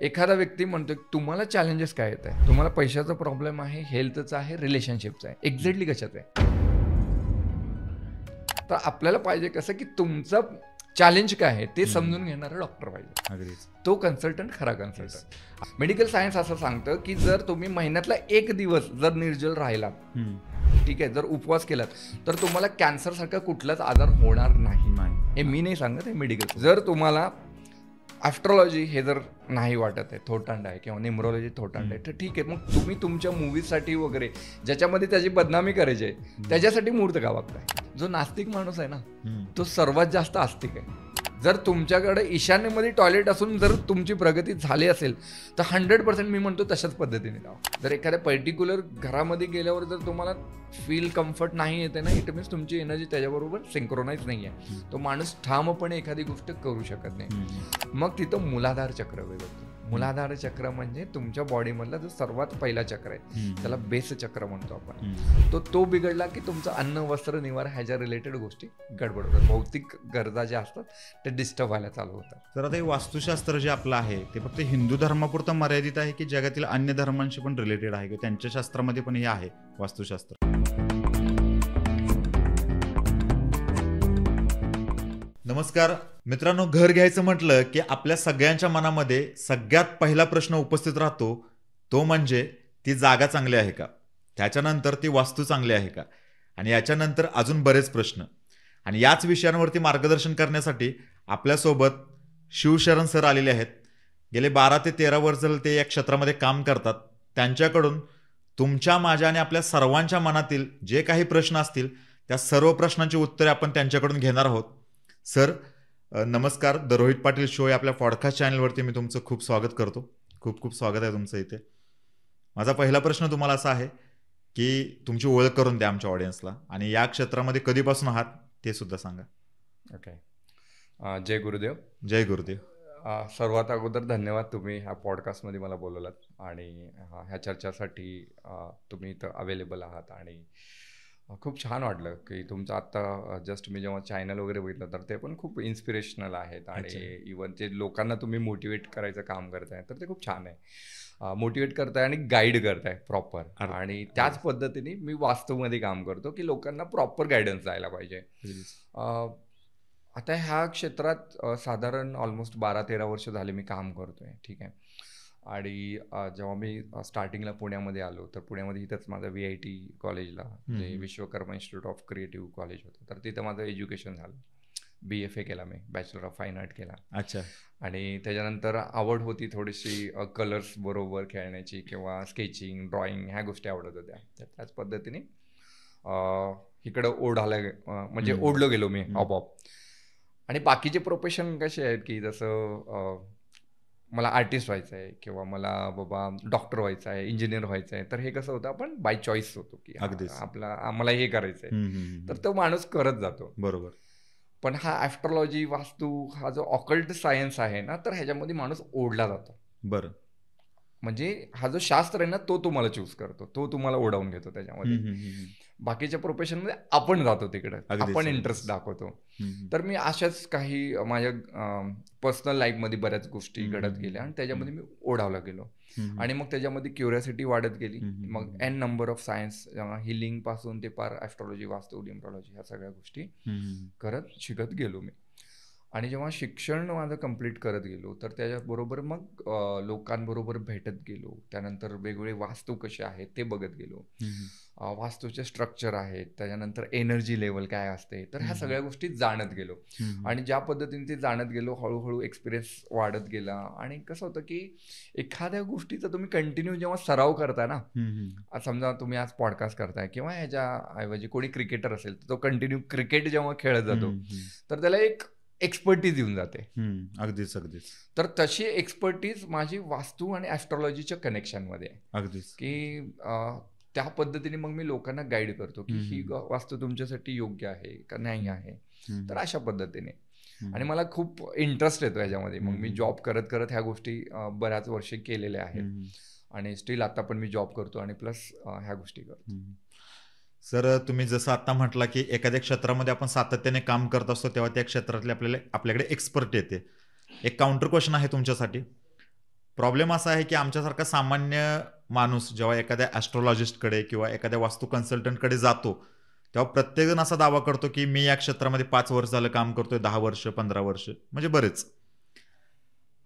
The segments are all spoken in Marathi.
एखादा व्यक्ती म्हणतो तुम्हाला चॅलेंजेस काय येत आहे, तुम्हाला पैशाचा प्रॉब्लेम आहे, हेल्थचा आहे, रिलेशनशिपचा आहे, एक्झॅक्टली कशाचा आहे. तर आपल्याला पाहिजे कसं की तुमचं चॅलेंज काय आहे ते समजून घेणारा डॉक्टर पाहिजे. अगदीच. तो कन्सल्टंट खरा कन्सल्टंट. मेडिकल सायन्स असं सांगतं की जर तुम्ही महिन्यातला 1 दिवस जर निर्जल राहिलात, ठीक आहे, जर उपवास केलात, तर तुम्हाला कॅन्सर सारखा कुठलाच आजार होणार नाही. हे मी नाही सांगत, हे मेडिकल. जर तुम्हाला ॲस्ट्रॉलॉजी हे जर नाही वाटत आहे, थोटांड आहे, किंवा न्यूमरोलॉजी थोटांड आहे, तर ठीक आहे, मग तुम्ही तुमच्या मूवीजसाठी वगैरे ज्याच्यामध्ये त्याची बदनामी करायची आहे त्याच्यासाठी मुहूर्त का बघताय. जो नास्तिक माणूस आहे ना, तो सर्वात जास्त आस्तिक आहे. जर तुमच्याकडे ईशान्येमध्ये टॉयलेट असून जर तुमची प्रगती झाली असेल तर 100% मी म्हणतो तशाच पद्धतीने जावं. जर एखाद्या पर्टिक्युलर घरामध्ये गेल्यावर जर तुम्हाला फील कम्फर्ट नाही येते ना, इट मीन्स तुमची एनर्जी त्याच्याबरोबर सिंक्रोनाइज नाही आहे. तो माणूस ठामपणे एखादी गोष्ट करू शकत नाही. मग तिथं मूलाधार चक्र वेगळं. मूलाधार चक्र म्हणजे तुमच्या बॉडीमधला जो सर्वात पहिला चक्र आहे, त्याला बेस चक्र म्हणतो आपण. तो बिघडला की तुमचं अन्न, वस्त्र, निवारा ह्याच्या रिलेटेड गोष्टी गडबड होतात. भौतिक गरजा ज्या असतात ते डिस्टर्ब व्हायला चालू होतात. तर आता हे वास्तुशास्त्र जे आपलं आहे ते फक्त हिंदू धर्मापुरतं मर्यादित आहे की जगातील अन्य धर्मांशी पण रिलेटेड आहे की त्यांच्या शास्त्रामध्ये पण हे आहे वास्तुशास्त्र? नमस्कार मित्रांनो, घर घ्यायचं म्हटलं की आपल्या सगळ्यांच्या मनामध्ये सगळ्यात पहिला प्रश्न उपस्थित राहतो, तो म्हणजे ती जागा चांगली आहे का, त्याच्यानंतर ती वास्तू चांगली आहे का, आणि याच्यानंतर अजून बरेच प्रश्न. आणि याच विषयांवरती मार्गदर्शन करण्यासाठी आपल्यासोबत शिवशरण सर आलेले आहेत. गेले 12 ते 13 वर्ष ते या क्षेत्रामध्ये काम करतात. त्यांच्याकडून तुमच्या, माझ्या आणि आपल्या सर्वांच्या मनातील जे काही प्रश्न असतील त्या सर्व प्रश्नांची उत्तरे आपण त्यांच्याकडून घेणार आहोत. सर नमस्कार, द रोहित पाटील शो या आपल्या पॉडकास्ट चॅनलवरती मी तुमचं खूप स्वागत करतो. खूप खूप स्वागत आहे तुमचं इथे. माझा पहिला प्रश्न तुम्हाला असा आहे की तुमची ओळख करून द्या आमच्या ऑडियन्सला, आणि या क्षेत्रामध्ये कधीपासून आहात ते सुद्धा सांगा. ओके. जय गुरुदेव. जय गुरुदेव. सर्वात अगोदर धन्यवाद, तुम्ही ह्या पॉडकास्टमध्ये मला बोलवलात आणि ह्या चर्चासाठी तुम्ही इथं अवेलेबल आहात. आणि खूप छान वाटलं की तुमचं आत्ता जस्ट मी जेव्हा चॅनल वगैरे बघितलं तर ते पण खूप इन्स्पिरेशनल आहेत. आणि इवन ते लोकांना तुम्ही मोटिवेट करायचं काम करताय तर ते खूप छान आहे. मोटिवेट करताय आणि गाईड करताय प्रॉपर. आणि त्याच पद्धतीने मी वास्तूमध्ये काम करतो की लोकांना प्रॉपर गायडन्स द्यायला पाहिजे. आता ह्या क्षेत्रात साधारण ऑलमोस्ट 12-13 वर्ष झाले मी काम करतोय, ठीक आहे. आणि जेव्हा मी स्टार्टिंगला पुण्यामध्ये आलो तर पुण्यामध्ये इथंच माझं VIT कॉलेजला, जे Vishwakarma institute of creative college होतं, तर तिथं माझं एज्युकेशन झालं. BFA केला मी, बॅचलर ऑफ फाईन आर्ट केला. अच्छा. आणि त्याच्यानंतर आवड होती थोडीशी कलर्स बरोबर खेळण्याची किंवा स्केचिंग, ड्रॉइंग ह्या गोष्टी आवडत होत्या. तर त्याच पद्धतीने इकडं म्हणजे ओढलो गेलो मी आपोआप. आणि बाकीचे प्रोफेशन कसे आहेत की जसं मला आर्टिस्ट व्हायचं आहे किंवा मला बाबा डॉक्टर व्हायचं आहे, इंजिनियर व्हायचं आहे, तर हे कसं होतं, आपण बाय चॉईस होतो की आम्हाला हे करायचं आहे, तर तो माणूस करत जातो. बरोबर. पण हा ॲस्ट्रॉलॉजी, वास्तू हा जो ऑकल्ट सायन्स आहे ना, तर ह्याच्यामध्ये माणूस ओढला जातो. बरं. म्हणजे हा जो शास्त्र आहे ना, तो तुम्हाला चूज करतो, तो तुम्हाला ओढावून घेतो त्याच्यामध्ये. बाकीच्या प्रोफेशनमध्ये आपण जातो तिकडे, आपण इंटरेस्ट दाखवतो. तर मी अशाच काही माझ्या पर्सनल लाईफमध्ये बऱ्याच गोष्टी घडत गेल्या आणि त्याच्यामध्ये मी ओढावला गेलो. आणि मग त्याच्यामध्ये क्युरिओसिटी वाढत गेली. मग n number of science, healing पासून ते पार ॲस्ट्रॉलॉजी, वास्तू, न्यूमरोलॉजी ह्या सगळ्या गोष्टी करत शिकत गेलो मी. आणि जेव्हा शिक्षण माझं कंप्लीट करत गेलो तर त्याच्याबरोबर मग लोकांबरोबर भेटत गेलो. त्यानंतर वेगवेगळे वास्तू कसे आहेत ते बघत गेलो, वास्तूचे स्ट्रक्चर आहेत, त्याच्यानंतर एनर्जी लेवल काय असते, तर ह्या सगळ्या गोष्टी जाणत गेलो. आणि ज्या पद्धतीने ते जाणत गेलो हळूहळू एक्सपिरियन्स वाढत गेला. आणि कसं होतं की एखाद्या गोष्टीचा तुम्ही कंटिन्यू जेव्हा सराव करताय ना, समजा तुम्ही आज पॉडकास्ट करताय किंवा ह्याच्याऐवजी कोणी क्रिकेटर असेल तर तो कंटिन्यू क्रिकेट जेव्हा खेळत जातो तर त्याला एक एक्सपर्टीज येऊन जाते. अगदीच अगदीच. तर तशी एक्सपर्टीज माझी वास्तू आणि ॲस्ट्रॉलॉजीच्या कनेक्शनमध्ये आहे. अगदीच. की त्या पद्धतीने मग मी लोकांना गाईड करतो की ही वास्तू तुमच्यासाठी योग्य आहे का नाही आहे, तर अशा पद्धतीने. आणि मला खूप इंटरेस्ट येतो ह्याच्यामध्ये. मग मी जॉब करत करत ह्या गोष्टी बऱ्याच वर्षी केलेल्या आहेत आणि स्टील आता पण मी जॉब करतो आणि प्लस ह्या गोष्टी करतो. सर तुम्ही जसं आता म्हटला की एखाद्या क्षेत्रामध्ये आपण सातत्याने काम करत असतो तेव्हा त्या क्षेत्रातले आपल्याकडे एक्सपर्ट येते. एक काउंटर क्वेश्चन आहे तुमच्यासाठी. प्रॉब्लेम असा आहे की आमच्यासारखा सामान्य माणूस जेव्हा एखाद्या ॲस्ट्रोलॉजिस्टकडे किंवा एखाद्या वास्तू कन्सल्टंटकडे जातो तेव्हा प्रत्येकजण असा दावा करतो की मी या क्षेत्रामध्ये 5 वर्ष झालं काम करतोय, 10 वर्ष, 15 वर्ष, म्हणजे बरेच.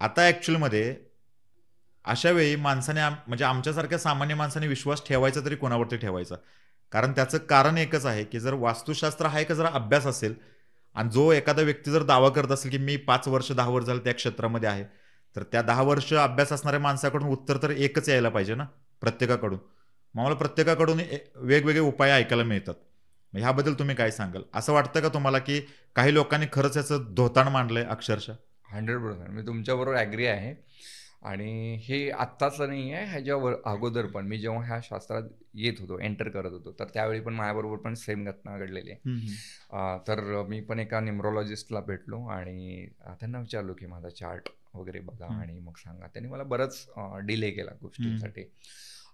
आता ॲक्च्युअलमध्ये अशा वेळी माणसाने म्हणजे आमच्यासारख्या सामान्य माणसाने विश्वास ठेवायचा तरी कोणावरती ठेवायचा? कारण त्याचं कारण एकच आहे की जर वास्तुशास्त्र हा एक जरा अभ्यास असेल आणि जो एखादा व्यक्ती जर दावा करत असेल की मी 5 वर्ष 10 वर्ष झालं त्या क्षेत्रामध्ये आहे, तर त्या 10 वर्ष अभ्यास असणाऱ्या माणसाकडून उत्तर तर एकच यायला पाहिजे ना प्रत्येकाकडून. मग मला प्रत्येकाकडून वेगवेगळे उपाय ऐकायला मिळतात. ह्याबद्दल तुम्ही काय सांगाल? असं वाटतं का तुम्हाला की काही लोकांनी खरंच याचं धोताण मांडलंय अक्षरशः? 100% मी तुमच्याबरोबर ॲग्री आहे. आणि हे आत्ताचं नाही आहे, ह्याच्यावर अगोदर पण मी जेव्हा ह्या शास्त्रात येत होतो, एंटर करत होतो, तर त्यावेळी पण माझ्याबरोबर पण सेम घटना घडलेली आहे. तर मी पण एका न्यूमरोलॉजिस्टला भेटलो आणि त्यांना विचारलो की माझा चार्ट वगैरे बघा आणि मग सांगा. त्यांनी मला बरंच डिले केला गोष्टींसाठी.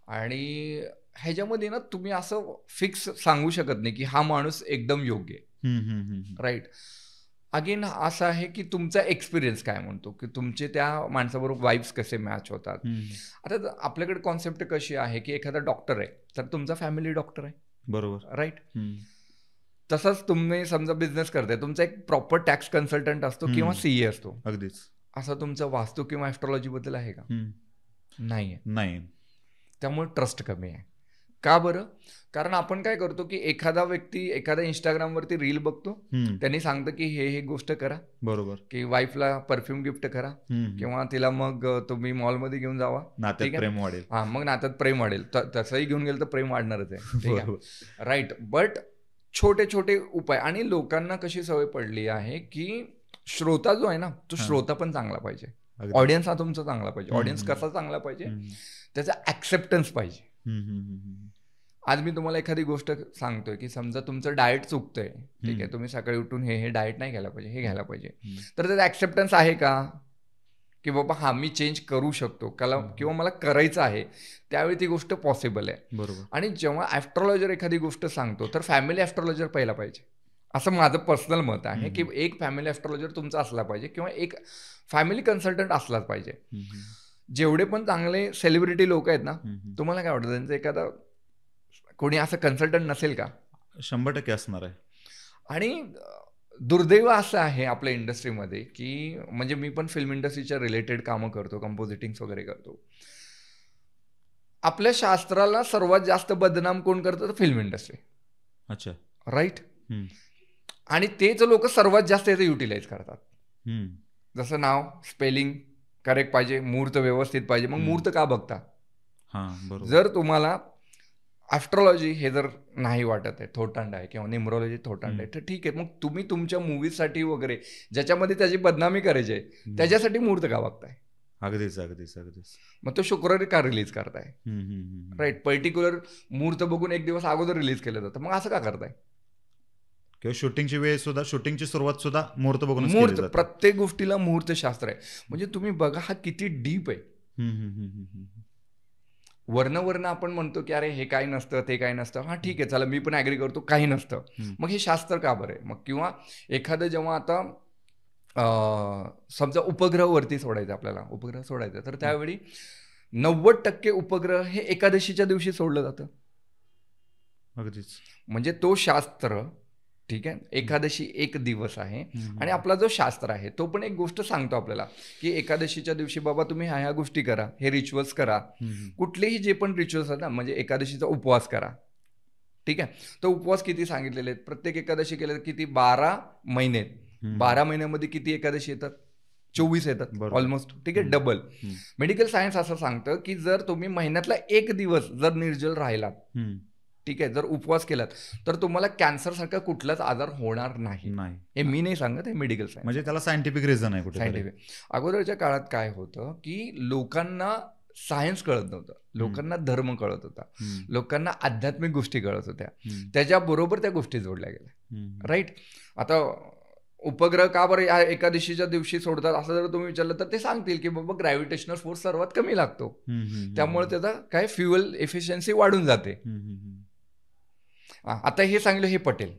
आणि ह्याच्यामध्ये ना तुम्ही असं फिक्स सांगू शकत नाही की हा माणूस एकदम योग्य आहे, राईट. अगेन असं आहे की तुमचा एक्सपिरियन्स काय म्हणतो, की तुमचे त्या माणसाबरोबर वाईब्स कसे मॅच होतात. आता आपल्याकडे कॉन्सेप्ट कशी आहे की एखादा डॉक्टर आहे तर तुमचा फॅमिली डॉक्टर आहे, बरोबर, राईट. तसंच तुम्ही समजा बिझनेस करताय, तुमचा एक प्रॉपर टॅक्स कन्सल्टंट असतो किंवा सीए असतो. अगदीच. असं तुमचं वास्तू किंवा ॲस्ट्रॉलॉजी बद्दल आहे का? नाही. त्यामुळे ट्रस्ट कमी आहे. का बरं? कारण आपण काय करतो की एखादा व्यक्ती एखाद्या इंस्टाग्रामवरती रील बघतो, त्यांनी सांगतं की हे गोष्ट करा, बरोबर, की वाईफला परफ्यूम गिफ्ट करा किंवा तिला मग तुम्ही मॉलमध्ये घेऊन जावा, नात्यात प्रेम वाढेल. हा, मग नात्यात प्रेम वाढेल. तसंही घेऊन गेलं तर प्रेम वाढणारच आहे, ठीक आहे, राईट. बट छोटे छोटे उपाय. आणि लोकांना कशी सवय पडली आहे की श्रोता जो आहे ना, तो श्रोता पण चांगला पाहिजे, ऑडियन्स हा तुमचा चांगला पाहिजे. ऑडियन्स कसा चांगला पाहिजे? त्याचा ऍक्सेप्टन्स पाहिजे. आज मी तुम्हाला एखादी गोष्ट सांगतोय की समजा तुमचं डाएट चुकतंय, ठीक आहे, तुम्ही सकाळी उठून हे डाएट नाही घ्यायला पाहिजे, हे घ्यायला पाहिजे, तर त्याचा ऍक्सेप्टन्स आहे का की बाबा हा मी चेंज करू शकतो किंवा मला करायचं आहे, त्यावेळी ती गोष्ट पॉसिबल आहे. बरोबर. आणि जेव्हा ॲस्ट्रॉलॉजर एखादी गोष्ट सांगतो तर फॅमिली ॲस्ट्रॉलॉजर पहिला पाहिजे, असं माझं पर्सनल मत आहे की एक फॅमिली ॲस्ट्रॉलॉजर तुमचा असला पाहिजे किंवा एक फॅमिली कन्सल्टंट असलाच पाहिजे. जेवढे पण चांगले सेलिब्रिटी लोक आहेत ना, तुम्हाला काय वाटतं त्यांचं एखादा कोणी असं कन्सल्टंट नसेल का? 100% असणार आहे. आणि दुर्दैव असं आहे आपल्या इंडस्ट्रीमध्ये की म्हणजे मी पण फिल्म इंडस्ट्रीच्या रिलेटेड कामं करतो, कंपोजिटिंग्स वगैरे करतो. आपल्या शास्त्राला सर्वात जास्त बदनाम कोण करतं? तर फिल्म इंडस्ट्री. अच्छा, राईट. आणि तेच लोक सर्वात जास्त याचं युटिलाइज करतात. जसं नाव स्पेलिंग करेक्ट पाहिजे, मुहूर्त व्यवस्थित पाहिजे. मग मुहूर्त का बघता? जर तुम्हाला ॲस्ट्रॉलॉजी हे जर नाही वाटत आहे, थोटांड आहे, किंवा न्यूमरोलॉजी थोटांड आहे, तर ठीक आहे, मग तुम्ही तुमच्या मूवीजसाठी वगैरे ज्याच्यामध्ये त्याची बदनामी करायची आहे त्याच्यासाठी मुहूर्त का बघताय? अगदीच अगदीच अगदीच. मग तो शुक्रवारी का रिलीज करताय? राईट. पर्टिक्युलर मुहूर्त बघून एक दिवस अगोदर रिलीज केलं जातं, मग असं का करताय? किंवा शूटिंगची वेळ सुद्धा, शूटिंगची सुरुवात सुद्धा मुहूर्त बघून. मुहूर्त, प्रत्येक गोष्टीला मुहूर्त शास्त्र आहे. म्हणजे तुम्ही बघा हा किती डीप आहे. वर्ण आपण म्हणतो की अरे हे काय नसतं, ते काय नसतं. हा ठीक आहे, चला मी पण ॲग्री करतो, काही नसतं. मग हे शास्त्र का बरं आहे? मग किंवा एखादं जेव्हा आता समजा उपग्रहवरती सोडायचं, आपल्याला उपग्रह सोडायचं, तर त्यावेळी 90% उपग्रह हे एकादशीच्या दिवशी सोडलं जातं. अगदीच. म्हणजे तो शास्त्र, ठीक आहे, एकादशी एक दिवस आहे आणि आपला जो शास्त्र आहे तो पण एक गोष्ट सांगतो आपल्याला की एकादशीच्या दिवशी बाबा तुम्ही ह्या गोष्टी करा, हे रिच्युअल्स करा. कुठलेही जे पण रिच्युअल्स आहेत ना, म्हणजे एकादशीचा उपवास करा, ठीक आहे. तो उपवास किती सांगितलेले आहेत? प्रत्येक एकादशी केले किती? 12 महिने. 12 महिन्यामध्ये किती एकादशी येतात? 24 येतात ऑलमोस्ट, ठीक आहे, डबल. मेडिकल सायन्स असं सांगतं की जर तुम्ही महिन्यातला एक दिवस जर निर्जल राहिलात, ठीक आहे, जर उपवास केलात, तर तुम्हाला कॅन्सर सारखा कुठलाच आजार होणार नाही. हे मी नाही सांगत, हे मेडिकल सायन्स. म्हणजे त्याला सायंटिफिक रिझन आहे कुठे. सायंटिफिक. अगोदरच्या काळात काय होतं की लोकांना सायन्स कळत नव्हतं, लोकांना धर्म कळत होता, लोकांना आध्यात्मिक गोष्टी कळत होत्या, त्याच्याबरोबर त्या गोष्टी जोडल्या गेल्या, राईट. आता उपग्रह का बरं एकादशीच्या दिवशी सोडतात असं जर तुम्ही विचारलं तर ते सांगतील की बाबा ग्रॅव्हिटेशनल फोर्स सर्वात कमी लागतो, त्यामुळे त्याचा काय फ्युएल एफिशियन्सी वाढून जाते. आता हे सांगलं हे पटेल,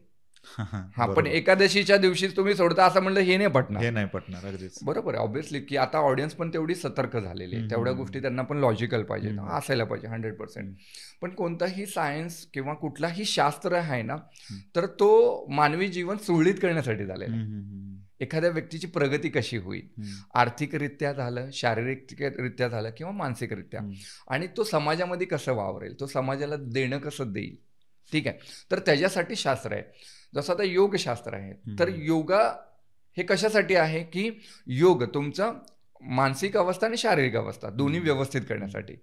हा, पण एकादशीच्या दिवशी तुम्ही सोडता असं म्हणलं हे नाही पटणार. हे नाही पटणार. अगदीच बरोबर आहे. ऑब्व्हियसली की आता ऑडियन्स पण तेवढी सतर्क झालेली आहे, तेवढ्या गोष्टी त्यांना पण लॉजिकल पाहिजे, असायला पाहिजे 100%. पण कोणताही सायन्स किंवा कुठलाही शास्त्र आहे ना, तर तो मानवी जीवन सुरळीत करण्यासाठी झालेला आहे. एखाद्या व्यक्तीची प्रगती कशी होईल, आर्थिकरित्या झालं, शारीरिकरित्या झालं किंवा मानसिकरित्या, आणि तो समाजामध्ये कसं वावरेल, तो समाजाला देणं कसं देईल. ठीक आहे, तर त्याच्यासाठी शास्त्र आहे. जसं आता योगशास्त्र आहे, तर योगा हे कशासाठी आहे की योग तुमचा मानसिक अवस्था आणि शारीरिक अवस्था दोन्ही व्यवस्थित करण्यासाठी.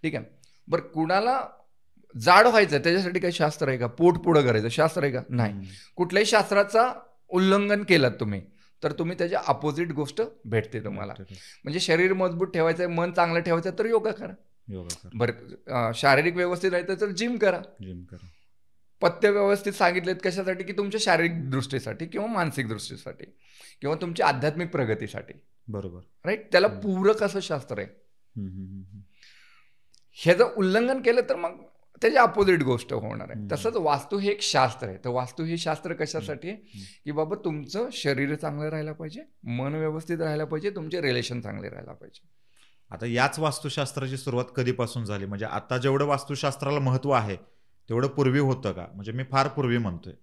ठीक आहे, बरं कुणाला जाड व्हायचं त्याच्यासाठी काही शास्त्र आहे का? पोट पुढं करायचं शास्त्र आहे का? नाही. कुठल्याही शास्त्राचा उल्लंघन केलं तुम्ही तर तुम्ही त्याच्या अपोजिट गोष्ट भेटते तुम्हाला. म्हणजे शरीर मजबूत ठेवायचं, मन चांगलं ठेवायचं तर योगा करा. बरं शारीरिक व्यवस्थित राहायचं तर जिम करा. पथ्य व्यवस्थित सांगितलेत कशासाठी की तुमच्या शारीरिक दृष्टीसाठी किंवा मानसिक दृष्टीसाठी किंवा तुमच्या आध्यात्मिक प्रगतीसाठी. बरोबर, राईट. त्याला पूरक असं शास्त्र आहे. ह्याचं उल्लंघन केलं तर मग त्याची अपोजिट गोष्ट होणार आहे. तसंच वास्तू हे एक शास्त्र आहे. तर वास्तू हे शास्त्र कशासाठी आहे की बाबा तुमचं शरीर चांगलं राहायला पाहिजे, मन व्यवस्थित राहायला पाहिजे, तुमचे रिलेशन चांगले राहायला पाहिजे. आता याच वास्तुशास्त्राची सुरुवात कधीपासून झाली? म्हणजे आता जेवढं वास्तुशास्त्राला महत्व आहे तेवढं पूर्वी होतं का? म्हणजे मी फार पूर्वी म्हणतोय.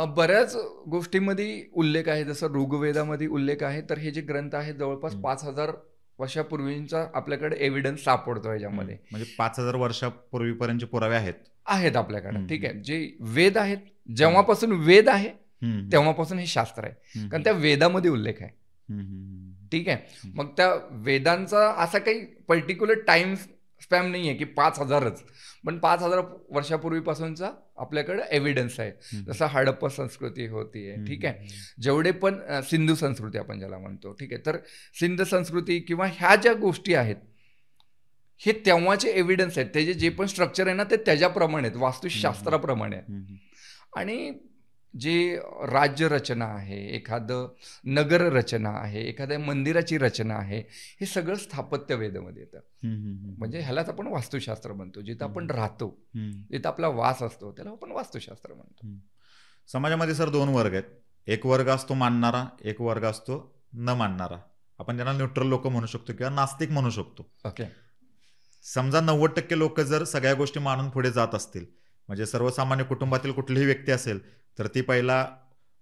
बऱ्याच गोष्टींमध्ये उल्लेख आहे. जसं ऋग्वेदामध्ये उल्लेख आहे, तर हे जे ग्रंथ आहेत जवळपास 5000 वर्षापूर्वींचा आपल्याकडे एव्हिडन्स सापडतो याच्यामध्ये. म्हणजे 5000 वर्षापूर्वीपर्यंतचे पुरावे आहेत आपल्याकडे. ठीक आहे, जे वेद आहेत, जेव्हापासून वेद आहे तेव्हापासून हे शास्त्र आहे, कारण त्या वेदामध्ये उल्लेख आहे. ठीक आहे, मग त्या वेदांचा असा काही पर्टिक्युलर टाइम स्पॅम नाही आहे की 5000च, पण 5000 वर्षापूर्वीपासूनचा आपल्याकडे एव्हिडन्स आहे. जसं हडप्पा संस्कृती होती आहे. ठीक आहे, जेवढे पण सिंधू संस्कृती आपण ज्याला म्हणतो. ठीक आहे, तर सिंध संस्कृती किंवा ह्या ज्या गोष्टी आहेत हे तेव्हाचे एव्हिडन्स आहेत. त्याचे जे पण स्ट्रक्चर आहे ना ते त्याच्याप्रमाणे आहेत, वास्तुशास्त्राप्रमाणे आहेत. आणि जे राज्य रचना आहे, एखादं नगर रचना आहे, एखाद्या मंदिराची रचना आहे, हे सगळं स्थापत्य वेदामध्ये येतं. म्हणजे ह्यालाच आपण वास्तुशास्त्र म्हणतो. जिथं आपण राहतो, जिथं आपला वास असतो त्याला आपण वास्तुशास्त्र म्हणतो. समाजामध्ये सर 2 वर्ग आहेत. एक वर्ग असतो मानणारा, एक वर्ग असतो न मानणारा. आपण त्यांना न्यूट्रल लोक म्हणू शकतो किंवा नास्तिक म्हणू शकतो. ओके, समजा 90% लोक जर सगळ्या गोष्टी मानून पुढे जात असतील, म्हणजे सर्वसामान्य कुटुंबातील कुठलीही व्यक्ती असेल तर ती पहिला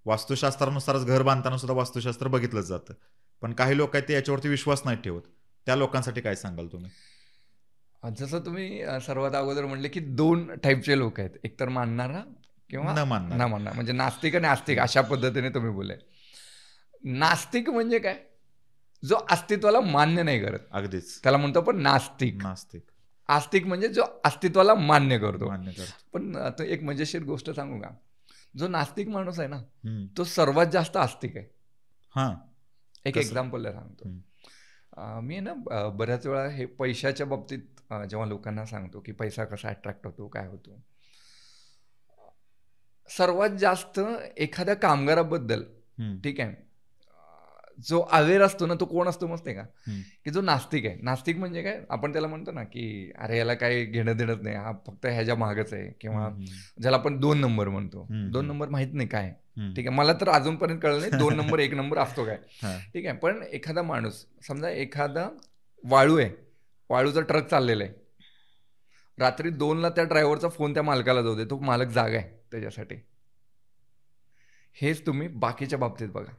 वास्तुशास्त्रानुसारच घर बांधताना सुद्धा वास्तुशास्त्र बघितलं जातं. पण काही लोक आहेत ते याच्यावरती विश्वास नाही ठेवत. त्या लोकांसाठी काय सांगाल तुम्ही? जसं तुम्ही सर्वात अगोदर म्हणले की 2 टाईपचे लोक आहेत, एकतर मानणारा किंवा न मानणारा. म्हणजे नास्तिक आणि आस्तिक अशा पद्धतीने तुम्ही बोलले. नास्तिक म्हणजे काय? जो अस्तित्वाला मान्य नाही करत. अगदीच, त्याला म्हणतो आपण नास्तिक. आस्तिक म्हणजे जो अस्तित्वाला मान्य करतो. पण आता एक मजेशीर गोष्ट सांगू का? जो नास्तिक माणूस आहे ना तो सर्वात जास्त आस्तिक आहे. एक एक्झाम्पल सांगतो. मी ना बऱ्याच वेळा हे पैशाच्या बाबतीत जेव्हा लोकांना सांगतो की पैसा कसा अट्रॅक्ट होतो, काय होतो, सर्वात जास्त एखाद्या कामगाराबद्दल, ठीक आहे, जो अवेअर असतो ना तो कोण असतो मस्त आहे का? की जो नास्तिक आहे. नास्तिक म्हणजे काय? आपण त्याला म्हणतो ना की अरे याला काही घेणं देणंच नाही, हा फक्त ह्याच्या मागच आहे, किंवा ज्याला आपण 2 नंबर म्हणतो. 2 नंबर माहित नाही काय. ठीक आहे, मला तर अजूनपर्यंत कळलं नाही 2 नंबर 1 नंबर असतो काय. ठीक आहे, पण एखादा माणूस समजा एखादा वाळू आहे, वाळूचा ट्रक चाललेला आहे, रात्री 2ला त्या ड्रायव्हरचा फोन त्या मालकाला जाऊ दे, तो मालक जागा आहे त्याच्यासाठी. हेच तुम्ही बाकीच्या बाबतीत बघा.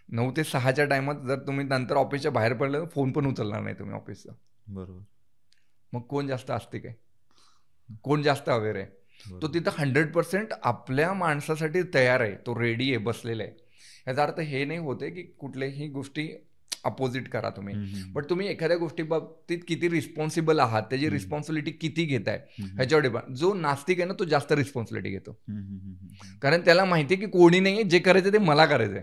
9 ते 6च्या टायमात जर तुम्ही नंतर ऑफिसच्या बाहेर पडलं तर फोन पण उचलणार नाही तुम्ही ऑफिसचा. बरोबर. मग कोण जास्त आस्तिक आहे? कोण जास्त अवेअर आहे? तो तिथं 100% आपल्या माणसासाठी तयार आहे, तो रेडी आहे, बसलेला आहे. याचा अर्थ हे नाही होते की कुठल्याही गोष्टी अपोजिट करा तुम्ही, पण तुम्ही एखाद्या गोष्टी बाबतीत किती रिस्पॉन्सिबल आहात, त्याची रिस्पॉन्सिबिलिटी किती घेताय ह्याच्यावर डिपेंड. जो नास्तिक आहे ना तो जास्त रिस्पॉन्सिबिलिटी घेतो, कारण त्याला माहिती आहे की कोणी नाही, जे करायचं ते मला करायचंय.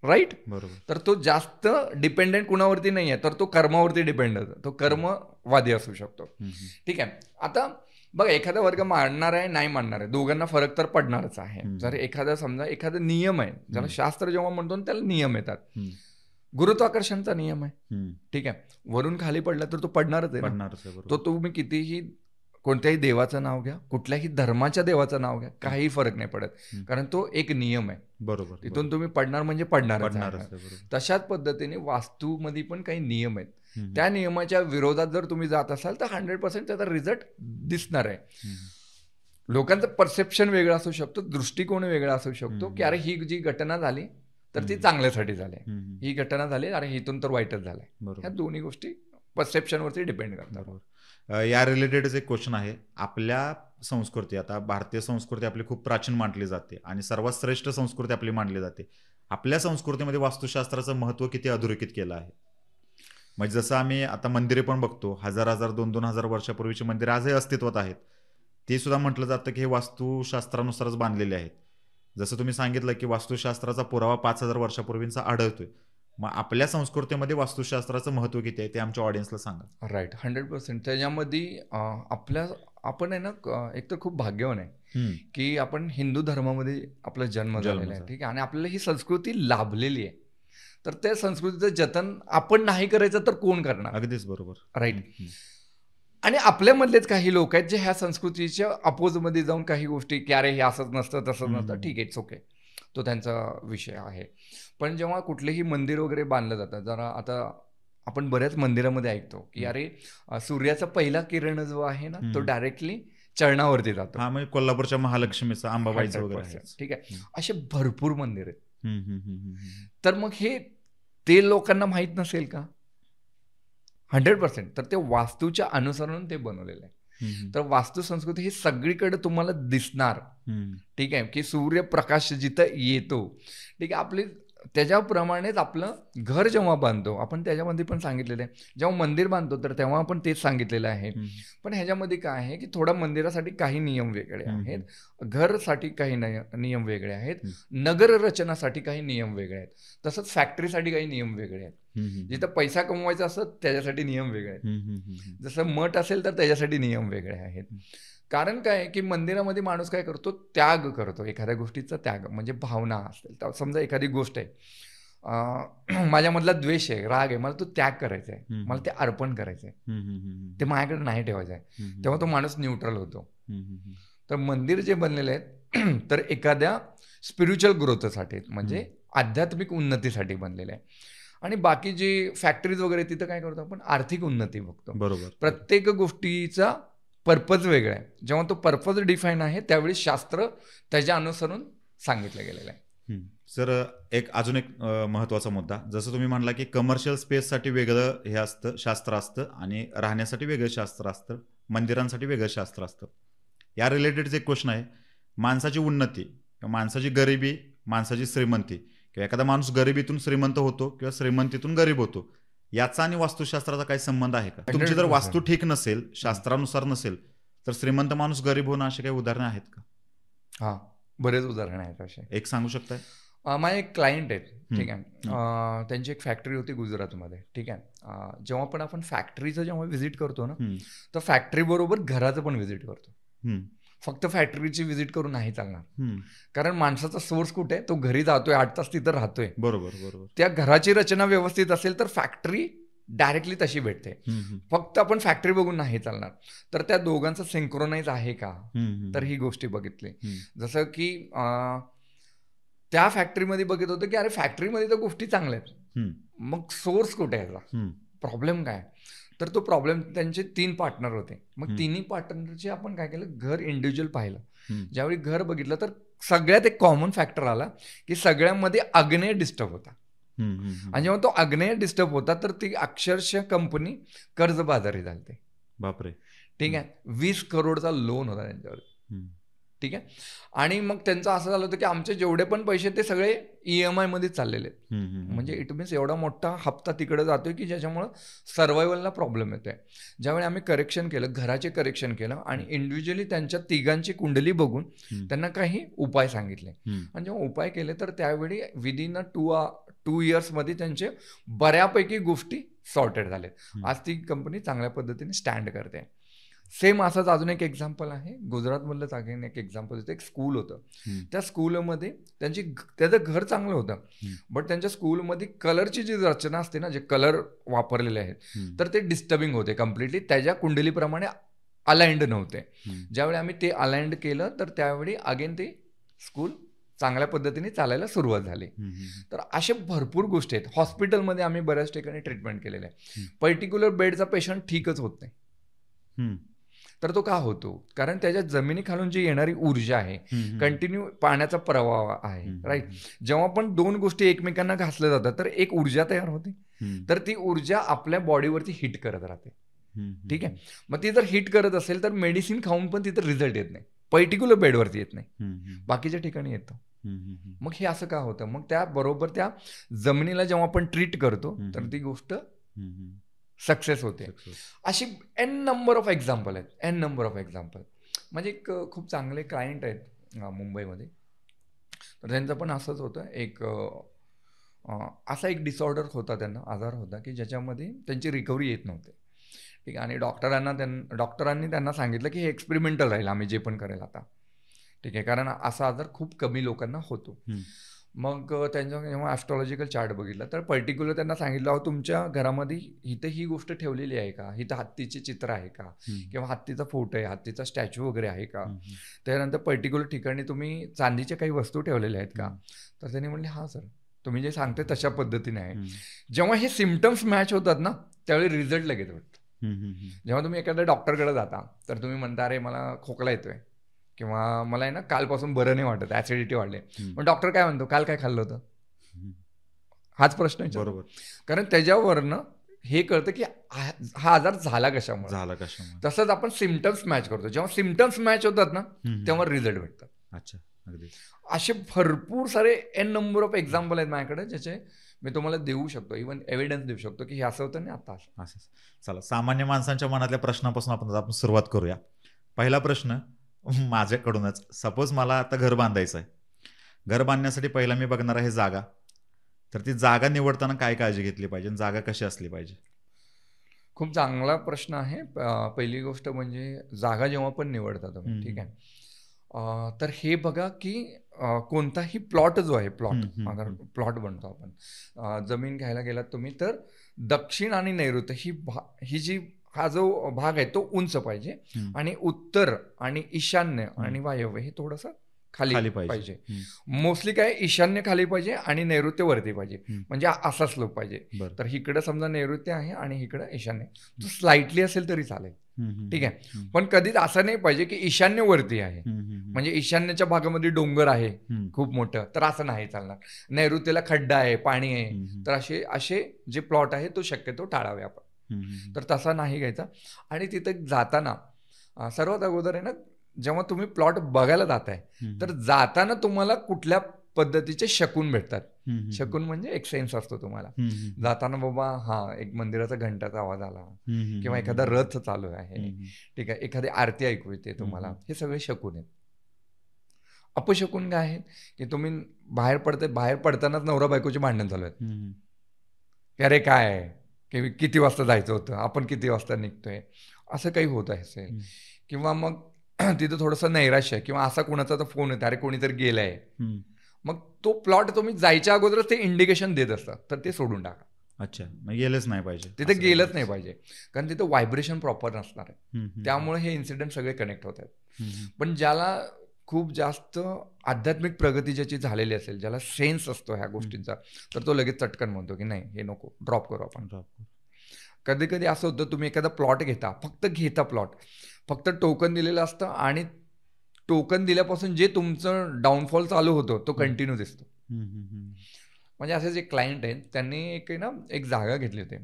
राईट, बरोबर. तर तो जास्त डिपेंडेंट कुणावरती नाही आहे, तर तो कर्मावरती डिपेंड होतो, तो कर्मवादी असू शकतो. ठीक आहे, आता बघा एखादा वर्ग मानणार आहे, नाही मानणार आहे, दोघांना फरक तर पडणारच आहे. जर एखादा समजा एखादा नियम आहे, ज्याला शास्त्र जेव्हा म्हणतो त्याला नियम येतात. गुरुत्वाकर्षणचा नियम आहे, ठीक आहे, वरून खाली पडला तर तो पडणारच आहे. तो तुम्ही कितीही कोणत्याही देवाचं नाव घ्या, कुठल्याही धर्माच्या देवाचं नाव घ्या, काही फरक नाही पडत, कारण तो एक नियम आहे. बरोबर. तिथून तुम्ही पडणार म्हणजे पडणारच आहे. बरोबर. तशाच पद्धतीने वास्तूमध्ये पण काही नियम आहेत. त्या नियमाच्या विरोधात जर तुम्ही जात असाल तर 100% त्याचा रिझल्ट दिसणार आहे. लोकांचं परसेप्शन वेगळं असू शकतो, दृष्टिकोन वेगळा असू शकतो, की अरे ही जी घटना झाली तर ती चांगल्यासाठी झाली, ही घटना झाली अरे इथून तर वाईटच झालंय. ह्या दोन्ही गोष्टी परसेप्शनवरती डिपेंड करतात. या रिलेटेडच एक क्वेश्चन आहे. आपल्या संस्कृती, आता भारतीय संस्कृती आपली खूप प्राचीन मानली जाते आणि सर्वात श्रेष्ठ संस्कृती आपली मानली जाते. आपल्या संस्कृतीमध्ये वास्तुशास्त्राचं महत्त्व किती अधोरेखित केलं आहे? म्हणजे जसं आम्ही आता मंदिरे पण बघतो, 1000 2,000 वर्षापूर्वीची मंदिरे आजही अस्तित्वात आहेत. ते सुद्धा म्हटलं जातं की हे वास्तुशास्त्रानुसारच बांधलेले आहेत. जसं तुम्ही सांगितलं की वास्तुशास्त्राचा पुरावा 5000 वर्षापूर्वींचा आढळतोय. मग आपल्या संस्कृतीमध्ये वास्तुशास्त्राचं महत्त्व किती आहे ते आमच्या ऑडियन्सला सांगा. राईट, 100%. त्याच्यामध्ये आपण आहे ना, एक तर खूप भाग्यवान आहे की आपण हिंदू धर्मामध्ये आपला जन्म झालेला आहे. ठीक आहे, आणि आपल्याला ही संस्कृती लाभलेली आहे. तर त्या संस्कृतीचं जतन आपण नाही करायचं तर कोण करणार? अगदीच बरोबर. राईट. आणि आपल्यामधलेच काही लोक आहेत जे ह्या संस्कृतीच्या अपोजमध्ये जाऊन काही गोष्टी की अरे हे असंच नसतं तसंच नसतं. ठीक आहे, इट्स ओके, तो त्यांचा विषय आहे. पण जेव्हा कुठलेही मंदिर वगैरे बांधलं जातं, जरा आता आपण बऱ्याच मंदिरामध्ये ऐकतो की अरे सूर्याचा पहिला किरण जो आहे ना तो डायरेक्टली चरणावरती जातो. हा, म्हणजे कोल्हापूरच्या महालक्ष्मीचा, अंबाबाईचं वगैरे. ठीक आहे, असे भरपूर मंदिर आहेत. तर मग हे ते लोकांना माहीत नसेल का? 100%. तर ते वास्तूच्या अनुसरून ते बनवलेलं आहे. तर वास्तू संस्कृती ही सगळीकडे तुम्हाला दिसणार. ठीक आहे, की सूर्यप्रकाश जिथं येतो, ठीक आहे, आपली त्याच्याप्रमाणेच आपलं घर जेव्हा बांधतो आपण, त्याच्यामध्ये पण सांगितलेलं आहे. जेव्हा मंदिर बांधतो तर तेव्हा आपण तेच सांगितलेलं आहे. पण ह्याच्यामध्ये काय आहे की थोडा मंदिरासाठी काही नियम वेगळे आहेत, घरसाठी काही नियम वेगळे आहेत, नगर रचनासाठी काही नियम वेगळे आहेत, तसंच फॅक्टरीसाठी काही नियम वेगळे आहेत. जिथं पैसा कमवायचा असत त्याच्यासाठी नियम वेगळे आहेत. जसं मठ असेल तर त्याच्यासाठी नियम वेगळे आहेत. कारण काय की मंदिरामध्ये माणूस काय करतो, त्याग करतो, एखाद्या गोष्टीचा त्याग. म्हणजे भावना असतील तर समजा एखादी गोष्ट आहे, माझ्यामधला द्वेष आहे, राग आहे, मला तो त्याग करायचा आहे, मला ते अर्पण करायचं आहे, ते माझ्याकडे नाही ठेवायचं आहे, तेव्हा तो माणूस न्यूट्रल होतो. तर मंदिर जे बनलेले आहेत तर एखाद्या स्पिरिच्युअल ग्रोथसाठी, म्हणजे आध्यात्मिक उन्नतीसाठी बनलेले आहे. आणि बाकी जी फॅक्टरीज वगैरे तिथं काय करतो आपण, आर्थिक उन्नती बघतो. बरोबर. प्रत्येक गोष्टीचा पर्पज वेगळा आहे. जेव्हा तो पर्पज डिफाईन आहे त्यावेळी शास्त्र त्याच्या अनुसरून सांगितलं गेलेलं आहे. सर, अजून एक महत्त्वाचा मुद्दा, जसं तुम्ही म्हणला की कमर्शियल स्पेससाठी वेगळं हे असतं, शास्त्र असतं, आणि राहण्यासाठी वेगळं शास्त्र असतं, मंदिरांसाठी वेगळं शास्त्र असतं. या रिलेटेड एक क्वेश्चन आहे, माणसाची उन्नती किंवा माणसाची गरिबी, माणसाची श्रीमंती, किंवा एखादा माणूस गरिबीतून श्रीमंत होतो किंवा श्रीमंतीतून गरीब होतो, याचा आणि वास्तुशास्त्राचा काही संबंध आहे का? तुमची जर वास्तू ठीक नसेल, शास्त्रानुसार नसेल, तर श्रीमंत माणूस गरीब होणं अशी काही उदाहरणं आहेत का? हा, बरेच उदाहरणं आहेत असे. एक सांगू शकताय? माझे एक क्लायंट आहेत, ठीक आहे, त्यांची एक फॅक्टरी होती गुजरातमध्ये. ठीक आहे, जेव्हा पण आपण फॅक्टरीचं जेव्हा व्हिजिट करतो ना, तर फॅक्टरी बरोबर घराचं पण व्हिजिट करतो. फक्त फॅक्टरीची व्हिजिट करून नाही चालणार, कारण माणसाचा सोर्स कुठे आहे, तो घरी जातोय, 8 तास तिथं राहतोय. बरोबर बरोबर. त्या घराची रचना व्यवस्थित असेल तर फॅक्टरी डायरेक्टली तशी भेटते. फक्त आपण फॅक्टरी बघून नाही चालणार. तर त्या दोघांचं सिंक्रोनाइज आहे का, तर ही गोष्टी बघितली. जसं की त्या फॅक्टरीमध्ये बघित होतं की अरे फॅक्टरीमध्ये तर गोष्टी चांगल्या आहेत, मग सोर्स कुठे आहे, प्रॉब्लेम काय? तर तो प्रॉब्लेम, त्यांचे 3 पार्टनर होते. मग तिन्ही पार्टनरचे आपण काय केलं, घर इंडिव्हिज्युअल पाहिलं. ज्यावेळी घर बघितलं तर सगळ्यात एक कॉमन फॅक्टर आला की सगळ्यामध्ये अग्नेय डिस्टर्ब होता. आणि जेव्हा तो अग्नेय डिस्टर्ब होता तर ती अक्षरशः कंपनी कर्जबाजारी झाली. बापरे. ठीक आहे, 20 करोडचा लोन होता त्यांच्यावर. ठीक आहे, आणि मग त्यांचं असं झालं होतं की आमचे जेवढे पण पैसे ते सगळे EMI मध्ये चाललेले आहेत. म्हणजे इट मीन्स एवढा मोठा हप्ता तिकडे जातोय की ज्याच्यामुळं सर्वायवलला प्रॉब्लेम येतोय. ज्यावेळी आम्ही करेक्शन केलं, घराचे करेक्शन केलं, आणि इंडिव्हिज्युअली त्यांच्या तिघांची कुंडली बघून त्यांना काही उपाय सांगितले. आणि जेव्हा उपाय केले तर त्यावेळी विदिन 2 इयर्समध्ये त्यांचे बऱ्यापैकी गोष्टी सॉर्टेड झाले. आज ती कंपनी चांगल्या पद्धतीने स्टँड करते. सेम असंच अजून एक एक्झाम्पल आहे, गुजरातमधलंच अगेन एक एक्झाम्पल होतं. एक स्कूल होतं, त्या स्कूलमध्ये त्याचं घर चांगलं होतं, बट त्यांच्या स्कूलमध्ये कलरची जी रचना असते ना, जे कलर वापरलेले आहेत तर ते डिस्टर्बिंग होते कम्प्लिटली. त्याच्या कुंडलीप्रमाणे अलाइंड नव्हते. ज्यावेळी आम्ही ते अलाइंड केलं तर त्यावेळी अगेन ते स्कूल चांगल्या पद्धतीने चालायला सुरुवात झाली. तर असे भरपूर गोष्टी आहेत. हॉस्पिटलमध्ये आम्ही बऱ्याच ठिकाणी ट्रीटमेंट केलेलं आहे. पर्टिक्युलर बेडचा पेशंट ठीकच होत नाही. तर तो का होतो? कारण त्याच्या जमिनीखालून जी येणारी ऊर्जा आहे, कंटिन्यू पाण्याचा प्रवाह आहे, राईट. जेव्हा पण दोन गोष्टी एकमेकांना घासल्या जातात तर एक ऊर्जा तयार होते. तर ती ऊर्जा आपल्या बॉडीवरती हिट करत राहते. ठीक आहे. मग ती जर हिट करत असेल तर मेडिसिन खाऊन पण तिथं रिझल्ट येत नाही. पर्टिक्युलर बेडवरती येत नाही, बाकीच्या ठिकाणी येतं. मग हे असं का होतं? मग त्याबरोबर त्या जमिनीला जेव्हा आपण ट्रीट करतो तर ती गोष्ट सक्सेस होते. अशी एन नंबर ऑफ एक्झाम्पल आहेत, एन नंबर ऑफ एक्झाम्पल. म्हणजे एक खूप चांगले क्लायंट आहेत मुंबईमध्ये. तर त्यांचं पण असंच होतं. असा एक डिसऑर्डर होता, त्यांना आजार होता की ज्याच्यामध्ये त्यांची रिकव्हरी येत नव्हते. ठीक आहे. आणि डॉक्टरांनी त्यांना सांगितलं की हे एक्सपेरिमेंटल राहील, आम्ही जे पण करेल आता. ठीक आहे. कारण असा आजार खूप कमी लोकांना होतो. मग त्यांच्या जेव्हा ॲस्ट्रॉलॉजिकल चार्ट बघितला तर पर्टिक्युलर त्यांना सांगितलं, अहो तुमच्या घरामध्ये इथं ही गोष्ट ठेवलेली आहे का, इथं हत्तीचे चित्र आहे का, किंवा हत्तीचा फोटो आहे, हत्तीचा स्टॅच्यू वगैरे आहे का, त्यानंतर पर्टिक्युलर ठिकाणी तुम्ही चांदीच्या काही वस्तू ठेवलेल्या आहेत का. तर त्यांनी म्हणले हां सर, तुम्ही जे सांगते तशा पद्धतीने आहे. जेव्हा हे सिम्पटम्स मॅच होतात ना त्यावेळी रिझल्ट लगेच वाटतं. जेव्हा तुम्ही एखाद्या डॉक्टरकडे जाता तर तुम्ही म्हणता अरे मला खोकला येतोय किंवा मला आहे ना कालपासून बरं नाही वाटत, ऍसिडिटी वाढले. पण डॉक्टर काय म्हणतो, काल काय खाल्लं होतं, हाच प्रश्न आहे. बरोबर. कारण त्याच्यावरनं हे कळतं की हा आजार झाला कशामुळे. तसंच आपण सिम्पटम्स मॅच करतो. जेव्हा सिम्पटम्स मॅच होतात ना तेव्हा रिझल्ट भेटतात. अच्छा, अगदी. असे भरपूर सारे एन नंबर ऑफ एक्झाम्पल आहेत माझ्याकडे ज्याचे मी तुम्हाला देऊ शकतो, इव्हन एव्हिडन्स देऊ शकतो की हे असं होतं नाही आता असं. चला, सामान्य माणसांच्या मनातल्या प्रश्नापासून आपण सुरुवात करूया. पहिला प्रश्न माझ्याकडूनच. सपोज मला आता घर बांधायचं आहे. घर बांधण्यासाठी पहिला मी बघणार आहे जागा. तर ती जागा निवडताना काय काळजी घेतली पाहिजे, जागा कशी असली पाहिजे? खूप चांगला प्रश्न आहे. पहिली गोष्ट म्हणजे जागा जेव्हा पण निवडता तुम्ही, ठीक आहे, तर हे बघा की कोणताही प्लॉट जो आहे, प्लॉट बनतो आपण, जमीन घ्यायला गेलात तुम्ही तर दक्षिण आणि नैऋत्य हा जो भाग आहे तो उंच पाहिजे आणि उत्तर आणि ईशान्य आणि वायव्य हे थोडंसं खाली पाहिजे. मोस्टली काय ईशान्य खाली पाहिजे आणि नैऋत्य वरती पाहिजे, म्हणजे असा स्लोप पाहिजे. तर इकडे समजा नैऋत्य आहे आणि इकडे ईशान्य, तो स्लाइटली असेल तरी चालेल. ठीक आहे. पण कधीच असं नाही पाहिजे की ईशान्य वरती आहे, म्हणजे ईशान्यच्या भागामध्ये डोंगर आहे खूप मोठं, तर असं नाही चालणार. नैऋत्यला खड्डा आहे, पाणी आहे, तर असे जे प्लॉट आहे तो शक्यतो टाळावे आपण. तर तसा नाही घ्यायचा. आणि तिथं जाताना सर्वात अगोदर आहे ना, जेव्हा तुम्ही प्लॉट बघायला जाताय तर जाताना तुम्हाला कुठल्या पद्धतीचे शकून भेटतात. शकून म्हणजे एक सेन्स असतो तुम्हाला जाताना, बाबा हा एक मंदिराचा घंटाचा आवाज आला किंवा एखादा रथ चालू आहे, ठीक आहे, एखादी आरती ऐकू येते तुम्हाला, हे सगळे शकून आहेत. अपशकून काय आहेत की तुम्ही बाहेर पडतानाच नवरा बायकोचे भांडण चालू आहेत की अरे काय की किती वाजता जायचं होतं, आपण किती वाजता निघतोय, असं काही होत असेल. किंवा मग तिथं थोडंसं नैराश्य आहे किंवा असा कोणाचा तर फोन येतो, अरे कोणीतरी गेलाय. मग तो प्लॉट तुम्ही जायच्या अगोदरच ते इंडिकेशन देत असतात, तर ते सोडून टाका. अच्छा, गेलंच नाही पाहिजे, तिथे गेलंच नाही पाहिजे, कारण तिथं व्हायब्रेशन प्रॉपर नसणार आहे. त्यामुळे हे इन्सिडेंट सगळे कनेक्ट होत आहेत. पण ज्याला खूप जास्त आध्यात्मिक प्रगती ज्याची झालेली असेल, ज्याला सेन्स असतो ह्या गोष्टींचा, तर तो लगेच चटकन म्हणतो की नाही हे नको, ड्रॉप करू आपण. कधी कधी असं होतं, तुम्ही एखादा प्लॉट घेता प्लॉट, फक्त टोकन दिलेलं असतं आणि टोकन दिल्यापासून जे तुमचं डाऊनफॉल चालू होतो तो कंटिन्यू दिसतो. म्हणजे असे जे क्लायंट आहेत त्यांनी एक जागा घेतली होती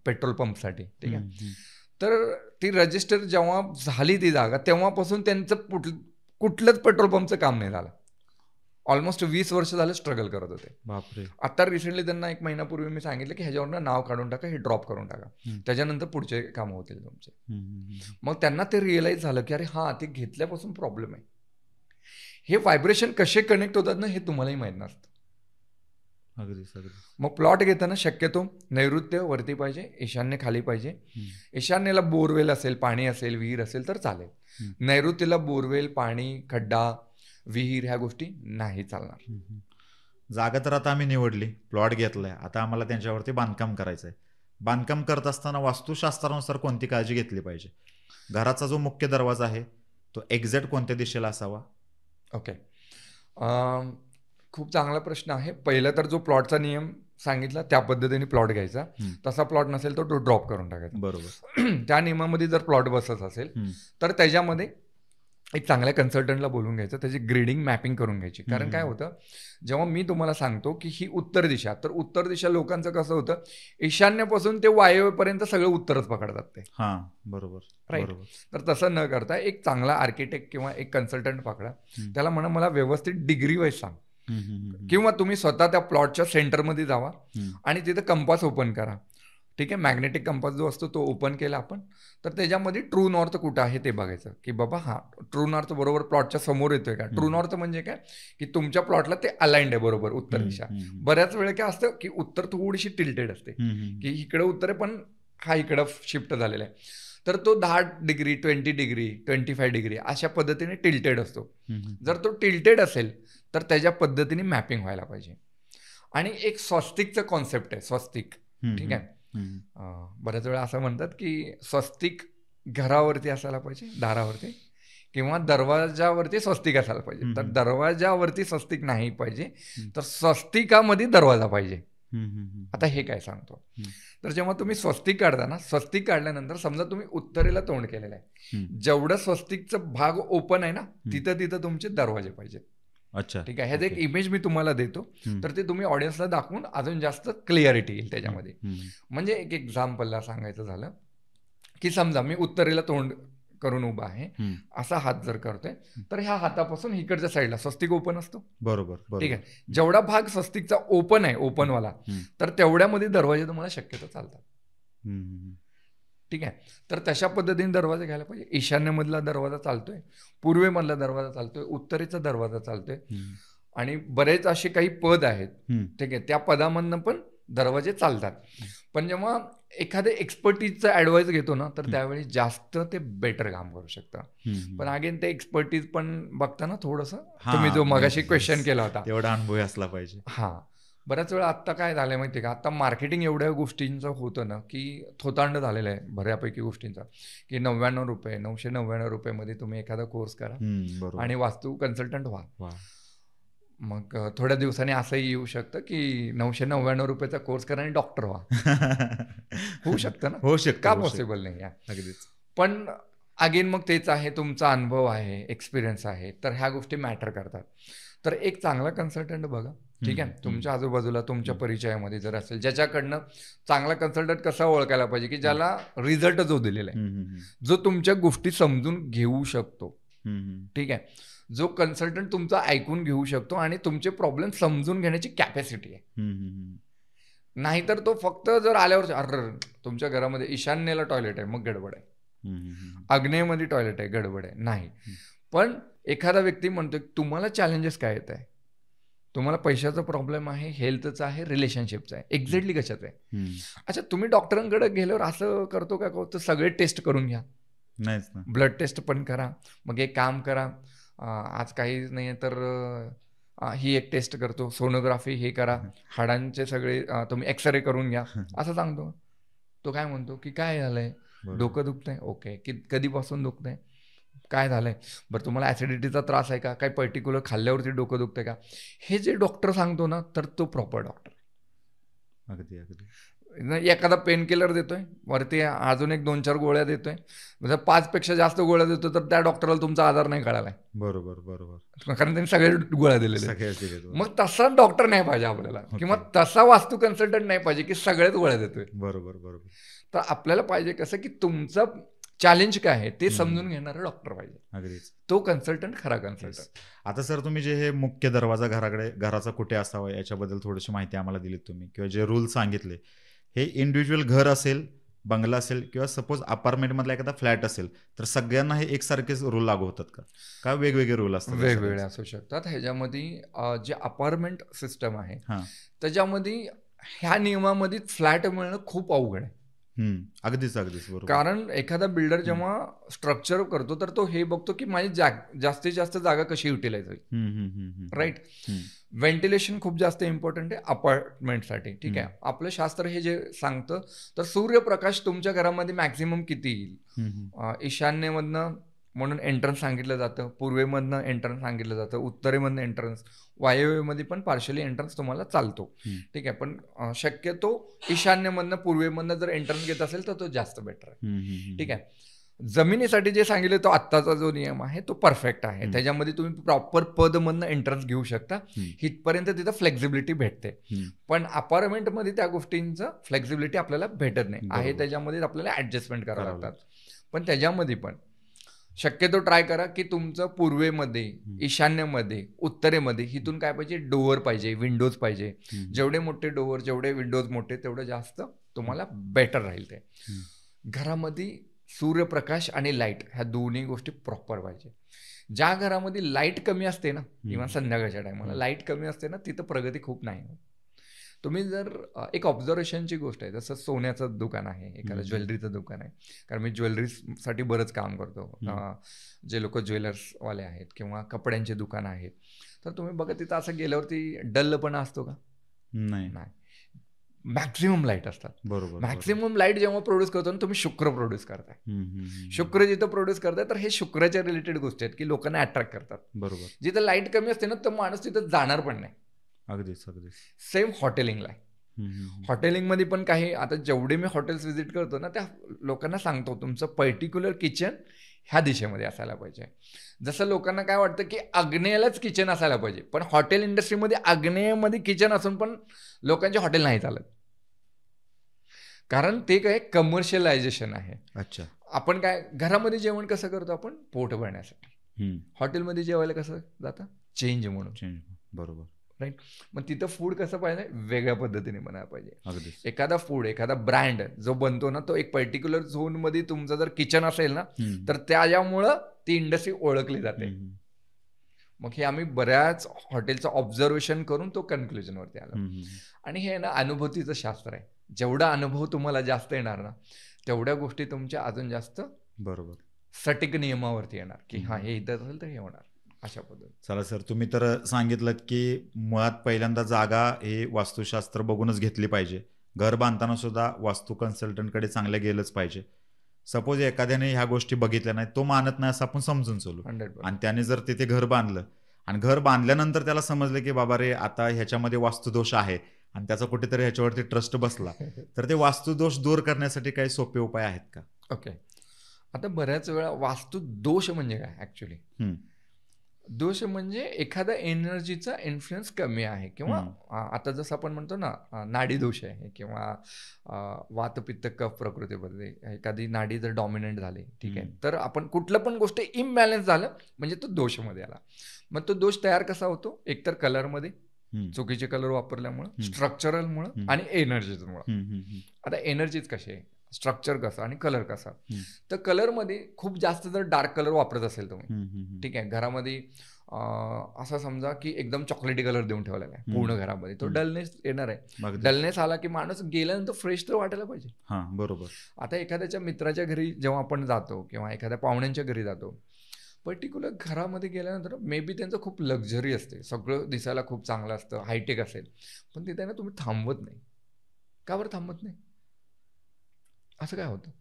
पेट्रोल पंपसाठी, ठीक आहे. तर ती रजिस्टर जेव्हा झाली ती जागा तेव्हापासून त्यांचं कुठलंच पेट्रोल पंपचं काम नाही झालं. ऑलमोस्ट 20 वर्ष झालं स्ट्रगल करत होते. बापरे. आता रिसेंटली त्यांना 1 महिन्यापूर्वी मी सांगितलं की ह्याच्यावरनं नाव काढून टाका, हे ड्रॉप करून टाका, त्याच्यानंतर पुढचे कामं होतील तुमचे. मग त्यांना ते रिअलाइज झालं की अरे हा, ते घेतल्यापासून प्रॉब्लेम आहे. हे व्हायब्रेशन कसे कनेक्ट होतात ना हे तुम्हालाही माहीत नसतं. मग प्लॉट घेताना शक्यतो नैऋत्य वरती पाहिजे, ईशान्य खाली पाहिजे. ईशान्येला बोरवेल असेल, पाणी असेल, विहीर असेल तर चालेल. नैऋत्येला बोरवेल, पाणी, खड्डा, विहीर ह्या गोष्टी नाही चालणार. जागा तर आता आम्ही निवडली, प्लॉट घेतलाय, आता आम्हाला त्यांच्यावरती बांधकाम करायचंय. बांधकाम करत असताना वास्तुशास्त्रानुसार कोणती काळजी घेतली पाहिजे? घराचा जो मुख्य दरवाजा आहे तो एक्झॅक्ट कोणत्या दिशेला असावा? ओके, खूप चांगला प्रश्न आहे. पहिलं तर जो प्लॉटचा नियम सांगितला त्या पद्धतीने प्लॉट घ्यायचा. तसा प्लॉट नसेल तर तो ड्रॉप करून टाकायचा. बरोबर. त्या नियमामध्ये जर प्लॉट बसत असेल तर त्याच्यामध्ये एक चांगल्या कन्सल्टंटला बोलून घ्यायचं, त्याची ग्रेडिंग मॅपिंग करून घ्यायची. कारण काय होतं, जेव्हा मी तुम्हाला सांगतो की ही उत्तर दिशा, तर उत्तर दिशा लोकांचं कसं होतं, ईशान्येपासून ते वायव्येपर्यंत सगळं उत्तरच पकडतात ते. हां, बरोबर. राईट. तर तसं न करता एक चांगला आर्किटेक्ट किंवा एक कन्सल्टंट पकडा, त्याला म्हणा मला व्यवस्थित डिग्री वाईज सांग, किंवा तुम्ही स्वतः त्या प्लॉटच्या सेंटरमध्ये जावा आणि तिथं कंपास ओपन करा. ठीक आहे, मॅग्नेटिक कंपास जो असतो तो ओपन केला आपण, तर त्याच्यामध्ये ट्रू नॉर्थ कुठं आहे ते बघायचं की बाबा हा ट्रू नॉर्थ बरोबर प्लॉटच्या समोर येतोय का. ट्रू नॉर्थ म्हणजे काय की तुमच्या प्लॉटला ते अलाइंड आहे बरोबर उत्तर दिशा. बऱ्याच वेळा काय असतं की उत्तर थोडीशी टिल्टेड असते की इकडे उत्तर आहे पण हा इकडं शिफ्ट झालेला आहे, तर तो 10 डिग्री 20 डिग्री 25 डिग्री अशा पद्धतीने टिल्टेड असतो. जर तो टिल्टेड असेल तर त्याच्या पद्धतीने मॅपिंग व्हायला पाहिजे. आणि एक स्वस्तिकचं कॉन्सेप्ट आहे, स्वस्तिक. ठीक आहे, बऱ्याच वेळा असं म्हणतात की स्वस्तिक घरावरती असायला पाहिजे, दारावरती, किंवा दरवाजावरती स्वस्तिक असायला पाहिजे. तर दरवाजावरती स्वस्तिक नाही पाहिजे, तर स्वस्तिकामध्ये दरवाजा पाहिजे. आता हे काय सांगतो, तर जेव्हा तुम्ही स्वस्तिक काढता ना, स्वस्तिक काढल्यानंतर समजा तुम्ही उत्तरेला तोंड केलेलं आहे, जेवढं स्वस्तिकचं भाग ओपन आहे ना तिथं तिथं तुमचे दरवाजे पाहिजेत. अच्छा, ठीक आहे. ह्याचं एक इमेज मी तुम्हाला देतो, तर ते तुम्ही ऑडियन्सला दाखवून अजून जास्त क्लिअरिटी येईल त्याच्यामध्ये. म्हणजे एक एक्झाम्पलला सांगायचं झालं की समजा मी उत्तरेला तोंड करून उभा आहे, असा हात जर करतोय, तर ह्या हातापासून इकडच्या साईडला स्वस्तिक ओपन असतो. बरोबर. ठीक आहे, जेवढा भाग स्वस्तिकचा ओपन आहे, ओपनवाला, तर तेवढ्यामध्ये दरवाजे तुम्हाला शक्यतो चालतात. ठीक आहे, तर तशा पद्धतीने दरवाजा घ्यायला पाहिजे. ईशान्यमधला दरवाजा चालतोय, पूर्वेमधला दरवाजा चालतोय, उत्तरेचा दरवाजा चालतोय, आणि बरेच असे काही पद आहेत. ठीक आहे, त्या पदामधनं पण दरवाजे चालतात. पण जेव्हा एखाद्या एक्सपर्टीजचा ऍडवाइस घेतो ना, तर त्यावेळी जास्त ते बेटर काम करू शकतं. पण अगेन ते एक्सपर्टीज पण बघताना थोडंसं, तुम्ही जो मगाशी क्वेश्चन केला होता, तेवढा अनुभव असला पाहिजे. हा, बऱ्याच वेळा आत्ता काय झालंय माहिती का, आता मार्केटिंग एवढ्या गोष्टींचं होतं ना की थोतांड झालेलं आहे बऱ्यापैकी गोष्टींचा, की 99 रुपये 999 रुपयेमध्ये तुम्ही एखादा कोर्स करा आणि वास्तू कन्सल्टंट व्हा. मग थोड्या दिवसांनी असंही येऊ शकतं की 999 रुपयाचा कोर्स करा आणि डॉक्टर व्हा. होऊ शकतं ना, होऊ शकतं, का पॉसिबल नाही आहे. अगदीच. पण अगेन मग तेच आहे, तुमचा अनुभव आहे, एक्सपिरियन्स आहे, तर ह्या गोष्टी मॅटर करतात. तर एक चांगला कन्सल्टंट बघा. ठीक आहे, तुमच्या आजूबाजूला तुमच्या परिचयामध्ये जर असेल, ज्याच्याकडनं चांगला कन्सल्टंट कसा ओळखायला पाहिजे की ज्याला रिझल्ट जो दिलेला आहे, जो तुमच्या गोष्टी समजून घेऊ शकतो. ठीक आहे, जो कन्सल्टंट तुमचा ऐकून घेऊ शकतो आणि तुमचे प्रॉब्लेम समजून घेण्याची कॅपॅसिटी आहे. नाहीतर तो फक्त जर आल्यावर अरे तुमच्या घरामध्ये ईशान्येला टॉयलेट आहे मग गडबड आहे, आग्नेयमध्ये टॉयलेट आहे गडबड आहे, नाही. पण एखादा व्यक्ती म्हणतोय तुम्हाला चॅलेंजेस काय येत आहे, तुम्हाला पैशाचा प्रॉब्लेम आहे, हेल्थचा आहे, रिलेशनशिपचा आहे, एक्झॅक्टली कशाचा आहे. अच्छा, तुम्ही डॉक्टरांकडे गेल्यावर असं करतो का, तर सगळे टेस्ट करून घ्या, ब्लड टेस्ट पण करा, मग एक काम करा, आज काही नाही तर ही एक टेस्ट करतो, सोनोग्राफी हे करा, हाडांचे सगळे तुम्ही एक्सरे करून घ्या, असं सांगतो. तो काय म्हणतो की काय झालंय, डोकं दुखतंय, ओके, कधीपासून दुखतंय, काय झालंय, बरं तुम्हाला ऍसिडिटीचा त्रास आहे का, काय पर्टिक्युलर खाल्ल्यावरती डोकं दुखतंय का, हे जे डॉक्टर सांगतो ना, तर तो प्रॉपर डॉक्टर. अगदी. एखादा पेन किलर देतोय, वरती अजून एक 2-4 गोळ्या देतोय, जर 5 पेक्षा जास्त गोळ्या देतो तर त्या डॉक्टरला तुमचा आजार नाही कळालाय. बरोबर. कारण त्यांनी सगळे गोळ्या दिलेल्या. मग तसा डॉक्टर नाही पाहिजे आपल्याला, किंवा तसा वास्तू कन्सल्टंट नाही पाहिजे की सगळ्याच गोळ्या देतोय. बरोबर. तर आपल्याला पाहिजे कसं की तुमचं चॅलेंज काय आहे ते समजून घेणारा डॉक्टर पाहिजे. अगदीच, तो कन्सल्टंट खरा कन्सल्टंट. आता सर तुम्ही जे हे मुख्य दरवाजा घराचा कुठे असावा याच्याबद्दल थोडीशी माहिती आम्हाला दिलीत तुम्ही, किंवा जे रूल सांगितले, हे इंडिव्हिज्युअल घर असेल, बंगला असेल, किंवा सपोज अपार्टमेंट मधला एखादा फ्लॅट असेल, तर सगळ्यांना हे एकसारखेच रूल लागू होतात का वेगवेगळे रूल असतात? वेगवेगळे असू शकतात. ह्याच्यामध्ये जे अपार्टमेंट सिस्टम आहे त्याच्यामध्ये ह्या नियमामध्ये फ्लॅट मिळणं खूप अवघड आहे. अगदीच बरोबर. कारण एखादा बिल्डर जेव्हा स्ट्रक्चर करतो तर तो हे बघतो की माझी जास्तीत जास्त जागा कशी युटिलाइज होईल. राईट. व्हेंटिलेशन खूप जास्त इम्पॉर्टंट आहे अपार्टमेंटसाठी. ठीक आहे, आपलं शास्त्र हे जे सांगतं तर सूर्यप्रकाश तुमच्या घरामध्ये मॅक्झिमम किती येईल, ईशान्येमधनं म्हणून एंट्रन्स सांगितलं जातं, पूर्वेमधनं एंट्रन्स सांगितलं जातं, उत्तरेमधनं एंट्रन्स, वायव्येमध्ये पण पार्शली एंट्रन्स तुम्हाला चालतो. ठीक आहे, पण शक्यतो ईशान्यमधनं पूर्वेमधनं जर एंट्रन्स घेत असेल तर तो जास्त बेटर आहे. ठीक आहे, जमिनीसाठी जे सांगितलं तो आत्ताचा जो नियम आहे तो परफेक्ट आहे. त्याच्यामध्ये तुम्ही प्रॉपर पदमधनं एंट्रन्स घेऊ शकता, हितपर्यंत तिथं फ्लेक्झिबिलिटी भेटते. पण अपार्टमेंटमध्ये त्या गोष्टींचं फ्लेक्झिबिलिटी आपल्याला भेटत नाही आहे, त्याच्यामध्ये आपल्याला ऍडजस्टमेंट करावं लागतात. पण त्याच्यामध्ये पण शक्यतो ट्राय करा की तुमचं पूर्वेमध्ये, ईशान्येमध्ये, उत्तरेमध्ये इथून काय पाहिजे, डोअर पाहिजे, विंडोज पाहिजे. जेवढे मोठे डोअर, जेवढे विंडोज मोठे, तेवढं जास्त तुम्हाला बेटर राहील. ते घरामध्ये सूर्यप्रकाश आणि लाईट ह्या दोन्ही गोष्टी प्रॉपर पाहिजे. ज्या घरामध्ये लाईट कमी असते ना, किंवा संध्याकाळच्या टायमाला लाईट कमी असते ना, तिथं प्रगती खूप नाही होत. तुम्ही जर एक ऑब्झर्वेशनची गोष्ट आहे, जसं सोन्याचं दुकान आहे, एखादं ज्वेलरीचं दुकान आहे, कारण मी ज्वेलरीसाठी बरंच काम करतो. जे लोक ज्वेलर्सवाले आहेत किंवा कपड्यांचे दुकान आहेत, तर तुम्ही बघा तिथं असं गेल्यावरती डलपणा असतो का? नाही. मॅक्झिमम लाईट असतात. बरोबर. मॅक्झिमम लाईट जेव्हा प्रोड्यूस करतो ना, तुम्ही शुक्र प्रोड्यूस करताय. शुक्र जिथं प्रोड्यूस करताय तर हे शुक्राच्या रिलेटेड गोष्टी आहेत की लोकांना अट्रॅक्ट करतात. बरोबर. जिथं लाईट कमी असते ना, तर माणूस तिथं जाणार पण नाही. अगदीच. सेम हॉटेलिंगला आहे. हॉटेलिंगमध्ये पण काही, आता जेवढे मी हॉटेल्स व्हिजिट करतो ना, त्या लोकांना सांगतो तुमचं पर्टिक्युलर किचन ह्या दिशेमध्ये असायला पाहिजे. जसं लोकांना काय वाटतं की आग्नेयालाच किचन असायला पाहिजे, पण हॉटेल इंडस्ट्रीमध्ये आग्नेयामध्ये किचन असून पण लोकांचे हॉटेल नाही चालत, कारण ते काय कमर्शियलायझेशन आहे. अच्छा. आपण काय घरामध्ये जेवण कसं करतो, आपण पोट भरण्यासाठी. हॉटेलमध्ये जेवायला कसं जातं, चेंज म्हणून. बरोबर. राईट. मग तिथं फूड कसं पाहिजे, वेगळ्या पद्धतीने बनायला पाहिजे. अगदी. एखादा फूड, एखादा ब्रँड जो बनतो ना, तो एक पर्टिक्युलर झोनमध्ये तुमचं जर किचन असेल ना, तर त्याच्यामुळं ती इंडस्ट्री ओळखली जाते. मग हे आम्ही बऱ्याच हॉटेलचं ऑब्झर्वेशन करून तो कन्क्लुजनवरती आलो. आणि हे ना अनुभूतीचं शास्त्र आहे. जेवढा अनुभव तुम्हाला जास्त येणार ना, तेवढ्या गोष्टी तुमच्या अजून जास्त बरोबर सटीक नियमावरती येणार की हा हे इथं असेल तर हे होणार, अशा पद्धती. चला सर, तुम्ही तर सांगितलं की मुळात पहिल्यांदा जागा हे वास्तुशास्त्र बघूनच घेतली पाहिजे. घर बांधताना सुद्धा वास्तू कन्सल्टंटकडे चांगलं गेलंच पाहिजे. सपोज एखाद्याने ह्या गोष्टी बघितल्या नाही, तो मानत नाही असं आपण समजून चलू, आणि त्याने जर तिथे घर बांधलं आणि घर बांधल्यानंतर त्याला समजलं की बाबा रे आता ह्याच्यामध्ये वास्तुदोष आहे आणि त्याचा कुठेतरी ह्याच्यावरती ट्रस्ट बसला, तर ते वास्तुदोष दूर करण्यासाठी काही सोपे उपाय आहेत का? ओके. आता बऱ्याच वेळा वास्तुदोष म्हणजे काय ऍक्च्युली? दोष म्हणजे एखादा एनर्जीचा इन्फ्लुएन्स कमी आहे, किंवा आता जसं आपण म्हणतो ना नाडी दोष आहे, किंवा वातपित्त कफ प्रकृतीमध्ये एखादी नाडी जर डॉमिनंट झाली, ठीक आहे, तर आपण कुठलं पण गोष्ट इम्बॅलन्स झालं म्हणजे तो दोषमध्ये आला. मग तो दोष तयार कसा होतो, एकतर कलरमध्ये चुकीचे कलर वापरल्यामुळं, स्ट्रक्चरलमुळं आणि एनर्जीमुळं. आता एनर्जीच कशी आहे, स्ट्रक्चर कसं आणि कलर कसा, तर कलरमध्ये खूप जास्त जर डार्क कलर वापरत असेल तुम्ही, ठीक आहे, घरामध्ये असं समजा की एकदम चॉकलेटी कलर देऊन ठेवलेला आहे पूर्ण घरामध्ये, तो डलनेस येणार आहे. डलनेस आला की माणूस गेल्यानंतर फ्रेश तर वाटायला पाहिजे. बरोबर. आता एखाद्याच्या मित्राच्या घरी जेव्हा आपण जातो किंवा एखाद्या पाहुण्यांच्या घरी जातो, पर्टिक्युलर घरामध्ये गेल्यानंतर मे बी त्यांचं खूप लक्झरी असते, सगळं दिसायला खूप चांगलं असतं, हायटेक असेल, पण तिथे ना तुम्ही थांबवत नाही. का बरं थांबत नाही? असं काय होतं?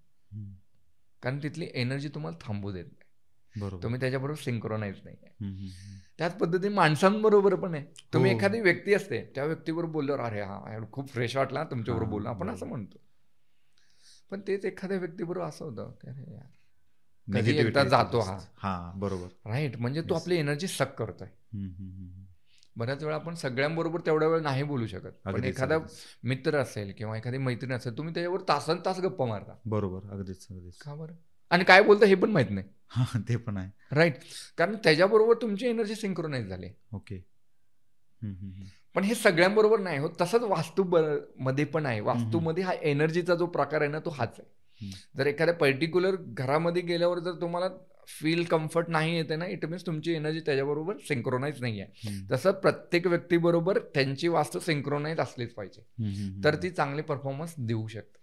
कारण तिथली एनर्जी तुम्हाला थांबू देत नाही, तुम्ही त्याच्याबरोबर सिंक्रोनाइज नाही आहे. त्याच पद्धतीने माणसांबरोबर पण आहे. तुम्ही एखादी व्यक्ती असते, त्या व्यक्तीबरोबर बोलल्यावर अरे हा खूप फ्रेश वाटला तुमच्याबरोबर बोलणं, आपण असं म्हणतो. पण तेच एखाद्या व्यक्तीबरोबर असं होतं की अरे यार कधी एकदा जातो हा, बरोबर, राईट, म्हणजे तो आपली एनर्जी सक करतोय. बऱ्याच वेळा आपण सगळ्यांबरोबर तेवढ्या वेळ नाही बोलू शकत, पण एखादा मित्र असेल किंवा एखादी मैत्रीण असेल, तुम्ही त्याच्यावर तासन तास गप्पा मारता. बरोबर. अगदीच. का बरं? आणि काय बोलतं हे पण माहित नाही. ते पण आहे, राईट, कारण त्याच्याबरोबर तुमची एनर्जी सिंक्रोनाइज झाली. ओके. पण हे सगळ्यांबरोबर नाही होत. तसंच वास्तू मध्ये पण आहे. वास्तूमध्ये हा एनर्जीचा जो प्रकार आहे ना, तो हाच आहे. जर एखाद्या पर्टिक्युलर घरामध्ये गेल्यावर जर तुम्हाला फील कम्फर्ट नाही येते ना, इट मीन्स तुमची एनर्जी त्याच्याबरोबर सिंक्रोनाइज नाही आहे. तसं प्रत्येक व्यक्तीबरोबर त्यांची वास्तू सिंक्रोनाइज असलीच पाहिजे, तर ती चांगली परफॉर्मन्स देऊ शकते.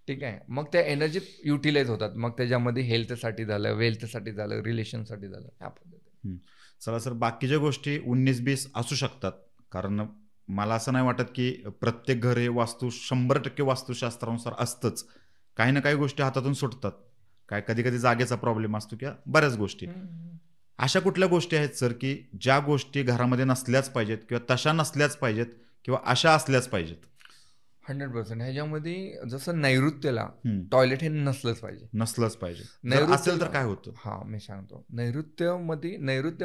ठीक आहे, मग त्या एनर्जी युटिलाइज होतात. मग त्याच्यामध्ये हेल्थसाठी झालं, वेल्थसाठी झालं, रिलेशनसाठी झालं, ह्या पद्धतीने. चला सर, बाकीच्या गोष्टी 19-20 असू शकतात, कारण मला असं नाही वाटत की प्रत्येक घर हे 100% वास्तुशास्त्रानुसार असतंच. काही ना काही गोष्टी हातातून सुटतात. काय कधी कधी जागेचा प्रॉब्लेम असतो किंवा बऱ्याच गोष्टी. अशा कुठल्या गोष्टी आहेत सर की ज्या गोष्टी घरामध्ये नसल्याच पाहिजेत किंवा तशा नसल्याच पाहिजेत किंवा अशा असल्याच पाहिजेत? 100% ह्याच्यामध्ये जसं नैऋत्यला टॉयलेट हे नसलंच पाहिजे. नसलंच पाहिजे. जर असेल तर काय होतं? हा मी सांगतो. नैऋत्य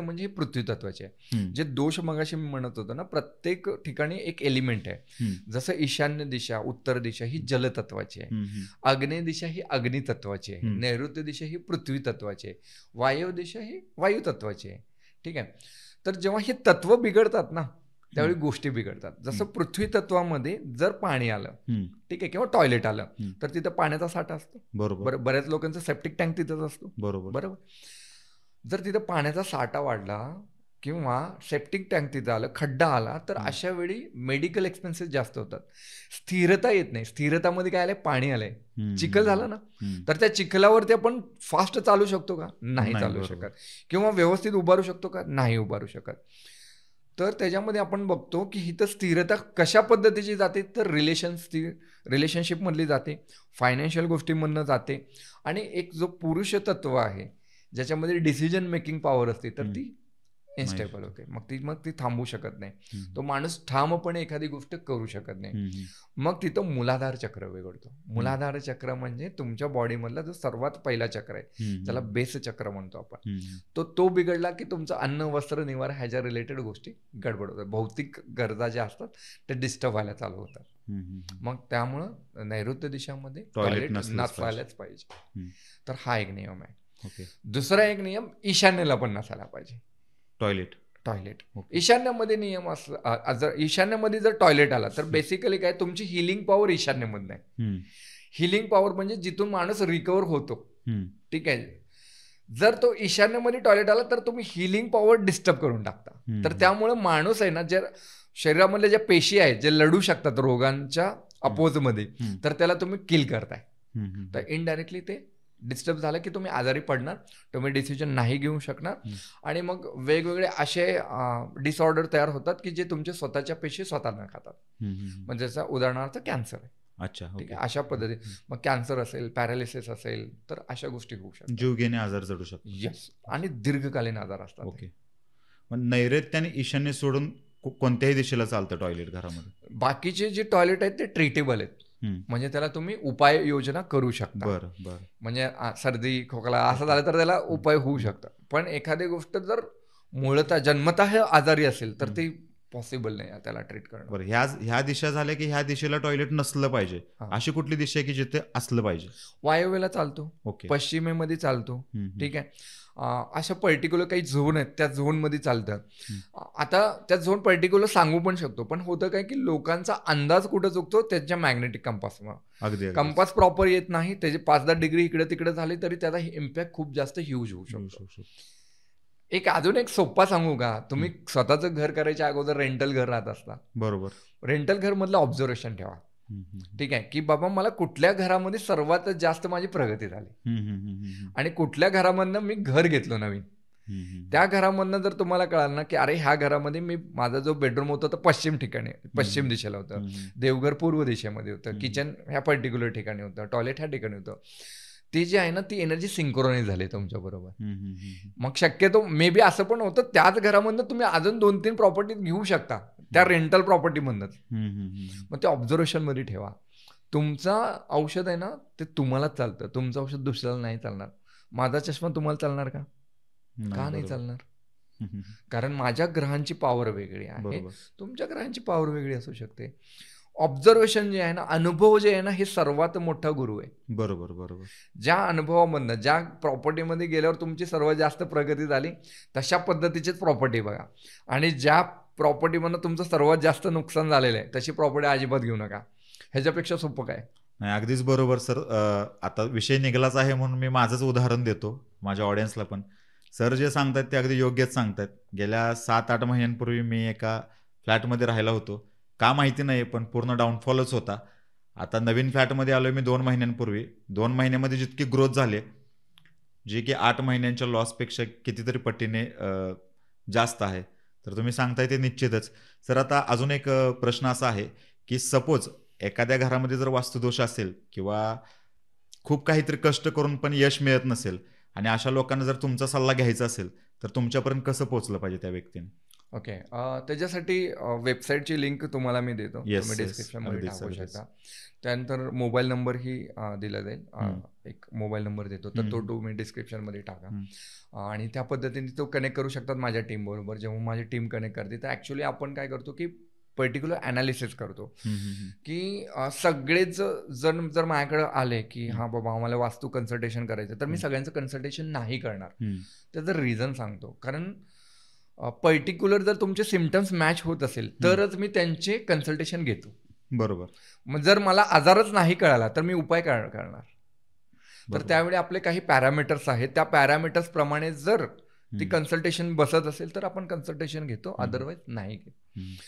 म्हणजे हे पृथ्वी तत्वाचे आहे. जे दोष मगाशी मी म्हणत होतो ना, प्रत्येक ठिकाणी एक एलिमेंट आहे. जसं ईशान्य दिशा, उत्तर दिशा ही जलतत्वाची आहे, आग्नेय दिशा ही अग्नी तत्वाची आहे, नैऋत्य दिशा ही पृथ्वी तत्वाची आहे, वायव्य दिशा ही वायू तत्वाची आहे. ठीक आहे. तर जेव्हा हे तत्व बिघडतात ना, त्यावेळी गोष्टी बिघडतात. जसं पृथ्वी तत्वामध्ये जर पाणी आलं, ठीक आहे, किंवा टॉयलेट आलं, तर तिथं पाण्याचा साठा असतो. बरोबर. बऱ्याच लोकांचा सेप्टिक टँक तिथंच असतो. बरोबर. जर तिथं पाण्याचा साठा वाढला किंवा सेप्टिक टँक तिथं आलं, खड्डा आला, तर अशा वेळी मेडिकल एक्सपेन्सेस जास्त होतात. स्थिरता येत नाही. स्थिरतामध्ये काय आलंय? पाणी आलंय. चिखल झालं ना, तर त्या चिखलावरती आपण फास्ट चालू शकतो का? नाही चालू शकत. किंवा व्यवस्थित उभारू शकतो का? नाही उभारू शकत. तर त्याच्यामध्ये आपण बघतो की इथं स्थिरता कशा पद्धतीची जाते, तर रिलेशनशिपमधली जाते, फायनान्शियल गोष्टींमधनं जाते, आणि एक जो पुरुष तत्व आहे ज्याच्यामध्ये डिसिजन मेकिंग पॉवर असते, तर ती इन्स्टेबल होते. मग ती थांबू शकत नाही. तो माणूस ठामपणे एखादी गोष्ट करू शकत नाही. मग तिथं मूलाधार चक्र बिघडतो. मूलाधार चक्र म्हणजे तुमच्या बॉडीमधला जो सर्वात पहिला चक्र आहे, ज्याला बेस चक्र म्हणतो आपण, तो बिघडला की तुमचं अन्न, वस्त्र, निवारा ह्याच्या रिलेटेड गोष्टी गडबड होतात. भौतिक गरजा ज्या असतात ते डिस्टर्ब व्हायला चालू होतात. मग त्यामुळं नैऋत्य दिशामध्ये टॉयलेट नसायलाच पाहिजे. तर हा एक नियम आहे. दुसरा एक नियम, ईशान्येला पण नसायला पाहिजे टॉयलेट. ईशान्येमध्ये नियम असला, जर ईशान्येमध्ये जर टॉयलेट आला तर बेसिकली काय, तुमची हिलिंग पॉवर ईशान्येमध्ये आहे. हिलिंग पॉवर म्हणजे जिथून माणूस रिकवर होतो. ठीक आहे. जर तो ईशान्येमध्ये टॉयलेट आला तर तुम्ही हिलिंग पॉवर डिस्टर्ब करून टाकता. तर त्यामुळे माणूस आहे ना, जे शरीरामधल्या ज्या पेशी आहेत जे लढू शकतात रोगांच्या अपोजमध्ये, तर त्याला तुम्ही किल करताय. तर इनडायरेक्टली ते डिस्टर्ब झालं की तुम्ही आजारी पडणार, तुम्ही डिसिजन नाही घेऊ शकणार, आणि मग वेगवेगळे असे डिसऑर्डर तयार होतात की जे तुमच्या स्वतःच्या पेशी स्वतःना खातात. म्हणजे जसं उदाहरणार्थ कॅन्सर आहे. अच्छा, ठीक आहे. अशा पद्धती मग कॅन्सर असेल, पॅरालिसिस असेल, तर अशा गोष्टी होऊ शकतात. जीवघेणे आजार जडू शकतात. येस. आणि दीर्घकालीन आजार असतात. ओके. मग नैऋत्य आणि ईशान्य सोडून कोणत्याही दिशेला चालतं टॉयलेट घरामध्ये? बाकीचे जे टॉयलेट आहेत ते ट्रीटेबल आहेत. म्हणजे त्याला तुम्ही उपाययोजना करू शकता. बरं. म्हणजे सर्दी, खोकला असं झालं तर त्याला उपाय होऊ शकतात. पण एखादी गोष्ट जर मूळतः जन्मतः आजारी असेल तर ते पॉसिबल नाही त्याला ट्रीट करणं. बरं. ह्या दिशा झाल्या की ह्या दिशेला टॉयलेट नसलं पाहिजे. अशी कुठली दिशा आहे की जिथे असलं पाहिजे? वायव्येला चालतो, पश्चिमेमध्ये चालतो. ठीक आहे. अशा पर्टिक्युलर काही झोन आहेत, त्या झोनमध्ये चालतात. आता त्या झोन पर्टिक्युलर सांगू पण शकतो, पण होतं काय की लोकांचा अंदाज कुठं चुकतो, त्यांच्या मॅग्नेटिक कंपासमुळे. अगदी. कंपास प्रॉपर येत नाही, त्याचे 5-10 डिग्री इकडे तिकडे झाले तरी त्याचा इम्पॅक्ट खूप जास्त ह्यूज होऊ शकतो. अजून एक सोप्पा सांगू का, तुम्ही स्वतःचं घर करायच्या अगोदर रेंटल घर राहत असता. बरोबर. रेंटल घर मधलं ऑब्झर्वेशन ठेवा. ठीक आहे, की बाबा मला कुठल्या घरामध्ये सर्वात जास्त माझी प्रगती झाली आणि कुठल्या घरामधनं मी घर घेतलं नवीन. त्या घरामधनं जर तुम्हाला कळालं ना की अरे ह्या घरामध्ये माझा जो बेडरूम होता तो पश्चिम दिशेला होतं, देवघर पूर्व दिशेमध्ये होतं, किचन ह्या पर्टिक्युलर ठिकाणी होतं, टॉयलेट ह्या ठिकाणी होतं, ती जी आहे ना ती एनर्जी सिंक्रोनाइज झाली तुमच्या बरोबर. मग शक्यतो मे बी असं पण होतं त्याच घरामधनं तुम्ही अजून 2-3 प्रॉपर्टी घेऊ शकता त्या रेंटल प्रॉपर्टीमधनंच. मग ते ऑब्झर्वेशन मध्ये ठेवा. तुमचं औषध आहे ना ते तुम्हालाच चालतं, तुमचं औषध दुसऱ्याला नाही चालणार. माझा चष्मा तुम्हाला चालणार का? नाही चालणार. कारण माझ्या ग्रहांची पॉवर वेगळी आहे, तुमच्या ग्रहांची पॉवर वेगळी असू शकते. ऑब्झर्वेशन जे आहे ना, अनुभव जे आहे ना, हे सर्वात मोठा गुरु आहे. बरोबर. ज्या अनुभवामधनं, ज्या प्रॉपर्टीमध्ये गेल्यावर तुमची सर्वात जास्त प्रगती झाली तशा पद्धतीचीच प्रॉपर्टी बघा, आणि ज्या प्रॉपर्टीमधनं तुमचं सर्वात जास्त नुकसान झालेलं आहे तशी प्रॉपर्टी अजिबात घेऊ नका. ह्याच्यापेक्षा सोपं काय? नाही, अगदीच बरोबर सर. आता विषय निघालाच आहे म्हणून मी माझंच उदाहरण देतो माझ्या ऑडियन्सला पण. सर जे सांगतायत ते अगदी योग्यच सांगतायत. गेल्या 7-8 महिन्यांपूर्वी मी एका फ्लॅटमध्ये राहिला होतो. का माहिती नाही, पण पूर्ण डाऊनफॉलच होता. आता नवीन फ्लॅटमध्ये आलोय मी 2 महिन्यांपूर्वी. 2 महिन्यामध्ये जितकी ग्रोथ झाली, जी की 8 महिन्यांच्या लॉसपेक्षा कितीतरी पटीने जास्त आहे. तर तुम्ही सांगताय ते निश्चितच. सर आता अजून एक प्रश्न असा आहे की सपोज एखाद्या घरामध्ये जर वास्तुदोष असेल किंवा खूप काहीतरी कष्ट करून पण यश मिळत नसेल आणि अशा लोकांना जर तुमचा सल्ला घ्यायचा असेल तर तुमच्यापर्यंत कसं पोहोचलं पाहिजे त्या व्यक्तीने? ओके, त्याच्यासाठी वेबसाईटची लिंक तुम्हाला मी देतो, Yes, तुम्ही yes. डिस्क्रिप्शनमध्ये अगदीच, टाकू अगदीच. शकता. त्यानंतर मोबाईल नंबरही दिला जाईल, एक मोबाईल नंबर देतो, तर तो तुम्ही डिस्क्रिप्शनमध्ये टाका. आणि त्या पद्धतीने तो कनेक्ट करू शकतात माझ्या टीमबरोबर. जेव्हा माझी टीम कनेक्ट करते तर ॲक्च्युली आपण काय करतो की पर्टिक्युलर ॲनालिसिस करतो की सगळेच जण जर माझ्याकडे आले की हां बाबा आम्हाला वास्तू कन्सल्टेशन करायचं, तर मी सगळ्यांचं कन्सल्टेशन नाही करणार. त्याचं रिझन सांगतो. कारण पर्टिक्युलर जर तुमचे सिम्पटम्स मॅच होत असेल तरच मी त्यांचे कन्सल्टेशन घेतो. बरोबर. मग जर मला आजारच नाही कळाला तर मी उपाय करणार. तर त्यावेळी आपले काही पॅरामीटर्स आहेत, त्या पॅरामीटर्स प्रमाणे जर ती कन्सल्टेशन बसत असेल तर आपण कन्सल्टेशन घेतो, अदरवाईज नाही घेत.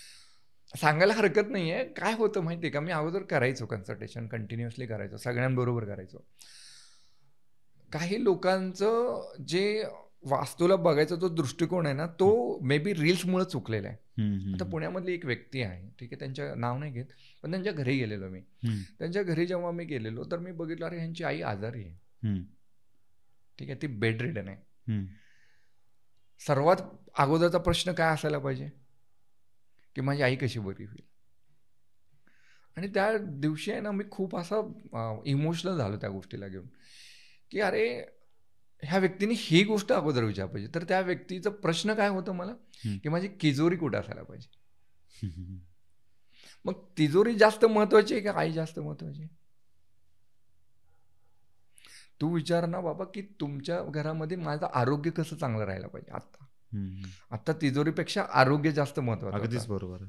सांगायला हरकत नाही आहे. काय होतं माहिती आहे का, मी अगोदर करायचो कन्सल्टेशन, कंटिन्युअसली करायचो, सगळ्यांबरोबर करायचो. काही लोकांचं जे वास्तूला बघायचा जो दृष्टिकोन आहे ना, तो मे बी रील्समुळे चुकलेला आहे. आता पुण्यामधली एक व्यक्ती आहे, ठीक आहे, त्यांचं नाव नाही घेत, पण त्यांच्या घरी गेलेलो मी. त्यांच्या घरी जेव्हा मी गेलेलो तर मी बघितलं अरे ह्यांची आई आजारी आहे, ठीक आहे, ती बेड रिडन आहे. सर्वात अगोदरचा प्रश्न काय असायला पाहिजे की माझी आई कशी बरी होईल. आणि त्या दिवशी आहे ना मी खूप असा इमोशनल झालो त्या गोष्टीला घेऊन की अरे ह्या व्यक्तीने ही गोष्ट अगोदर विचारली पाहिजे. तर त्या व्यक्तीचा प्रश्न काय होतं मला की माझी तिजोरी कुठं असायला पाहिजे. मग तिजोरी जास्त महत्वाची आहे का आई जास्त महत्वाची आहे? तू विचार ना बाबा की तुमच्या घरामध्ये माझं आरोग्य कसं चांगलं राहायला पाहिजे. आता तिजोरीपेक्षा आरोग्य जास्त महत्वाचं. अगदीच बरोबर.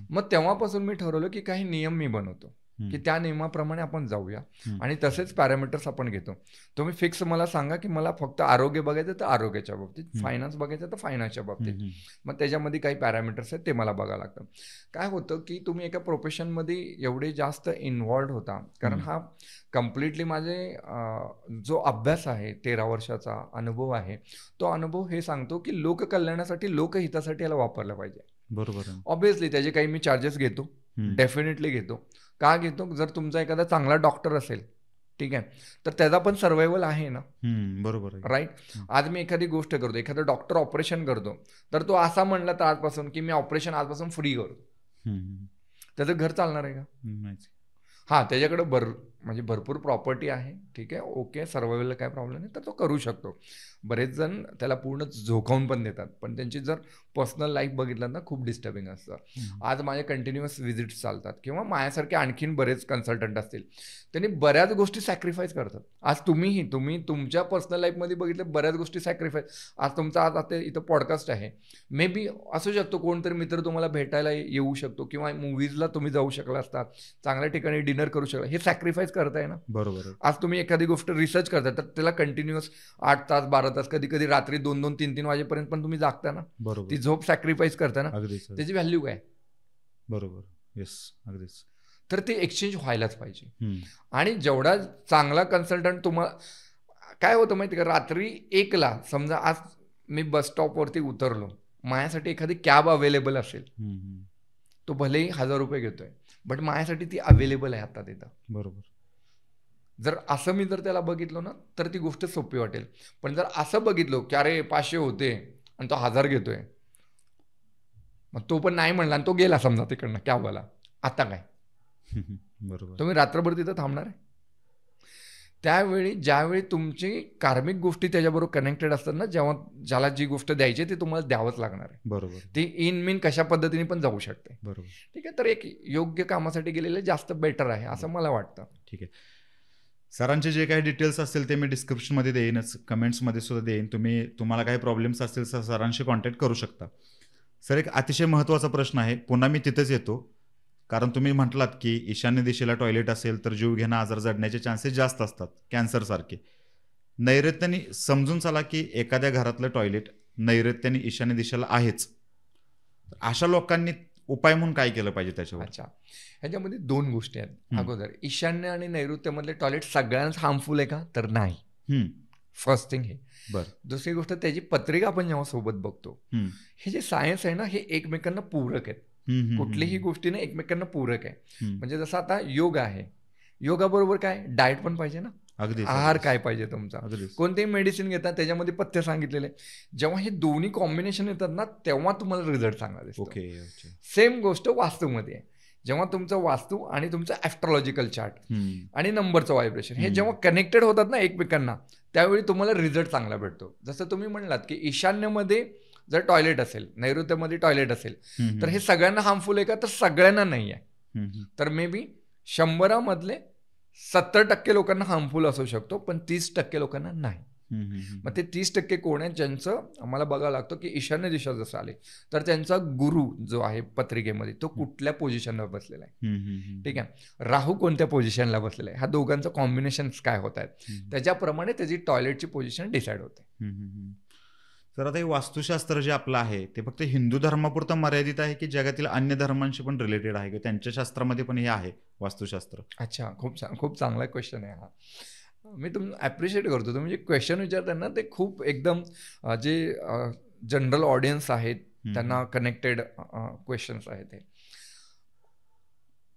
मग तेव्हापासून मी ठरवलं की काही नियम मी बनवतो की त्या नियमाप्रमाणे आपण जाऊया आणि तसेच पॅरामीटर्स आपण घेतो. तुम्ही फिक्स मला सांगा की मला फक्त आरोग्य बघायचं तर आरोग्याच्या बाबतीत, फायनान्स बघायचं तर फायनान्सच्या बाबतीत. मग त्याच्यामध्ये काही पॅरामीटर्स आहेत ते मला बघावं लागतं. काय होतं की तुम्ही एका प्रोफेशनमध्ये एवढे जास्त इन्व्हॉल्ड होता, कारण हा कम्प्लिटली माझे जो अभ्यास आहे 13 वर्षाचा अनुभव आहे, तो अनुभव हे सांगतो की लोककल्याणासाठी लोकहितासाठी याला वापरलं पाहिजे. बरोबर. ऑब्व्हियसली त्याचे काही मी चार्जेस घेतो, डेफिनेटली घेतो. का घेतो? जर तुमचा एखादा चांगला डॉक्टर असेल, ठीक आहे, तर त्याचा पण सर्वायवल आहे ना. बरोबर, राईट. आज मी एखादी गोष्ट करतो, एखादा डॉक्टर ऑपरेशन करतो, तर तो असा म्हणला तर आजपासून की मी ऑपरेशन आजपासून फ्री करतो, त्याचं घर चालणार आहे का? हां, त्याच्याकडे म्हणजे भरपूर प्रॉपर्टी आहे, ठीक आहे, ओके, सर्वायवलला काय प्रॉब्लेम नाही, तर तो करू शकतो. बरेच जण त्याला पूर्ण झोकावून पण देतात, पण त्यांची जर पर्सनल लाईफ बघितलं ना खूप डिस्टर्बिंग असतं. आज माझे कंटिन्युअस व्हिजिट्स चालतात किंवा माझ्यासारखे आणखीन बरेच कन्सल्टंट असतील, त्यांनी बऱ्याच गोष्टी सॅक्रिफाईस करतात. आज तुम्ही तुमच्या पर्सनल लाईफमध्ये बघितलं बऱ्याच गोष्टी सॅक्रिफाईस. आज आता इथं पॉडकास्ट आहे, मे बी असू शकतो कोणतरी मित्र तुम्हाला भेटायला येऊ शकतो किंवा मूवीजला तुम्ही जाऊ शकला असतात, चांगल्या ठिकाणी डिनर करू शकला, हे सॅक्रिफाईस करताय ना. बरोबर. आज तुम्ही एखादी गोष्ट रिसर्च करताय तर त्याला कंटिन्युअस 8 तास 12 तास, कधी कधी रात्री 2-2, 3-3 वाजेपर्यंत पण तुम्ही जागता ना. बरोबर. ती झोप सॅक्रिफाईस करता ना, त्याची व्हॅल्यू काय? बरोबर. येस, अगदीच. तर ते एक्सचेंज व्हायलाच पाहिजे. आणि जेवढा चांगला कन्सल्टंट तुम्हाला, काय होतं माहिती का, रात्री 1ला समजा आज मी बस स्टॉपवरती उतरलो, माझ्यासाठी एखादी कॅब अवेलेबल असेल, तो भलेही 1000 रुपये घेतोय, बट माझ्यासाठी ती अवेलेबल आहे आता तिथं. बरोबर. जर असं मी जर त्याला बघितलो ना तर ती गोष्ट सोपी वाटेल. पण जर असं बघितलो की अरे 500 होते आणि तो 1000 घेतोय, मग तो पण नाही म्हणला आणि तो गेला समजा तिकडनं कॅबवाला, आता काय? बरोबर. तुम्ही रात्रभर तिथं थांबणार आहे? त्यावेळी ज्यावेळी तुमची कार्मिक गोष्टी त्याच्याबरोबर कनेक्टेड असतात ना, जेव्हा ज्याला जी गोष्ट द्यायची ती तुम्हाला द्यावंच लागणार आहे. बरोबर. ती इन मीन कशा पद्धतीने पण जाऊ शकते. बरोबर. ठीक आहे, तर एक योग्य कामासाठी गेलेलं जास्त बेटर आहे असं मला वाटतं. ठीक आहे. सरांचे जे काही डिटेल्स असतील ते मी डिस्क्रिप्शनमध्ये देईनच, कमेंट्समध्ये सुद्धा देईन. तुम्हाला काही प्रॉब्लेम्स असतील तर सरांशी कॉन्टॅक्ट करू शकता. सर, एक अतिशय महत्त्वाचा प्रश्न आहे, पुन्हा मी तिथेच येतो, कारण तुम्ही म्हटलात की ईशान्य दिशेला टॉयलेट असेल तर जीवघेणा आजार जडण्याचे चान्सेस जास्त असतात, कॅन्सरसारखे. नैऋत्याने समजून चला की एखाद्या घरातलं टॉयलेट नैऋत्याने ईशान्य दिशेला आहेच, अशा लोकांनी उपाय म्हणून काय केलं पाहिजे त्याच्यावर? अच्छा, ह्याच्यामध्ये 2 गोष्टी आहेत. अगोदर ईशान्य आणि नैऋत्यमधले टॉयलेट सगळ्यांनाच हार्मफुल आहे का? तर नाही. फर्स्ट थिंग हे. बरं. दुसरी गोष्ट त्याची पत्रिका आपण जेव्हा सोबत बघतो, हे जे सायन्स आहे ना हे एकमेकांना पूरक आहेत. कुठलीही गोष्टीने एकमेकांना पूरक आहे. म्हणजे जसं आता योग आहे, योगाबरोबर काय डाएट पण पाहिजे ना, आहार काय पाहिजे तुमचा. कोणतेही मेडिसिन घेतात त्याच्यामध्ये पथ्य सांगितलेले, जेव्हा हे दोन्ही कॉम्बिनेशन येतात ना तेव्हा तुम्हाला रिझल्ट चांगला दिसतो. सेम गोष्ट वास्तूमध्ये आहे. जेव्हा तुमचं वास्तू आणि तुमचं ॲस्ट्रॉलॉजिकल चार्ट आणि नंबरचं व्हायब्रेशन हे जेव्हा कनेक्टेड होतात ना एकमेकांना त्यावेळी तुम्हाला रिझल्ट चांगला भेटतो. जसं तुम्ही म्हणलात की ईशान्येमध्ये जर टॉयलेट असेल, नैऋत्यमध्ये टॉयलेट असेल, तर हे सगळ्यांना हार्मफुल आहे का? तर सगळ्यांना नाही आहे. तर मे बी 100 70% लोकांना हार्मफुल असू शकतो, पण 30% लोकांना नाही. मग ते 30% कोण आहे ज्यांचं आम्हाला बघावं लागतं की ईशान्य दिशा जसं आले तर त्यांचा गुरु जो आहे पत्रिकेमध्ये तो कुठल्या पोझिशनला बसलेला आहे, ठीक आहे, राहू कोणत्या पोझिशनला बसलेला आहे, ह्या दोघांचं कॉम्बिनेशन काय होत आहेत त्याच्याप्रमाणे त्याची टॉयलेटची पोझिशन डिसाईड होते. तर आता हे वास्तुशास्त्र जे आपलं आहे ते फक्त हिंदू धर्मापुरतं मर्यादित आहे की जगातील अन्य धर्मांशी पण रिलेटेड आहे की त्यांच्या शास्त्रामध्ये पण हे आहे वास्तुशास्त्र? अच्छा, खूप चांगला क्वेश्चन आहे हा. मी ॲप्रिशिएट करतो तुम्ही जे क्वेश्चन विचारता ना ते खूप एकदम जे जनरल ऑडियन्स आहेत त्यांना कनेक्टेड क्वेश्चन्स आहेत हे.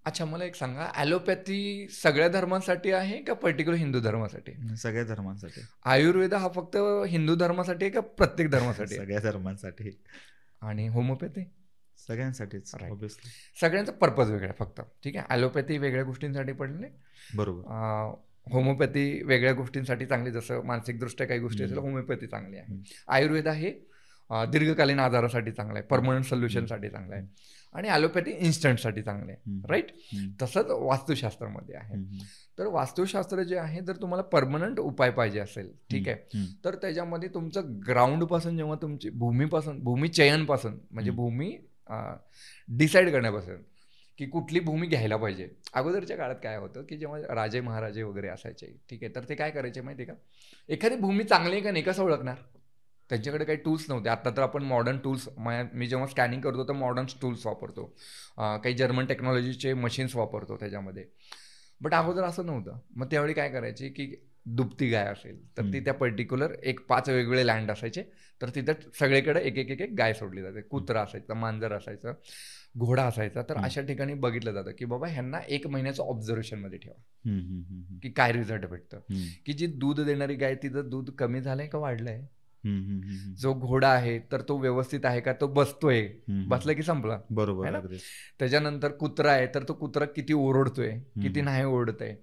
अच्छा, मला एक सांगा, ॲलोपॅथी सगळ्या धर्मांसाठी आहे का पर्टिक्युलर हिंदू धर्मासाठी? सगळ्या धर्मांसाठी. आयुर्वेद हा फक्त हिंदू धर्मासाठी आहे का प्रत्येक धर्मासाठी? सगळ्या धर्मांसाठी. आणि होमिओपॅथी? सगळ्यांसाठीच. सगळ्यांचा पर्पज वेगळा फक्त, ठीक आहे. ॲलोपॅथी वेगळ्या गोष्टींसाठी पडले, बरोबर. होमिओपॅथी वेगळ्या गोष्टींसाठी चांगली, जसं मानसिकदृष्ट्या काही गोष्टी असेल होमिओपॅथी चांगली आहे. आयुर्वेद आहे दीर्घकालीन आजारासाठी चांगला आहे, परमनंट सोल्युशनसाठी चांगला आहे, आणि ॲलोपॅथी इन्स्टंटसाठी चांगले आहे, राईट. तसंच वास्तुशास्त्रामध्ये आहे. तर वास्तुशास्त्र जे आहे जर तुम्हाला परमनंट उपाय पाहिजे असेल, ठीक आहे, तर त्याच्यामध्ये तुमचं ग्राउंडपासून जेव्हा तुमची भूमिचयनपासून म्हणजे भूमी डिसाईड करण्यापासून की कुठली भूमी घ्यायला पाहिजे. अगोदरच्या काळात काय होतं की जेव्हा राजे महाराजे वगैरे असायचे, ठीक आहे, तर ते काय करायचे माहिती आहे का, एखादी भूमी चांगली आहे का नाही कसं ओळखणार? त्यांच्याकडे काही टूल्स नव्हते. आता तर आपण मॉडर्न टूल्स, मी जेव्हा स्कॅनिंग करतो तर मॉडर्न टूल्स वापरतो, काही जर्मन टेक्नॉलॉजीचे मशीन्स वापरतो त्याच्यामध्ये. बट अगोदर असं नव्हतं. मग त्यावेळी काय करायचे की दुभती गाय असेल तर ती त्या पर्टिक्युलर 5 वेगवेगळे लँड असायचे, तर तिथं सगळीकडे एक एक एक गाय सोडली जाते. कुत्रा असायचं, मांजर असायचं, घोडा असायचा. तर अशा ठिकाणी बघितलं जातं की बाबा ह्यांना 1 महिन्याचं ऑब्झर्वेशनमध्ये ठेवा की काय रिझल्ट भेटतं, की जी दूध देणारी गाय तिचं दूध कमी झालंय का वाढलंय, जो घोडा आहे तर तो व्यवस्थित आहे का, तो बसतोय, बसला की संपला, बरोबर. त्याच्यानंतर कुत्रा आहे तर तो कुत्रा किती ओरडतोय, किती नाही ओरडतोय.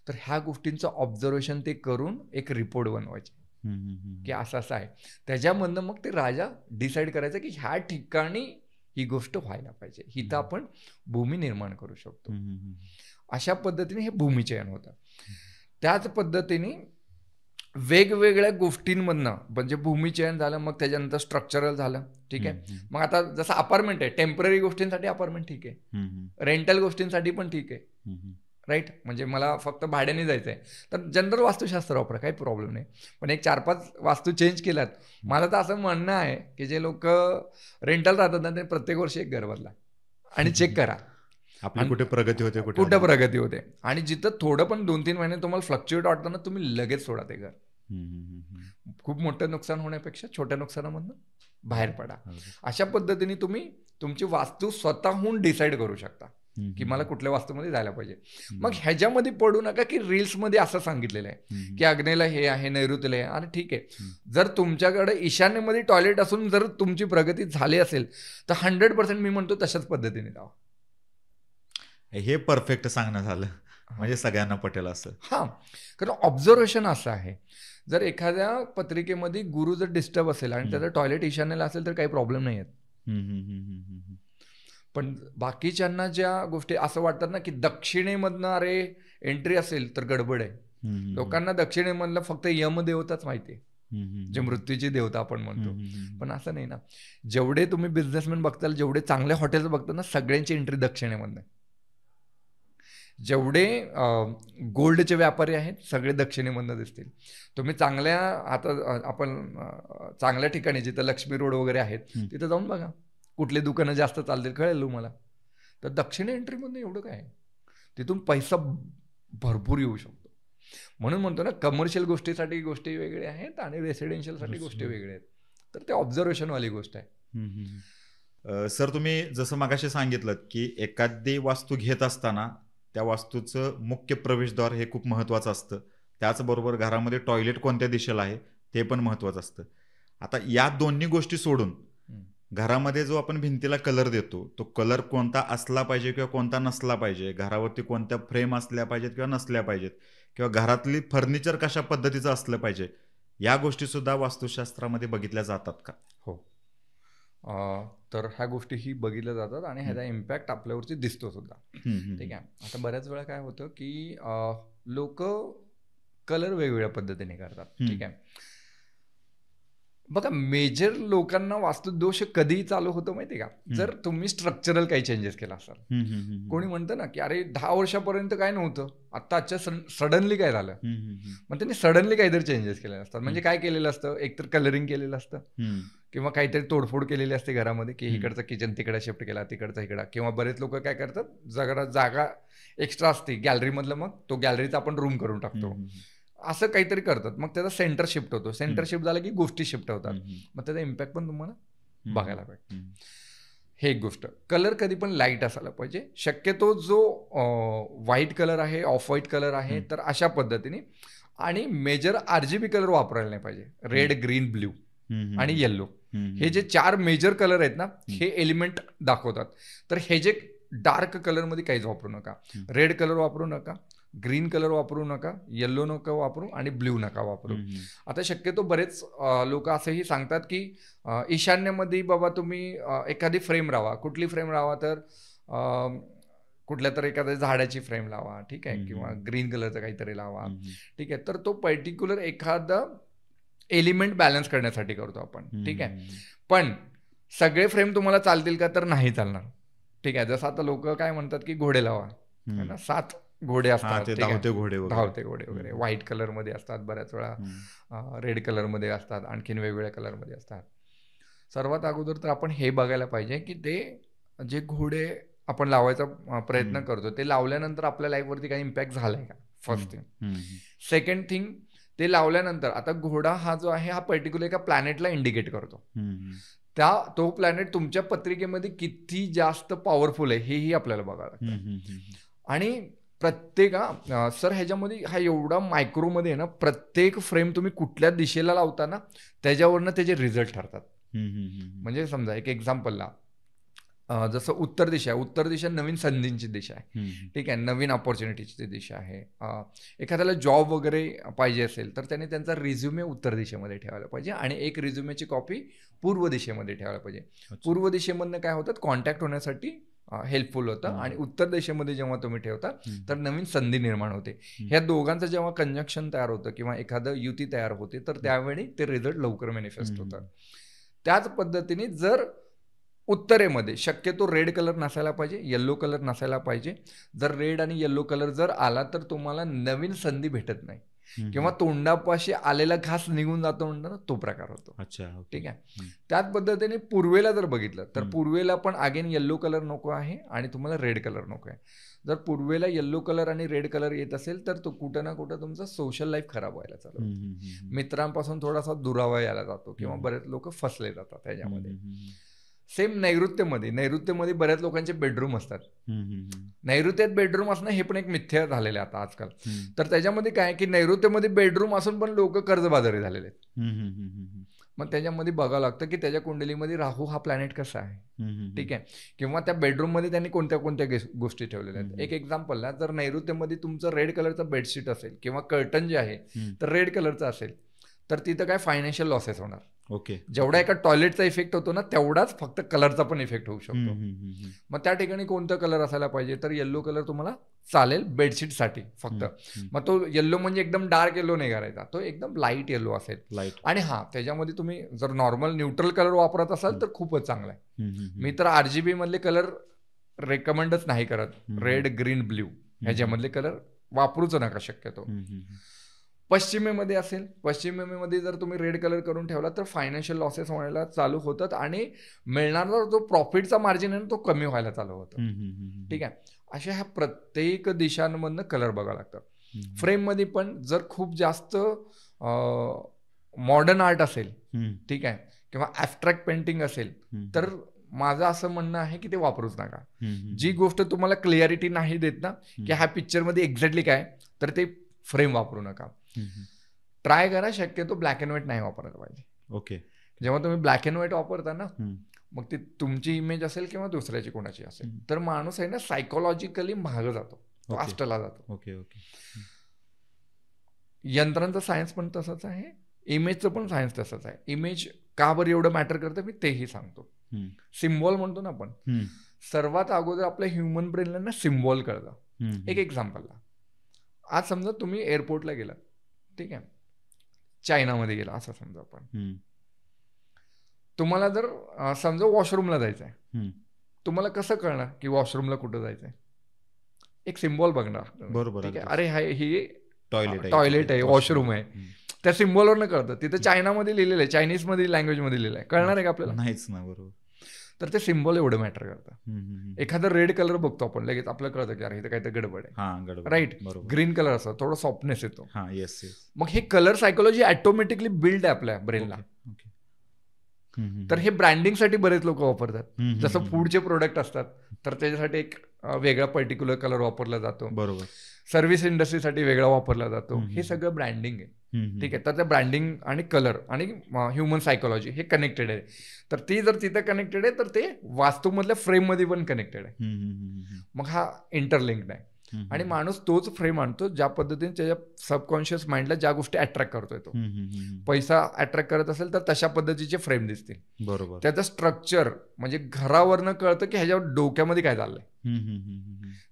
तर ह्या गोष्टींचं ऑब्झर्वेशन ते करून एक रिपोर्ट बनवायचे की असं असं आहे. त्याच्यामधनं मग ते राजा डिसाईड करायचं की ह्या ठिकाणी ही गोष्ट व्हायला पाहिजे, हिथं आपण भूमी निर्माण करू शकतो. अशा पद्धतीने हे भूमिचयन होतं. त्याच पद्धतीने वेगवेगळ्या गोष्टींमधनं म्हणजे भूमिचयन झालं, मग त्याच्यानंतर स्ट्रक्चरल झालं, ठीक आहे. मग आता जसं अपार्टमेंट आहे, टेम्पररी गोष्टींसाठी अपार्टमेंट ठीक आहे, रेंटल गोष्टींसाठी पण ठीक आहे, राईट. म्हणजे मला फक्त भाड्याने जायचं आहे तर जनरल वास्तुशास्त्र वापरा, काही प्रॉब्लेम नाही. पण एक 4-5 वास्तू चेंज केल्यात. मला तर असं म्हणणं आहे की जे लोक रेंटल राहतात ना ते प्रत्येक वर्षी एक घर बदला आणि चेक करा आपली कुठे प्रगती होते, कुठे प्रगती होते. आणि जिथं थोडं पण 2-3 महिने तुम्हाला फ्लक्च्युएट वाटतं ना, तुम्ही लगेच सोडा ते घर. खूप मोठं नुकसान होण्यापेक्षा छोट्या नुकसानामधून बाहेर पडा. अशा पद्धतीने तुम्ही तुमची वास्तू स्वतःहून डिसाईड करू शकता की मला कुठल्या वास्तूमध्ये जायला पाहिजे. मग ह्याच्यामध्ये पडू नका की रील्समध्ये असं सांगितलेलं आहे की आग्नेयला हे आहे, नैऋत्यला आहे. आणि ठीक आहे, जर तुमच्याकडे ईशान्येमध्ये टॉयलेट असून जर तुमची प्रगती झाली असेल तर 100% मी म्हणतो तशाच पद्धतीने जावा. हे परफेक्ट सांगणं झालं, म्हणजे सगळ्यांना पटेल असं. हां, कारण ऑब्झर्वेशन असं आहे, जर एखाद्या पत्रिकेमध्ये गुरु जर डिस्टर्ब असेल आणि त्याचं टॉयलेट ईशान्येला असेल तर काही प्रॉब्लेम नाही आहेत. पण बाकीच्यांना ज्या गोष्टी असं वाटतात ना की दक्षिणेमधनं अरे एंट्री असेल तर गडबड आहे. लोकांना दक्षिणेमधलं फक्त यमदेवताच माहिती आहे, जे मृत्यूची देवता आपण म्हणतो. पण असं नाही ना. जेवढे तुम्ही बिझनेसमॅन बघताल, जेवढे चांगले हॉटेल्स बघताल ना, सगळ्यांची एंट्री दक्षिणेमधनं. जेवढे गोल्डचे व्यापारी आहेत सगळे दक्षिणेमधनं दिसतील. तुम्ही चांगल्या, आता आपण चांगल्या ठिकाणी जिथं लक्ष्मी रोड वगैरे आहेत तिथं जाऊन बघा कुठले दुकानं जास्त चालतील, कळेल तुम्हाला. तर दक्षिण एंट्रीमधनं एवढं काय, तिथून पैसा भरपूर येऊ शकतो. म्हणून म्हणतो ना, कमर्शियल गोष्टीसाठी गोष्टी वेगळ्या आहेत आणि रेसिडेन्शियलसाठी गोष्टी वेगळ्या आहेत. तर ते ऑब्झर्वेशनवाली गोष्ट आहे. सर, तुम्ही जसं मगाशी सांगितलं की एखादी वास्तू घेत असताना त्या वास्तूचं मुख्य प्रवेशद्वार हे खूप महत्त्वाचं असतं. त्याचबरोबर घरामध्ये टॉयलेट कोणत्या दिशेला आहे ते पण महत्त्वाचं असतं. आता या दोन्ही गोष्टी सोडून घरामध्ये जो आपण भिंतीला कलर देतो तो कलर कोणता असला पाहिजे किंवा कोणता नसला पाहिजे, घरावरती कोणत्या फ्रेम असल्या पाहिजेत किंवा नसल्या पाहिजेत, किंवा घरातली फर्निचर कशा पद्धतीचं असलं पाहिजे, या गोष्टी सुद्धा वास्तुशास्त्रामध्ये बघितल्या जातात का? हो. तर ह्या गोष्टीही बघितल्या जातात आणि ह्याचा इम्पॅक्ट आपल्यावरती दिसतो सुद्धा. ठीक आहे. आता बऱ्याच वेळा काय होतं की लोक कलर वेगवेगळ्या पद्धतीने करतात. ठीक आहे. बघा, मेजर लोकांना वास्तुदोष कधी चालू होतो माहिती का, जर तुम्ही स्ट्रक्चरल काही चेंजेस केला असाल. कोणी म्हणतं ना की अरे 10 वर्षापर्यंत काय नव्हतं, आत्ताच्या सडनली काय झालं. मग त्यांनी सडनली काहीतरी चेंजेस केलेले असतात. म्हणजे काय केलेलं असतं, एकतर कलरिंग केलेलं असतं किंवा काहीतरी तोडफोड केलेली असते घरामध्ये, की इकडचं किचन तिकडे शिफ्ट केला, तिकडचा इकडा. किंवा बरेच लोक काय करतात, जागा एक्स्ट्रा असते गॅलरीमधलं, मग तो गॅलरीचा आपण रूम करून टाकतो, असं काहीतरी करतात. मग त्याचा सेंटर शिफ्ट होतो. सेंटर शिफ्ट झाला की गोष्टी शिफ्ट होतात. मग त्याचा इम्पॅक्ट पण तुम्हाला बघायला भेटतो. हे एक गोष्ट. कलर कधी पण लाईट असायला पाहिजे. शक्यतो जो व्हाईट कलर आहे, ऑफ व्हाईट कलर आहे, तर अशा पद्धतीने. आणि मेजर RGB कलर वापरायला नाही पाहिजे. रेड, ग्रीन, ब्ल्यू आणि येल्लो, हे जे 4 मेजर कलर आहेत ना, हे एलिमेंट दाखवतात. तर हे जे डार्क कलरमध्ये काहीच वापरू नका. रेड कलर वापरू नका, ग्रीन कलर वापरू नका, येल्लो नका वापरू आणि ब्ल्यू नका वापरू. आता शक्यतो बरेच लोक असंही सांगतात की ईशान्येमध्ये बाबा तुम्ही एखादी फ्रेम लावा. कुठली फ्रेम लावा, तर कुठल्या तर एखाद्या झाडाची फ्रेम लावा. ठीक आहे. किंवा ग्रीन कलरचं काहीतरी लावा. ठीक आहे. तर तो पर्टिक्युलर एखादा एलिमेंट बॅलन्स करण्यासाठी करतो आपण. ठीक आहे. पण सगळे फ्रेम तुम्हाला चालतील का, तर नाही चालणार. ठीक आहे. जसं आता लोक काय म्हणतात की घोडे लावा, है ना, 7 घोडे असतात, धावते घोडे वगैरे व्हाईट कलरमध्ये असतात, बऱ्याच वेळा रेड कलरमध्ये असतात, आणखीन वेगवेगळ्या कलरमध्ये असतात. सर्वात अगोदर तर आपण हे बघायला पाहिजे की ते जे घोडे आपण लावायचा प्रयत्न करतो, ते लावल्यानंतर आपल्या लाईफवरती काही इम्पॅक्ट झालाय का, फर्स्ट थिंग. सेकंड थिंग, ते लावल्यानंतर आता घोडा हा जो आहे हा पर्टिक्युलर एका प्लॅनेटला इंडिकेट करतो. तो प्लॅनेट तुमच्या पत्रिकेमध्ये किती जास्त पॉवरफुल आहे हेही आपल्याला बघायला लागतं. आणि प्रत्येक सर ह्याच्यामध्ये हा एवढा मायक्रोमध्ये आहे ना, प्रत्येक फ्रेम तुम्ही कुठल्या दिशेला लावता ना, त्याच्यावरनं त्याचे रिझल्ट ठरतात. म्हणजे समजा एक एक्झाम्पलला, जसं उत्तर दिशा नवीन संधींची दिशा आहे. ठीक आहे. नवीन ऑपॉर्च्युनिटीची दिशा आहे. एखाद्याला जॉब वगैरे पाहिजे असेल तर त्याने त्यांचा रिझ्युमे उत्तर दिशेमध्ये ठेवायला पाहिजे आणि एक रिझ्युमेची कॉपी पूर्व दिशेमध्ये ठेवायला पाहिजे. पूर्व दिशेमधनं काय होतं, कॉन्टॅक्ट होण्यासाठी हेल्पफुल होतं. आणि उत्तर दिशेमध्ये जेव्हा तुम्ही ठेवता तर नवीन संधी निर्माण होते. ह्या दोघांचं जेव्हा कंजक्शन तयार होतं किंवा एखादं युती तयार होते, तर त्यावेळी ते रिझल्ट लवकर मॅनिफेस्ट होतात. त्याच पद्धतीने जर उत्तरेमध्ये शक्यतो रेड कलर नसायला पाहिजे, येल्लो कलर नसायला पाहिजे. जर रेड आणि येल्लो कलर जर आला तर तुम्हाला नवीन संधी भेटत नाही किंवा तोंडापाशी आलेला घास निघून जातो म्हणतो ना, तो प्रकार होतो. ठीक आहे. त्याच पद्धतीने पूर्वेला जर बघितलं तर पूर्वेला पण अगेन येल्लो कलर नको आहे आणि तुम्हाला रेड कलर नको आहे. जर पूर्वेला येल्लो कलर आणि रेड कलर येत असेल तर तो कुठं ना कुठं तुमचा सोशल लाईफ खराब व्हायला चालू होतो. मित्रांपासून थोडासा दुरावा यायला जातो किंवा बरेच लोक फसले जातात त्याच्यामध्ये. सेम नैऋत्यमध्ये बऱ्याच लोकांचे बेडरूम असतात. नैऋत्यात बेडरूम असणं हे पण एक मिथ्या झालेलं आहे आता आजकाल. तर त्याच्यामध्ये काय की नैऋत्यमध्ये बेडरूम असून पण लोक कर्जबाजारी झालेले आहेत. मग त्याच्यामध्ये बघावं लागतं की त्याच्या कुंडलीमध्ये राहू हा प्लॅनेट कसा आहे. ठीक आहे. किंवा त्या बेडरूममध्ये त्यांनी कोणत्या कोणत्या गोष्टी ठेवलेल्या आहेत. एक एक्झाम्पलला, जर नैऋत्यमध्ये तुमचं रेड कलरचं बेडशीट असेल किंवा कर्टन जे आहे तर रेड कलरचं असेल, तर तिथं काय फायनान्शियल लॉसेस होणार. ओके. जेवढा एका टॉयलेटचा इफेक्ट होतो ना, तेवढाच फक्त कलरचा पण इफेक्ट होऊ शकतो. मग त्या ठिकाणी कोणतं कलर असायला पाहिजे, तर येल्लो कलर तुम्हाला चालेल बेडशीटसाठी फक्त. मग तो येल्लो म्हणजे एकदम डार्क येल्लो नाही करायचा, तो एकदम लाईट येल्लो असेल. आणि त्याच्यामध्ये तुम्ही जर नॉर्मल न्यूट्रल कलर वापरत असाल तर खूपच चांगला आहे. मी तर RGB मधले कलर रेकमेंडच नाही करत. रेड, ग्रीन, ब्ल्यू ह्याच्यामधले कलर वापरूच नका शक्यतो. पश्चिमेमध्ये असेल, पश्चिमेमध्ये जर तुम्ही रेड कलर करून ठेवला तर फायनान्शियल लॉसेस व्हायला चालू होतात आणि मिळणारा जो प्रॉफिटचा मार्जिन आहे तो कमी व्हायला चालू होतं. ठीक आहे. अशा ह्या प्रत्येक दिशांमधनं कलर बघावं लागतं. फ्रेममध्ये पण जर खूप जास्त मॉडर्न आर्ट असेल, ठीक आहे, किंवा ॲब्स्ट्रॅक्ट पेंटिंग असेल, तर माझं असं म्हणणं आहे की ते वापरूच नका. जी गोष्ट तुम्हाला क्लिअरिटी नाही देत ना की ह्या पिक्चरमध्ये एक्झॅक्टली काय, तर ते फ्रेम वापरू नका. ट्राय करा शक्यतो ब्लॅक अँड व्हाईट नाही वापरायला पाहिजे. ओके. जेव्हा तुम्ही ब्लॅक अँड व्हाईट वापरता ना, मग ती तुमची इमेज असेल किंवा दुसऱ्याची कोणाची असेल, तर माणूस आहे ना सायकोलॉजिकली महाग जातो, वास्टला जातो. Okay okay. यंत्रांचं सायन्स पण तसंच आहे, इमेजचं पण सायन्स तसंच आहे. इमेज का बरं एवढं मॅटर करतं मी तेही सांगतो. सिम्बॉल म्हणतो ना आपण, सर्वात अगोदर आपल्या ह्युमन ब्रेनला ना सिम्बॉल कळतं. एक एक्झाम्पलला, आज समजा तुम्ही एअरपोर्टला गेलात, ठीक आहे, चायनामध्ये गेला असं समजा आपण, तुम्हाला जर समजा वॉशरूमला जायचं आहे, तुम्हाला कसं कळणार की वॉशरूमला कुठं जायचंय? एक सिम्बॉल बघणार, बरोबर, ठीक आहे, अरे ही टॉयलेट आहे, वॉशरूम आहे, त्या सिम्बॉलवरनं कळतं. तिथं चायनामध्ये लिहिलेलं आहे, चायनीजमध्ये लँग्वेजमध्ये लिहिलं आहे, कळणार आहे का आपल्याला? नाहीच ना. बरोबर. तर ते सिम्बॉल एवढं मॅटर करतं. एखादा रेड कलर बघतो आपण, लगेच आपल्याला कळतं की अरे इथं काहीतरी गडबड आहे, राईट. ग्रीन कलर असतो, थोडा सॉफ्टनेस येतो. मग हे कलर सायकोलॉजी ऑटोमॅटिकली बिल्ड आहे आपल्या ब्रेनला. तर हे ब्रँडिंगसाठी बरेच लोक वापरतात. जसं फूडचे प्रोडक्ट असतात तर त्याच्यासाठी एक वेगळा पर्टिक्युलर कलर वापरला जातो. बरोबर. सर्व्हिस इंडस्ट्रीसाठी वेगळा वापरला जातो. हे सगळं ब्रँडिंग आहे, ठीक आहे. तर त्या ब्रँडिंग आणि कलर आणि ह्युमन सायकोलॉजी हे कनेक्टेड आहे. तर ती जर तिथं कनेक्टेड आहे तर ते वास्तूमधल्या फ्रेममध्ये पण कनेक्टेड आहे. मग हा इंटरलिंक्ड आहे. आणि माणूस तोच फ्रेम आणतो ज्या पद्धतीने त्याच्या सबकॉन्शियस माइंडला ज्या गोष्टी अट्रॅक्ट करतोय तो. पैसा अट्रॅक्ट करत असेल तर तशा पद्धतीचे फ्रेम दिसतील. बरोबर. त्याचं स्ट्रक्चर म्हणजे घरावरनं कळतं की ह्याच्यावर डोक्यामध्ये काय चाललंय.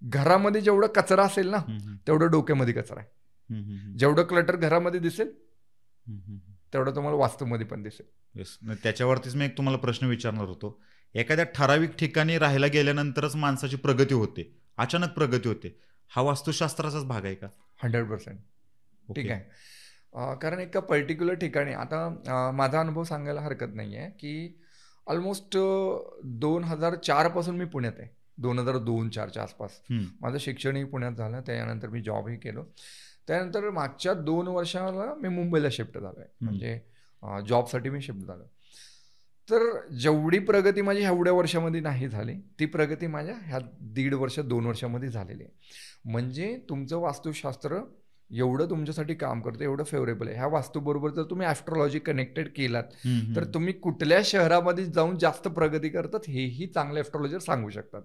घरामध्ये जेवढं कचरा असेल ना तेवढं डोक्यामध्ये कचरा आहे. जेवढं क्लटर घरामध्ये दिसेल तेवढं तुम्हाला वास्तूमध्ये पण दिसेल. त्याच्यावरतीच मी एक तुम्हाला प्रश्न विचारणार होतो. एखाद्या ठराविक ठिकाणी राहायला गेल्यानंतरच माणसाची प्रगती होते, अचानक प्रगती होते, हा वास्तुशास्त्राचाच भाग आहे का? 100%. ठीक आहे. कारण एका पर्टिक्युलर ठिकाणी, आता माझा अनुभव सांगायला हरकत नाही आहे की ऑलमोस्ट 2004 पासून मी पुण्यात आहे. 2002-04च्या आसपास माझं शिक्षणही पुण्यात झालं. त्यानंतर मी जॉबही केलो. त्यानंतर मागच्या 2 वर्षाला मी मुंबईला शिफ्ट झालो आहे, म्हणजे जॉबसाठी मी शिफ्ट झालो. तर जेवढी प्रगती माझी एवढ्या वर्षामध्ये नाही झाली, ती प्रगती माझ्या ह्या 1.5 वर्ष 2 वर्षामध्ये झालेली आहे. म्हणजे तुमचं वास्तुशास्त्र एवढं तुमच्यासाठी काम करतं, एवढं फेवरेबल आहे. ह्या वास्तूबरोबर जर तुम्ही ॲस्ट्रोलॉजी कनेक्टेड केलात तर तुम्ही कुठल्या शहरामध्ये जाऊन जास्त प्रगती करतात हेही चांगले ॲस्ट्रोलॉजर सांगू शकतात,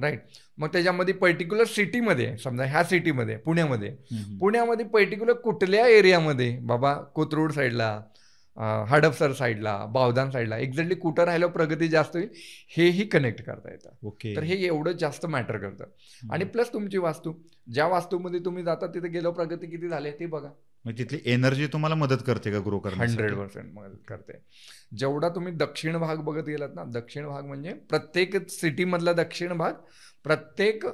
राईट. मग त्याच्यामध्ये पर्टिक्युलर सिटीमध्ये, समजा ह्या सिटीमध्ये पुण्यामध्ये पर्टिक्युलर कुठल्या एरियामध्ये, बाबा कोथरूड साईडला, हडपसर साईडला, बावधान साईडला एक्झॅक्टली कुठं राहिलं प्रगती जास्त होईल हेही कनेक्ट करता येतं. तर हे एवढं जास्त मॅटर करतं. आणि प्लस तुमची वास्तू, ज्या वास्तूमध्ये तुम्ही जाता तिथे गेल्यावर प्रगती किती झाली ते बघा. तिथली एनर्जी तुम्हाला मदत करते का ग्रो करण्यासाठी? 100% मदत करते. जेवढा तुम्ही दक्षिण भाग बघत गेलात ना, दक्षिण भाग म्हणजे प्रत्येक सिटीमधला दक्षिण भाग, प्रत्येक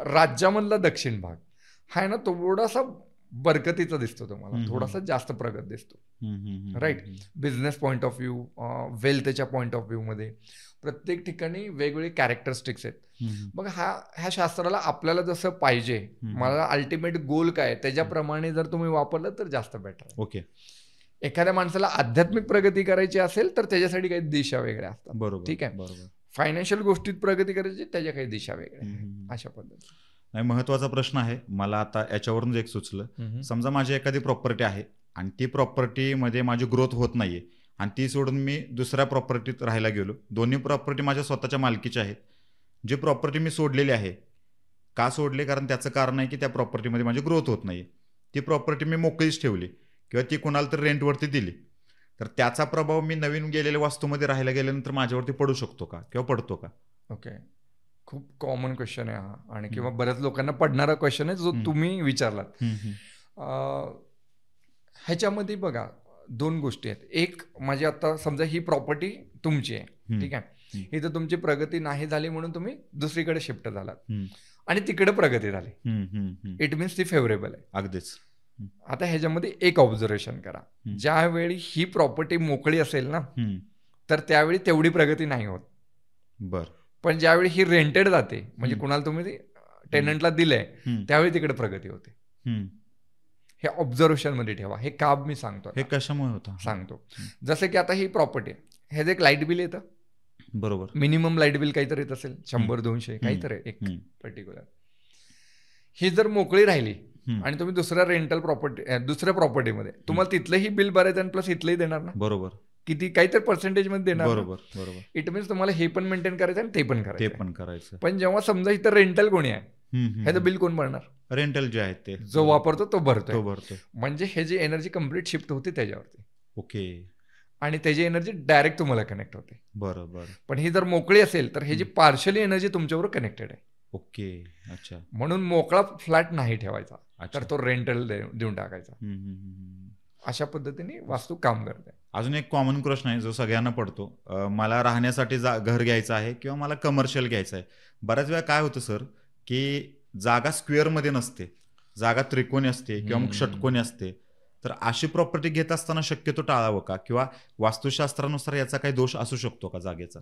राज्यामधला दक्षिण भाग हा आहे ना थोडासा बरकतीचा दिसतो तुम्हाला, थोडासा जास्त प्रगत दिसतो, right. Business point of view, वेल्थच्या पॉईंट ऑफ व्ह्यू मध्ये प्रत्येक ठिकाणी वेगवेगळे कॅरेक्टरिस्टिक्स आहेत. मग ह्या शास्त्राला आपल्याला जसं पाहिजे, मला अल्टिमेट गोल काय त्याच्याप्रमाणे जर तुम्ही वापरलं तर जास्त बेटर. ओके. एखाद्या माणसाला आध्यात्मिक प्रगती करायची असेल तर त्याच्यासाठी काही दिशा वेगळ्या असतात, बरोबर, ठीक आहे. बरोबर. फायनान्शियल गोष्टीत प्रगती करायची त्याच्या काही दिशा वेगळ्या, अशा पद्धतीने. नाही, महत्वाचा प्रश्न आहे मला आता याच्यावरून एक सुचलं. समजा माझी एखादी प्रॉपर्टी आहे आणि ती प्रॉपर्टीमध्ये माझी ग्रोथ होत नाहीये आणि ती सोडून मी दुसऱ्या प्रॉपर्टीत राहायला गेलो. दोन्ही प्रॉपर्टी माझ्या स्वतःच्या मालकीच्या आहेत. जी प्रॉपर्टी मी सोडलेली आहे, का सोडली? कारण त्याचं कारण आहे की त्या प्रॉपर्टीमध्ये माझी ग्रोथ होत नाही. ती प्रॉपर्टी मी मोकळीच ठेवली किंवा ती कोणाला तर रेंटवरती दिली, तर त्याचा प्रभाव मी नवीन गेलेल्या वास्तूमध्ये राहायला गेल्यानंतर माझ्यावरती पडू शकतो का किंवा पडतो का? ओके, खूप कॉमन क्वेश्चन आहे हा, आणि किंवा बऱ्याच लोकांना पडणारा क्वेश्चन आहे जो तुम्ही विचारलात. ह्याच्यामध्ये बघा 2 गोष्टी आहेत. एक म्हणजे आता समजा ही प्रॉपर्टी तुमची आहे, ठीक आहे, ही तर तुमची प्रगती नाही झाली म्हणून तुम्ही दुसरीकडे शिफ्ट झालात आणि तिकडे प्रगती झाली, इट मीन्स ती फेवरेबल आहे. अगदीच. आता ह्याच्यामध्ये एक ऑब्झर्वेशन करा, ज्यावेळी ही प्रॉपर्टी मोकळी असेल ना तर त्यावेळी तेवढी प्रगती नाही होत. बर. पण ज्यावेळी ही रेंटेड जाते, म्हणजे कुणाला तुम्ही टेनंटला दिलंय, त्यावेळी तिकडे प्रगती होते. हे ऑब्झर्वेशन मध्ये ठेवा. हे काम मी सांगतो. हे कशामुळे होतं सांगतो. जसं की आता ही प्रॉपर्टी आहे, ह्याचं एक लाईट बिल येतं, बरोबर, मिनिमम लाईट बिल काहीतरी येत असेल 100-200 काहीतरी एक पर्टिक्युलर. ही जर मोकळी राहिली आणि तुम्ही दुसऱ्या रेंटल दुसऱ्या प्रॉपर्टीमध्ये तुम्हाला तिथलंही बिल भरायचं आणि प्लस इथलंही देणार ना, बरोबर, किती काहीतरी पर्सेंटेज मध्ये देणार. बरोबर बरोबर. इट मीन्स तुम्हाला हे पण मेंटेन करायचं आणि ते पण करायचं. पण जेव्हा समजा इथं रेंटल कोणी आहे, ह्याचं बिल कोण भरणार? रेंटल जे आहे ते जो वापरतो तो भरतो. म्हणजे हे जी एनर्जी कम्प्लीट शिफ्ट होते त्याच्यावरती. ओके. आणि त्याची एनर्जी डायरेक्ट तुम्हाला कनेक्ट होते. बरोबर. पण ही जर मोकळी असेल तर हे जी पार्शली एनर्जी तुमच्याबरोबर कनेक्टेड आहे. ओके. अच्छा. म्हणून मोकळा फ्लॅट नाही ठेवायचा, तर तो रेंटल देऊन टाकायचा. अशा पद्धतीने वास्तू काम करते. अजून एक कॉमन प्रश्न आहे जो सगळ्यांना पडतो, मला राहण्यासाठी घर घ्यायचं आहे किंवा मला कमर्शियल घ्यायचं आहे. बऱ्याच वेळा काय होतं सर, की जागा स्क्वेअरमध्ये नसते, जागा त्रिकोणी असते किंवा मग षटकोनी असते. तर अशी प्रॉपर्टी घेत असताना शक्यतो टाळावं का, किंवा वास्तुशास्त्रानुसार याचा काही दोष असू शकतो का जागेचा?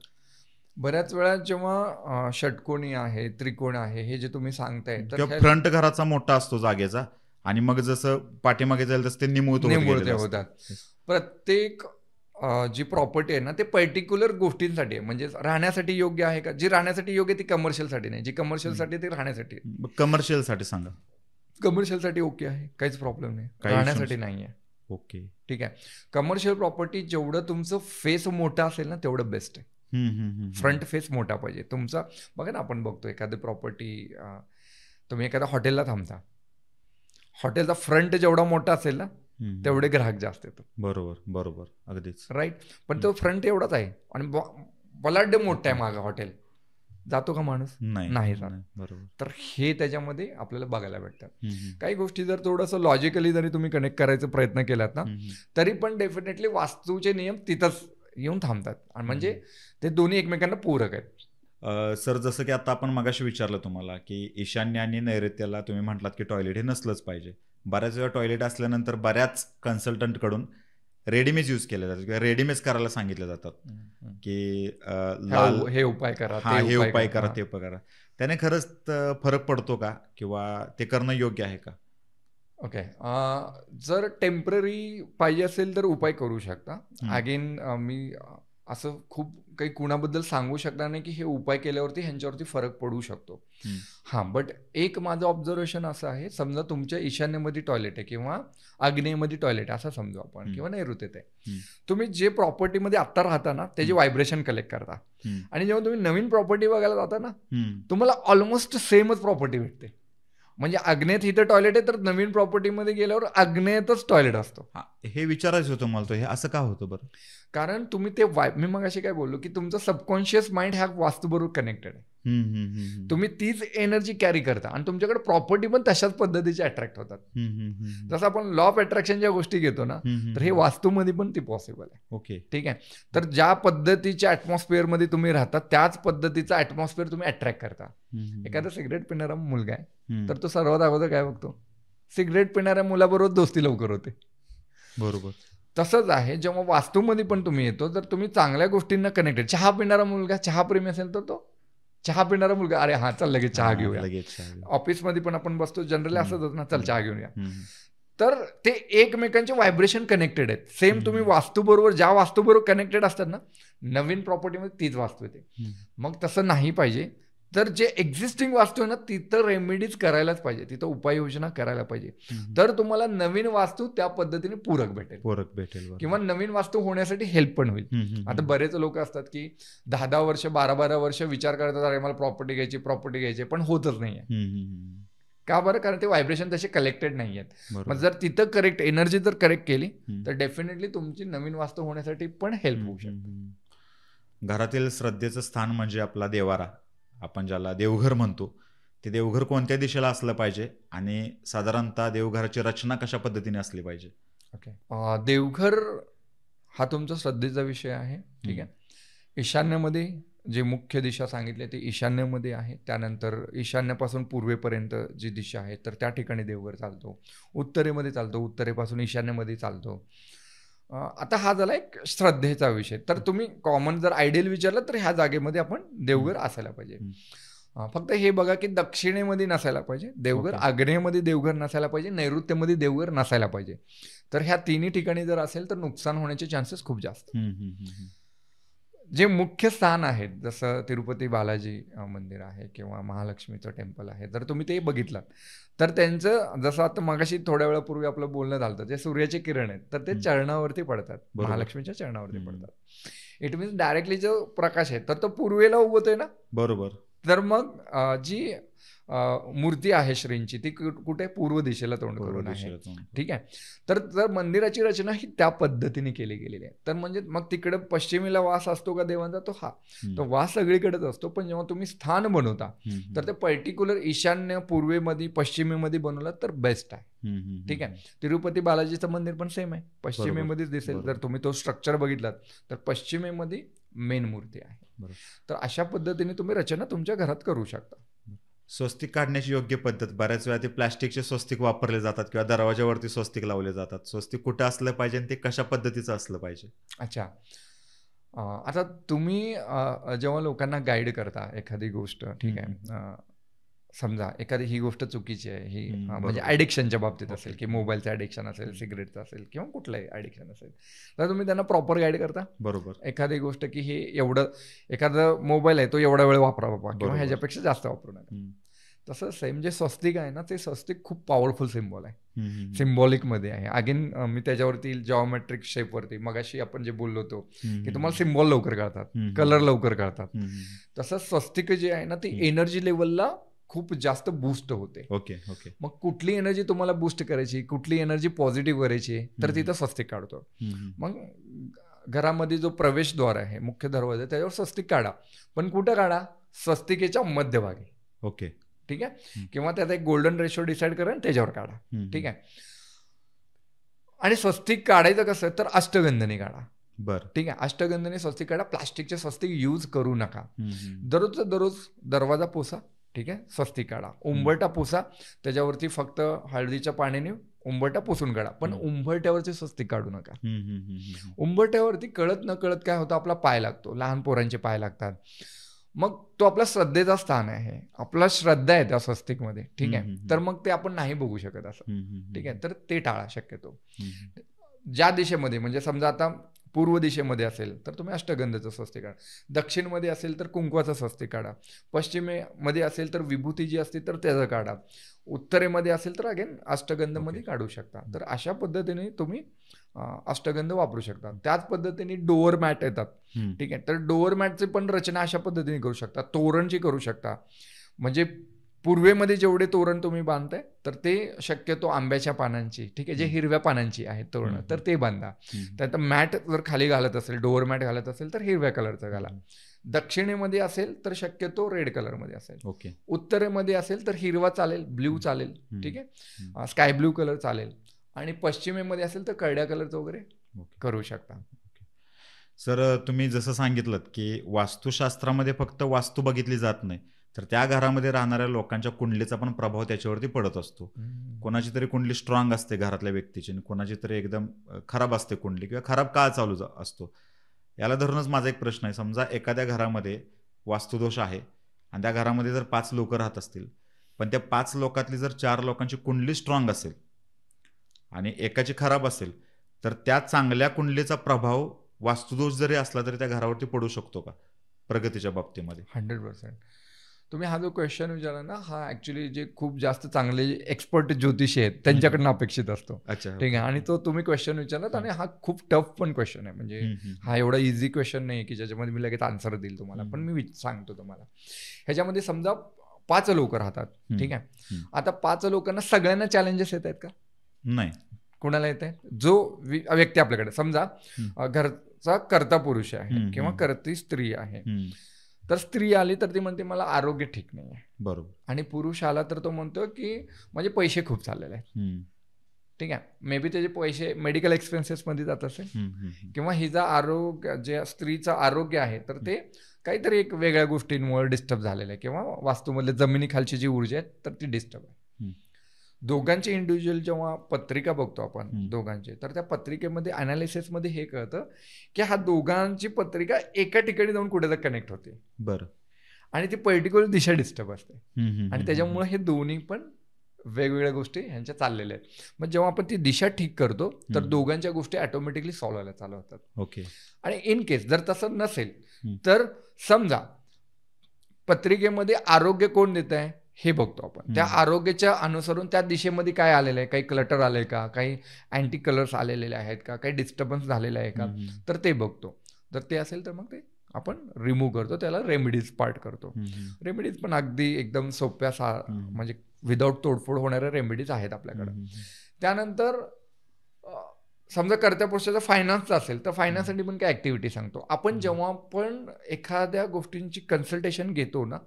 बऱ्याच वेळा जेव्हा षटकोनी आहे, त्रिकोण आहे, हे जे तुम्ही सांगताय, तर फ्रंट घराचा मोठा असतो जागेचा आणि मग जसं पाठीमागे जाईल तसं ते निमुळते होतात. प्रत्येक जी प्रॉपर्टी आहे ना, ते पर्टिक्युलर गोष्टींसाठी आहे. म्हणजे राहण्यासाठी योग्य आहे का? जी राहण्यासाठी योग्य ती कमर्शियलसाठी नाही, जी कमर्शियलसाठी ती राहण्यासाठी. कमर्शियलसाठी सांगा. कमर्शियलसाठी ओके आहे, काहीच प्रॉब्लेम नाही, राहण्यासाठी नाही आहे. ओके, ठीक आहे. कमर्शियल प्रॉपर्टी जेवढं तुमचं फेस मोठा असेल ना तेवढं बेस्ट आहे. फ्रंट फेस मोठा पाहिजे तुमचा. बघा ना, आपण बघतो एखादी प्रॉपर्टी, तुम्ही एखाद्या हॉटेलला थांबता, हॉटेलचा फ्रंट जेवढा मोठा असेल ना तेवढे ग्राहक जास्त येतात. बरोबर बरोबर, अगदीच राईट. पण तो फ्रंट एवढाच आहे आणि बलाढ्य मोठा आहे मागं हॉटेल, जातो का माणूस? नाही जात. बरोबर. तर हे त्याच्यामध्ये आपल्याला बघायला भेटतात. काही गोष्टी जर थोडंसं लॉजिकली जरी तुम्ही कनेक्ट करायचा प्रयत्न केलात ना, तरी पण डेफिनेटली वास्तूचे नियम तिथंच येऊन थांबतात. आणि म्हणजे ते दोन्ही एकमेकांना पूरक आहेत. सर, जसं की आता आपण मगाशी विचारलं तुम्हाला की ईशान्य आणि नैऋत्याला तुम्ही म्हटलात की टॉयलेट हे नसलंच पाहिजे. बऱ्याच वेळा टॉयलेट असल्यानंतर बऱ्याच कन्सल्टंटकडून रेडीमेड यूज केले जातात किंवा रेडीमेड करायला सांगितले जातात की हे उपाय करा, हे उपाय करा, ते उपाय करा. त्याने खरंच फरक पडतो का, किंवा ते करणं योग्य आहे का? ओके. जर टेम्पररी पाहिजे असेल तर उपाय करू शकता. अगेन मी असं खूप काही कुणाबद्दल सांगू शकणार नाही की हे उपाय केल्यावरती ह्यांच्यावरती फरक पडू शकतो. बट एक माझं ऑब्झर्वेशन असं आहे, समजा तुमच्या ईशान्येमध्ये टॉयलेट आहे किंवा आग्नेयमध्ये टॉयलेट आहे असं समजू आपण, किंवा नैऋत्येत आहे, तुम्ही जे प्रॉपर्टीमध्ये आत्ता राहता ना त्याची व्हायब्रेशन कलेक्ट करता, आणि जेव्हा तुम्ही नवीन प्रॉपर्टी बघायला जाता ना तुम्हाला ऑलमोस्ट सेमच प्रॉपर्टी भेटते. म्हणजे आग्नेयात इथं टॉयलेट आहे तर नवीन प्रॉपर्टीमध्ये गेल्यावर आग्नेयातच टॉयलेट असतो. हे विचारायचं होतं मला, हे असं का होतं बरं? कारण तुम्ही ते मी मग अशी काय बोललो की तुमचं सबकॉन्शियस माइंड ह्या वास्तूबरोबर कनेक्टेड आहे. तुम्ही तीच एनर्जी कॅरी करता आणि तुमच्याकडे प्रॉपर्टी पण तशाच पद्धतीचे अट्रॅक्ट होतात. जसं आपण लॉ ऑफ अट्रॅक्शनच्या गोष्टी घेतो ना, तर हे वास्तूमध्ये पण ती पॉसिबल आहे. ओके, ठीक आहे. तर ज्या पद्धतीच्या ऍटमॉस्फिअरमध्ये तुम्ही राहता त्याच पद्धतीचा ऍटमॉस्फिअर तुम्ही अट्रॅक्ट करता. एखादा सिगरेट पिणारा मुलगा आहे तर तो सर्वात अगोदर काय बघतो? सिगरेट पिणाऱ्या मुलाबरोबर दोस्ती लवकर होते. बरोबर. तसंच आहे जेव्हा वास्तूमध्ये पण तुम्ही येतो, तर तुम्ही चांगल्या गोष्टींना कनेक्टेड. चहा पिणारा मुलगा, चहा प्रेमी असेल तर तो चहा पिणारा मुलगा, अरे हा चल लगेच चहा घेऊया. ऑफिसमध्ये पण आपण बसतो जनरली असंच होतं ना, चल चहा घेऊन या. तर ते एकमेकांचे व्हायब्रेशन कनेक्टेड आहेत. सेम तुम्ही वास्तूबरोबर ज्या वास्तूबरोबर कनेक्टेड असतात ना, नवीन प्रॉपर्टीमध्ये तीच वास्तू येते. मग तसं नाही पाहिजे. तर जे एक्झिस्टिंग वास्तू आहे ना तिथं रेमेडीज करायलाच पाहिजे, तिथं उपाययोजना करायला पाहिजे. तर तुम्हाला नवीन वास्तू त्या पद्धतीने पूरक भेटेल किंवा नवीन वास्तू होण्यासाठी हेल्प पण होईल. आता बरेच लोक असतात की 10-10 वर्ष 12-12 वर्ष विचार करतात, अरे मला प्रॉपर्टी घ्यायची, पण होतच नाहीये. का बरं? कारण ते व्हायब्रेशन तसे कलेक्टेड नाही आहेत. मग जर तिथं करेक्ट एनर्जी जर करेक्ट केली तर डेफिनेटली तुमची नवीन वास्तू होण्यासाठी पण हेल्प होऊ शकते. घरातील श्रद्धेचं स्थान म्हणजे आपला देवारा, आपण ज्याला देवघर म्हणतो, ते देवघर कोणत्या दिशेला असलं पाहिजे आणि साधारणतः देवघराची रचना कशा पद्धतीने असली पाहिजे? ओके. देवघर हा तुमचा श्रद्धेचा विषय आहे. ठीक आहे. ईशान्येमध्ये जे मुख्य दिशा सांगितली ते ईशान्येमध्ये आहे. त्यानंतर ईशान्येपासून पूर्वेपर्यंत जी दिशा आहे तर त्या ठिकाणी देवघर चालतो. उत्तरेमध्ये चालतो, उत्तरेपासून ईशान्येमध्ये चालतो. आता हा झाला एक श्रद्धेचा विषय. तर तुम्ही कॉमन जर आयडियल विचारलं तर ह्या जागेमध्ये आपण देवघर असायला पाहिजे. फक्त हे बघा की दक्षिणेमध्ये नसायला पाहिजे देवघर, आग्नेयमध्ये देवघर नसायला पाहिजे, नैऋत्यमध्ये देवघर नसायला पाहिजे. तर ह्या तिन्ही ठिकाणी जर असेल तर नुकसान होण्याचे चान्सेस खूप जास्त. जे मुख्य स्थान आहेत जसं तिरुपती बालाजी मंदिर आहे किंवा महालक्ष्मीचं टेम्पल आहे, जर तुम्ही ते बघितलात तर त्यांचं जसं आता मगाशी थोड्या वेळापूर्वी आपलं बोलणं झालं, जे सूर्याचे किरण आहेत तर ते चरणावरती पडतात, महालक्ष्मीच्या चरणावरती पडतात. इट मीन्स डायरेक्टली जो प्रकाश आहे तर तो पूर्वेला उगवतोय ना. बरोबर. तर मग जी मूर्ती आहे श्रींची ती कुठे पूर्व दिशेला तोंड करून आहे. ठीक आहे. तर मंदिराची रचना ही त्या पद्धतीने केली गेलेली आहे. तर म्हणजे मग तिकडे पश्चिमेला वास असतो का देवांचा, तो वास सगळीकडेच असतो. पण जेव्हा तुम्ही स्थान बनवता तर ते पर्टिक्युलर ईशान्य, पूर्वेमध्ये, पश्चिमेमध्ये बनवलं तर बेस्ट आहे. ठीक आहे. तिरुपती बालाजीचं मंदिर पण सेम आहे, पश्चिमेमध्येच दिसेल. जर तुम्ही तो स्ट्रक्चर बघितलात तर पश्चिमेमध्ये मेन मूर्ती आहे. तर अशा पद्धतीने तुम्ही रचना तुमच्या घरात करू शकता. स्वस्तिक काढण्याची योग्य पद्धत, बऱ्याच वेळा ते प्लास्टिकचे स्वस्तिक वापरले जातात किंवा दरवाजावरती स्वस्तिक लावले जातात. स्वस्तिक कुठं असलं पाहिजे आणि ते कशा पद्धतीचं असलं पाहिजे? अच्छा, आता तुम्ही जेव्हा लोकांना गाईड करता एखादी गोष्ट, ठीक आहे, समजा एखादी ही गोष्ट चुकीची आहे, ही म्हणजे ॲडिक्शनच्या बाबतीत असेल की मोबाईलचं ॲडिक्शन असेल, सिगरेटचं असेल किंवा कुठलंही ॲडिक्शन असेल, तर तुम्ही त्यांना प्रॉपर गाईड करता. बरोबर. एखादी गोष्ट की हे एवढं, एखादा मोबाईल आहे तो एवढा वेळ वापरा बाबा किंवा ह्याच्यापेक्षा जास्त वापरू नका. तसं सेम जे स्वस्तिक आहे ना, ते स्वस्तिक खूप पॉवरफुल सिम्बॉल आहे, सिम्बॉलिकमध्ये आहे. अगेन मी त्याच्यावरती जॉमेट्रिक शेपवरती मगाशी आपण जे बोललो होतो की तुम्हाला सिम्बॉल लवकर कळतात, कलर लवकर कळतात, तसं स्वस्तिक जे आहे ना ती एनर्जी लेवलला खूप जास्त बूस्ट होते. Okay okay. मग कुठली एनर्जी तुम्हाला बूस्ट करायची, कुठली एनर्जी पॉझिटिव्ह करायची, तर तिथं स्वस्तिक काढतो. मग घरामध्ये जो प्रवेशद्वार आहे, मुख्य दरवाजा, त्याच्यावर स्वस्तिक काढा. पण कुठं काढा? स्वस्तिकेच्या मध्यभागी. ओके. ठीक आहे. किंवा त्यात एक गोल्डन रेशो डिसाईड करा आणि त्याच्यावर काढा. ठीक आहे. आणि स्वस्तिक काढायचं कसं तर अष्टगंधने काढा. बरं. ठीक आहे. अष्टगंधने स्वस्तिक काढा. प्लास्टिकचे स्वस्तिक यूज करू नका. दररोज दरवाजा पुसा. ठीक आहे. स्वस्तिक काढा. उंबरटा पुसा, त्याच्यावरती फक्त हळदीच्या पाण्याने उंबरटा पुसून काढा. पण उंबरट्यावरचे स्वस्तिक काढू नका. उंबरट्यावरती कळत न कळत काय होतं, आपला पाय लागतो, लहान पोरांचे पाय लागतात. मग तो आपला श्रद्धेचा स्थान आहे, आपला श्रद्धा आहे त्या स्वस्तिकमध्ये. ठीक आहे. तर मग ते आपण नाही बघू शकत असं. ठीक आहे. तर ते टाळा शक्यतो. ज्या दिशेमध्ये, म्हणजे समजा आता पूर्व दिशेमध्ये असेल तर तुम्ही अष्टगंधाचं स्वस्तिक काढा. दक्षिणमध्ये असेल तर कुंकवाचं स्वस्तिक काढा. पश्चिमेमध्ये असेल तर विभूती जी असते तर त्याचं काढा. उत्तरेमध्ये असेल तर अगेन अष्टगंधमध्ये काढू शकता. तर अशा पद्धतीने तुम्ही अष्टगंध वापरू शकता. त्याच पद्धतीने डोअर मॅट येतात. ठीक आहे. तर डोअर मॅटची पण रचना अशा पद्धतीने करू शकता. तोरणची करू शकता. म्हणजे पूर्वेमध्ये जेवढे तोरण तुम्ही बांधताय तर ते शक्यतो आंब्याच्या पानांची, ठीक आहे, जे हिरव्या पानांची आहेत तोरणं, तर ते बांधा. त्यात मॅट जर खाली घालत असेल, डोअर मॅट घालत असेल तर हिरव्या कलरचं घाला. दक्षिणेमध्ये असेल तर शक्यतो रेड कलरमध्ये असेल. ओके. उत्तरेमध्ये असेल तर हिरवा चालेल, ब्ल्यू चालेल. ठीक आहे. स्काय ब्ल्यू कलर चालेल. आणि पश्चिमेमध्ये असेल तर करड्या कलरचं वगैरे करू शकता. सर, तुम्ही जसं सांगितलं की वास्तुशास्त्रामध्ये फक्त वास्तू बघितली जात नाही, तर त्या घरामध्ये राहणाऱ्या लोकांच्या कुंडलीचा पण प्रभाव त्याच्यावरती पडत असतो. कोणाची तरी कुंडली स्ट्रॉंग असते घरातल्या व्यक्तीची, आणि कोणाची तरी एकदम खराब असते कुंडली, किंवा खराब काळ चालू असतो. याला धरूनच माझा एक प्रश्न आहे. समजा एखाद्या घरामध्ये वास्तुदोष आहे आणि त्या घरामध्ये जर 5 लोक राहत असतील, पण त्या 5 लोकातली जर 4 लोकांची कुंडली स्ट्रॉंग असेल आणि एकाची खराब असेल, तर त्या चांगल्या कुंडलीचा प्रभाव वास्तुदोष जरी असला तरी त्या घरावरती पडू शकतो का प्रगतीच्या बाबतीमध्ये? 100%. तुम्ही हा जो क्वेश्चन विचारला ना, हा ऍक्च्युली जे खूप जास्त चांगले एक्सपर्ट ज्योतिषी आहेत त्यांच्याकडनं अपेक्षित असतो. अच्छा. ठीक आहे. आणि तो तुम्ही क्वेश्चन विचारलात, आणि हा खूप टफ पण क्वेश्चन आहे. म्हणजे हा एवढा इझी क्वेश्चन नाही की ज्याच्यामध्ये मी लगेच आन्सर देईल तुम्हाला. पण मी सांगतो तुम्हाला. ह्याच्यामध्ये समजा 5 लोक राहतात. ठीक आहे. आता 5 लोकांना सगळ्यांना चॅलेंजेस येत आहेत का? नाही. कुणाला येत आहे? जो व्यक्ती आपल्याकडे, समजा घरचा कर्ता पुरुष आहे किंवा कर्ती स्त्री आहे, तर स्त्री आली तर ती म्हणते मला आरोग्य ठीक नाही आहे. बरोबर. आणि पुरुष आला तर तो म्हणतो की माझे पैसे खूप चाललेले आहेत. ठीक आहे. मे बी त्याचे पैसे मेडिकल एक्सपेन्सेसमध्ये जात असेल, किंवा हिचा आरोग्य, जे स्त्रीचं आरोग्य आहे तर ते काहीतरी एक वेगळ्या गोष्टींमुळे डिस्टर्ब झालेलं आहे, किंवा वास्तूमधले जमिनीखालची जी ऊर्जा आहे तर ती डिस्टर्ब आहे. दोघांची इंडिव्हिज्युअल जेव्हा पत्रिका बघतो आपण दोघांचे, तर त्या पत्रिकेमध्ये अनालिसिसमध्ये हे कळतं की हा दोघांची पत्रिका एका ठिकाणी जाऊन कुठे कनेक्ट होते. बरं. आणि ती पर्टिक्युलर दिशा डिस्टर्ब असते. हम्म. आणि त्याच्यामुळे हे दोन्ही पण वेगवेगळ्या गोष्टी ह्यांच्या चाललेल्या आहेत. मग जेव्हा आपण ती दिशा ठीक करतो तर दोघांच्या गोष्टी ऑटोमॅटिकली सॉल्व्ह व्हायला चालू होतात. ओके. आणि इन केस जर तसं नसेल तर समजा पत्रिकेमध्ये आरोग्य कोण देत आहे हे बघतो आपण. त्या आरोग्याच्या अनुसरून त्या दिशेमध्ये काय आलेलं आहे, काही क्लटर आलंय का, काही अँटी कलर्स आलेले आहेत का, काही डिस्टर्बन्स झालेलं आहे का, तर ते बघतो. जर ते असेल तर मग ते आपण रिमूव्ह करतो, त्याला रेमेडीज पार्ट करतो. रेमेडीज पण अगदी एकदम सोप्या म्हणजे विदाऊट तोडफोड होणाऱ्या रेमेडीज आहेत आपल्याकडे. त्यानंतर समजा कर्त्या पुरुषाचा फायनान्सचा असेल तर फायनान्ससाठी पण काही ऍक्टिव्हिटी सांगतो आपण. जेव्हा पण एखाद्या गोष्टींची कन्सल्टेशन घेतो ना,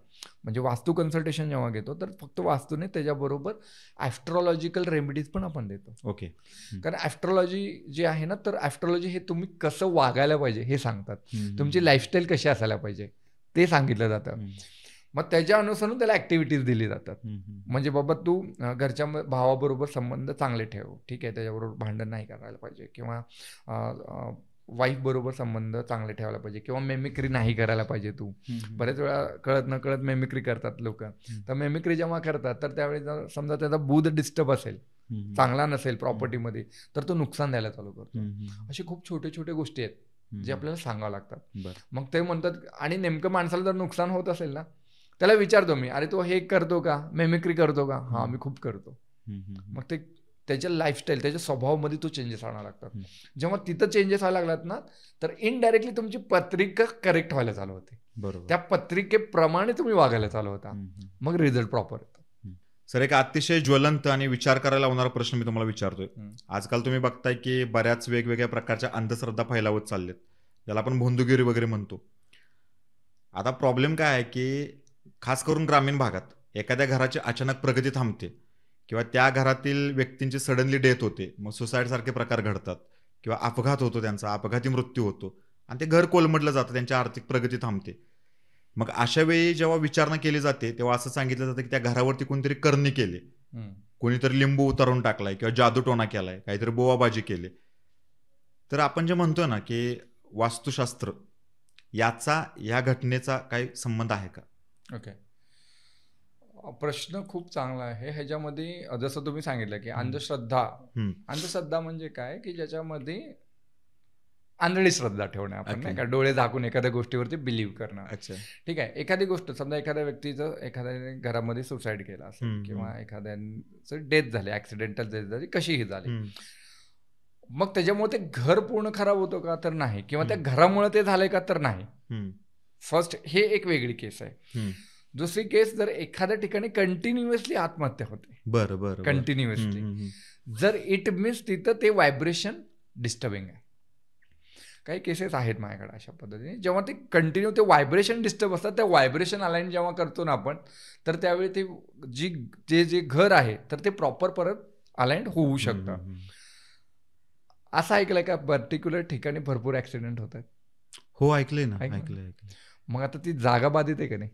म्हणजे वास्तू कन्सल्टेशन जेव्हा घेतो तर फक्त वास्तूने त्याच्याबरोबर ॲस्ट्रॉलॉजिकल रेमेडीज पण आपण देतो. ओके. कारण ॲस्ट्रॉलॉजी जे आहे ना, तर ॲस्ट्रॉलॉजी हे तुम्ही कसं वागायला पाहिजे हे सांगतात. तुमची लाईफस्टाईल कशी असायला पाहिजे ते सांगितलं जातं. मग त्याच्या अनुसरून त्याला ऍक्टिव्हिटीज दिली जातात. म्हणजे बाबा तू घरच्या भावाबरोबर संबंध चांगले ठेव, ठीक आहे, त्याच्याबरोबर भांडण नाही करायला पाहिजे, किंवा वाईफ बरोबर संबंध चांगले ठेवायला पाहिजे, किंवा मेमिक्री नाही करायला पाहिजे. तू बरेच वेळा कळत न कळत मेमिक्री करतात लोक. तर मेमिक्री जेव्हा करतात तर त्यावेळी समजा त्याचा बुध डिस्टर्ब असेल, चांगला नसेल प्रॉपर्टीमध्ये, तर तो नुकसान द्यायला चालू करतो. अशी खूप छोटे छोटे गोष्टी आहेत जे आपल्याला सांगावं लागतात. मग ते म्हणतात, आणि नेमकं माणसाला जर नुकसान होत असेल ना, त्याला विचारतो मी, अरे तो हे करतो का, मेमिक्री करतो का? हा, मी खूप करतो. मग ते त्याच्या लाईफस्टाईल, त्याच्या स्वभावामध्ये तो चेंजेस आणायला लागतात. जेव्हा तिथं चेंजेस व्हायला लागलात ना, तर इनडायरेक्टली तुमची पत्रिका करेक्ट व्हायला चालू होते. बरोबर. त्या पत्रिकेप्रमाणे तुम्ही वागायला चालू होता, मग रिझल्ट प्रॉपर येतो. सर, एक अतिशय ज्वलंत आणि विचार करायला लावणारा प्रश्न मी तुम्हाला विचारतोय. आजकाल तुम्ही बघताय की बऱ्याच वेगवेगळ्या प्रकारच्या अंधश्रद्धा फैलावत चाललेत, ज्याला आपण भोंदूगिरी वगैरे म्हणतो. आता प्रॉब्लेम काय आहे की खास करून ग्रामीण भागात एखाद्या घराची अचानक प्रगती थांबते, किंवा त्या घरातील व्यक्तींची सडनली डेथ होते, मग सुसाईड सारखे प्रकार घडतात, किंवा अपघात होतो, त्यांचा अपघाती मृत्यू होतो, आणि ते घर कोलमडलं जातं, त्यांची आर्थिक प्रगती थांबते. मग अशा वेळी जेव्हा विचारणा केली जाते तेव्हा असं सांगितलं जातं की त्या घरावरती कोणतरी करणी केली, कोणीतरी लिंबू उतारून टाकलाय, किंवा जादूटोणा केलाय, काहीतरी बोवाबाजी केली. तर आपण जे म्हणतो ना की वास्तुशास्त्र, याचा या घटनेचा काही संबंध आहे का? ओके, प्रश्न खूप चांगला आहे. ह्याच्यामध्ये जसं तुम्ही सांगितलं की अंधश्रद्धा म्हणजे काय की ज्याच्यामध्ये आंधळी श्रद्धा ठेवणं, आपण नाही का, डोळे झाकून एखाद्या गोष्टीवरती बिलीव्ह करणं. अच्छा, ठीक आहे. एखादी गोष्ट समजा एखाद्या व्यक्तीचं एखाद्या घरामध्ये सुसाईड केलं असेल, किंवा एखाद्याचं डेथ झाली, ऍक्सिडेंटल डेथ झाली, कशीही झाली, मग त्याच्यामुळे ते घर पूर्ण खराब होतं का? तर नाही. किंवा त्या घरामुळे ते झालंय का? तर नाही. फर्स्ट, हे एक वेगळी केस आहे. दुसरी केस, जर एखाद्या ठिकाणी कंटिन्युअसली आत्महत्या होते, बरं, कंटिन्युअसली, जर इट मीन्स तिथं ते व्हायब्रेशन डिस्टर्बिंग आहे. काही केसेस आहेत माझ्याकडे अशा पद्धतीने, जेव्हा ते कंटिन्यू ते व्हायब्रेशन डिस्टर्ब असतात, त्या व्हायब्रेशन अलाइन जेव्हा करतो ना आपण, तर त्यावेळी ते जे घर आहे तर ते प्रॉपर परत अलाइंड होऊ शकतं. असं ऐकलंय का पर्टिक्युलर ठिकाणी भरपूर ऍक्सिडेंट होत आहेत? हो, ऐकलंय ना, ऐकलंय. मग आता ती जागा बाधित आहे का नाही?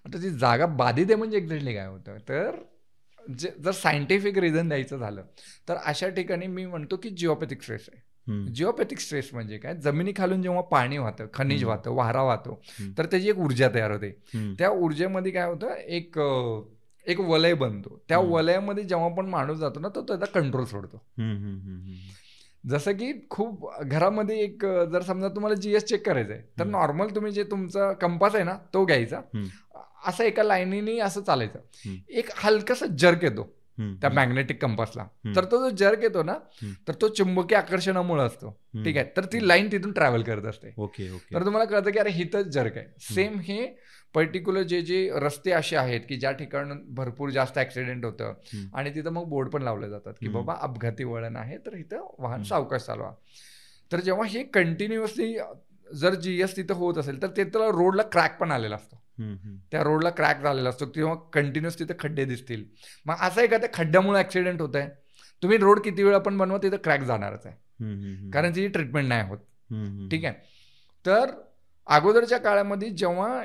आता ती जागा बाधित आहे म्हणजे एक्झॅक्टली काय होतं, तर जर सायंटिफिक रिझन द्यायचं झालं तर अशा ठिकाणी मी म्हणतो की जिओपॅथिक स्ट्रेस आहे. जिओपॅथिक स्ट्रेस म्हणजे काय? जमिनीखालून जेव्हा पाणी वाहतं, खनिज वाहतं, वारा वाहतो, तर त्याची एक ऊर्जा तयार होते. त्या ऊर्जेमध्ये काय होतं, एक वलय बनतो. त्या वलयामध्ये जेव्हा पण माणूस जातो ना, तो त्याचा कंट्रोल सोडतो. जसं की खूप घरामध्ये एक, जर समजा तुम्हाला जीएस चेक करायचंय तर नॉर्मल तुम्ही जे तुमचा कंपास आहे ना तो घ्यायचा, असं एका लाईनीने असं चालायचं. एक हलकासा जर्क येतो त्या मॅग्नेटिक कंपासला, तर तो जो जर्क येतो ना, तर तो चुंबकीय आकर्षणामुळे असतो. ठीक आहे. तर ती लाईन तिथून ट्रॅव्हल करत असते. तर तुम्हाला कळतं की अरे हिथंच जर्क आहे. सेम हे पर्टिक्युलर जे रस्ते असे आहेत की ज्या ठिकाणी भरपूर जास्त ऍक्सिडेंट होतं, आणि तिथं मग बोर्ड पण लावले जातात की बाबा अपघाती वळण आहे, तर इथं वाहन सावकाश चालवा. तर जेव्हा हे कंटिन्युअसली जर जीएस तिथं होत असेल तर त्याला रोडला क्रॅक पण आलेला असतो. त्या रोडला क्रॅक झालेला असतो तेव्हा कंटिन्युअस तिथे खड्डे दिसतील. मग असं आहे का त्या खड्ड्यामुळे ऍक्सिडेंट होत आहे? तुम्ही रोड किती वेळा पण बनवा, तिथं क्रॅक जाणारच आहे, कारण तिची ट्रीटमेंट नाही होत. ठीक आहे. तर अगोदरच्या काळामध्ये जेव्हा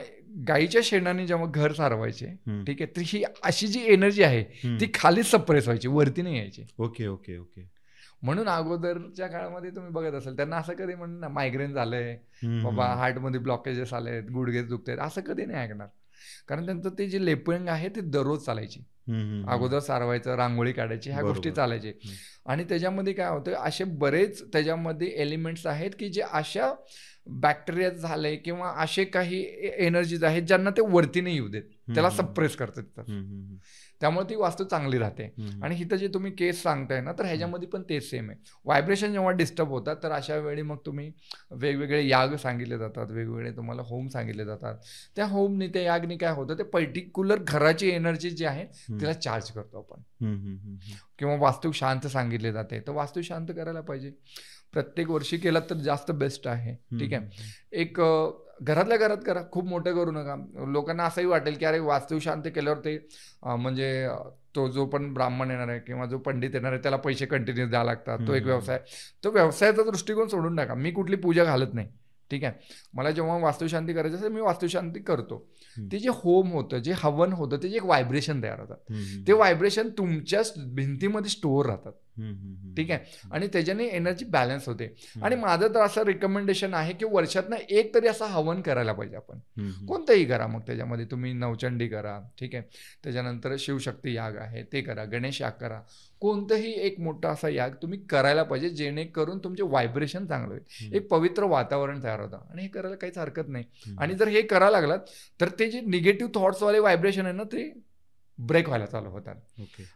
गाईच्या शेणाने जेव्हा घर सारवायचे, ठीक आहे, तर ही अशी जी एनर्जी आहे ती खाली सप्रेस व्हायची, वरती नाही यायची. ओके. म्हणून अगोदरच्या काळामध्ये तुम्ही बघत असाल त्यांना असं कधी म्हणून ना मायग्रेन झालंय बाबा, हार्टमध्ये ब्लॉकेजेस आले, गुडघे दुखतात, असं कधी नाही ऐकणार. कारण त्यांचं ते जे लेपलिंग आहे ते दररोज चालायची. अगोदर सारवायचं, रांगोळी काढायची, ह्या गोष्टी चालायचे. आणि त्याच्यामध्ये काय होतं, असे बरेच त्याच्यामध्ये एलिमेंट्स आहेत की जे अशा बॅक्टेरिया झाले किंवा असे काही एनर्जीज आहेत ज्यांना ते वरती नाही येऊ देत, त्याला सप्रेस करतात. त्यामुळे ती वास्तू चांगली राहते. आणि इथं जे तुम्ही केस सांगताय ना, तर ह्याच्यामध्ये पण तेच सेम आहे. व्हायब्रेशन जेव्हा डिस्टर्ब होतात तर अशा वेळी मग तुम्ही वेगवेगळे याग सांगितले जातात, वेगवेगळे तुम्हाला होम सांगितले जातात. त्या होमनी, त्या यागनी काय होतं, ते पर्टिक्युलर घराची एनर्जी जी आहे तिला चार्ज करतो आपण. किंवा वास्तू शांत सांगितले जाते, तर वास्तू शांत करायला पाहिजे. प्रत्येक वर्षी केला तर जास्त बेस्ट आहे. ठीक आहे. एक घरातल्या घरात करा, खूप मोठं करू नका. लोकांना असंही वाटेल की अरे वास्तू शांत केल्यावर ते म्हणजे तो जो पण ब्राह्मण येणार आहे किंवा जो पंडित येणार आहे त्याला पैसे कंटिन्यू द्यावे लागतात, तो एक व्यवसाय. तो व्यवसायाचा दृष्टिकोन सोडून टाका. मी कुठली पूजा घालत नाही. ठीक आहे. मला जेव्हा वास्तुशांती करायची असेल मी वास्तुशांती करतो. ते जे होम होतं, जे हवन होतं, ते जे एक व्हायब्रेशन तयार होतात, ते व्हायब्रेशन तुमच्या भिंतीमध्ये स्टोअर राहतात. ठीक आहे. आणि त्याच्याने एनर्जी बॅलन्स होते. आणि माझं तर असं रिकमेंडेशन आहे की वर्षातनं एक तरी असं हवन करायला पाहिजे आपण. कोणतंही करा, मग त्याच्यामध्ये तुम्ही नवचंडी करा, ठीक आहे, त्याच्यानंतर शिवशक्ती याग आहे ते करा, गणेश याग करा, कोणतंही एक मोठा असा याग तुम्ही करायला पाहिजे, जेणेकरून तुमचे व्हायब्रेशन चांगलं होईल, एक पवित्र वातावरण तयार होतं. आणि हे करायला काहीच हरकत नाही. आणि जर हे करायला लागलात तर ते जे निगेटिव्ह थॉट्सवाले व्हायब्रेशन आहे ना, ते ब्रेक व्हायला चालू होतात.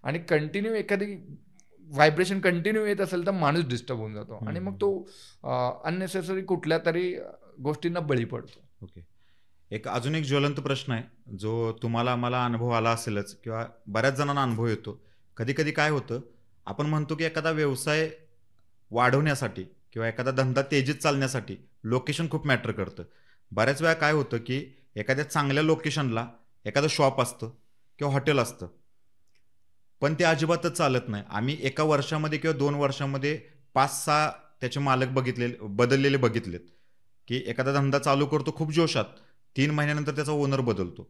आणि कंटिन्यू एखादी व्हायब्रेशन कंटिन्यू येत असेल तर माणूस डिस्टर्ब होऊन जातो आणि मग तो अननेसेसरी कुठल्या तरी गोष्टींना बळी पडतो. ओके. एक अजून एक ज्वलंत प्रश्न आहे जो तुम्हाला मला अनुभव आला असेलच किंवा बऱ्याच जणांना अनुभव येतो. कधी कधी काय होतं, आपण म्हणतो की एखादा व्यवसाय वाढवण्यासाठी किंवा एखादा धंदा तेजीत चालण्यासाठी लोकेशन खूप मॅटर करतं. बऱ्याच वेळा काय होतं की एखाद्या चांगल्या लोकेशनला एखादं शॉप असतं किंवा हॉटेल असतं, पण ते अजिबातच चालत नाही. आम्ही एका वर्षामध्ये किंवा 2 वर्षामध्ये 5-6 त्याचे मालक बदललेले बघितलेत की एखादा धंदा चालू करतो खूप जोशात, 3 महिन्यानंतर त्याचा ओनर बदलतो,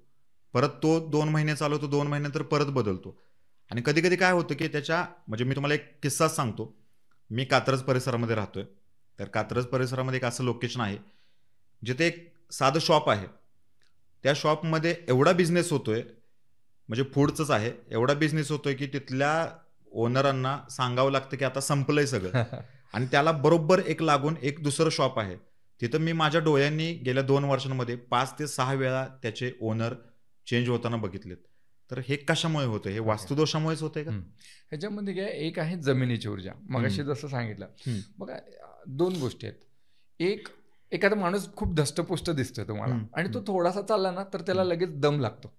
परत तो 2 महिने चालवतो, 2 महिन्यानंतर परत बदलतो. आणि कधी कधी काय होतं की त्याच्या म्हणजे मी तुम्हाला एक किस्साच सांगतो. मी कात्रज परिसरामध्ये राहतोय. तर कात्रज परिसरामध्ये एक असं लोकेशन आहे जिथे एक साधं शॉप आहे. त्या शॉपमध्ये एवढा बिझनेस होतोय, म्हणजे फूडचंच आहे, एवढा बिझनेस होतोय की तिथल्या ओनरांना सांगावं लागतं की आता संपलंय सगळं. आणि त्याला बरोबर एक लागून एक दुसरं शॉप आहे. तिथं मी माझ्या डोळ्यांनी गेल्या 2 वर्षांमध्ये 5 ते 6 वेळा त्याचे ओनर चेंज होताना बघितलेत. तर हे कशामुळे होतं? हे वास्तुदोषामुळेच होतंय का? ह्याच्यामध्ये काय, एक आहे जमिनीची ऊर्जा, मगाशी जसं सांगितलं. बघा 2 गोष्टी आहेत. एक, एखादा माणूस खूप धष्टपुष्ट दिसतोय तुम्हाला आणि तो थोडासा चालला ना तर त्याला लगेच दम लागतो.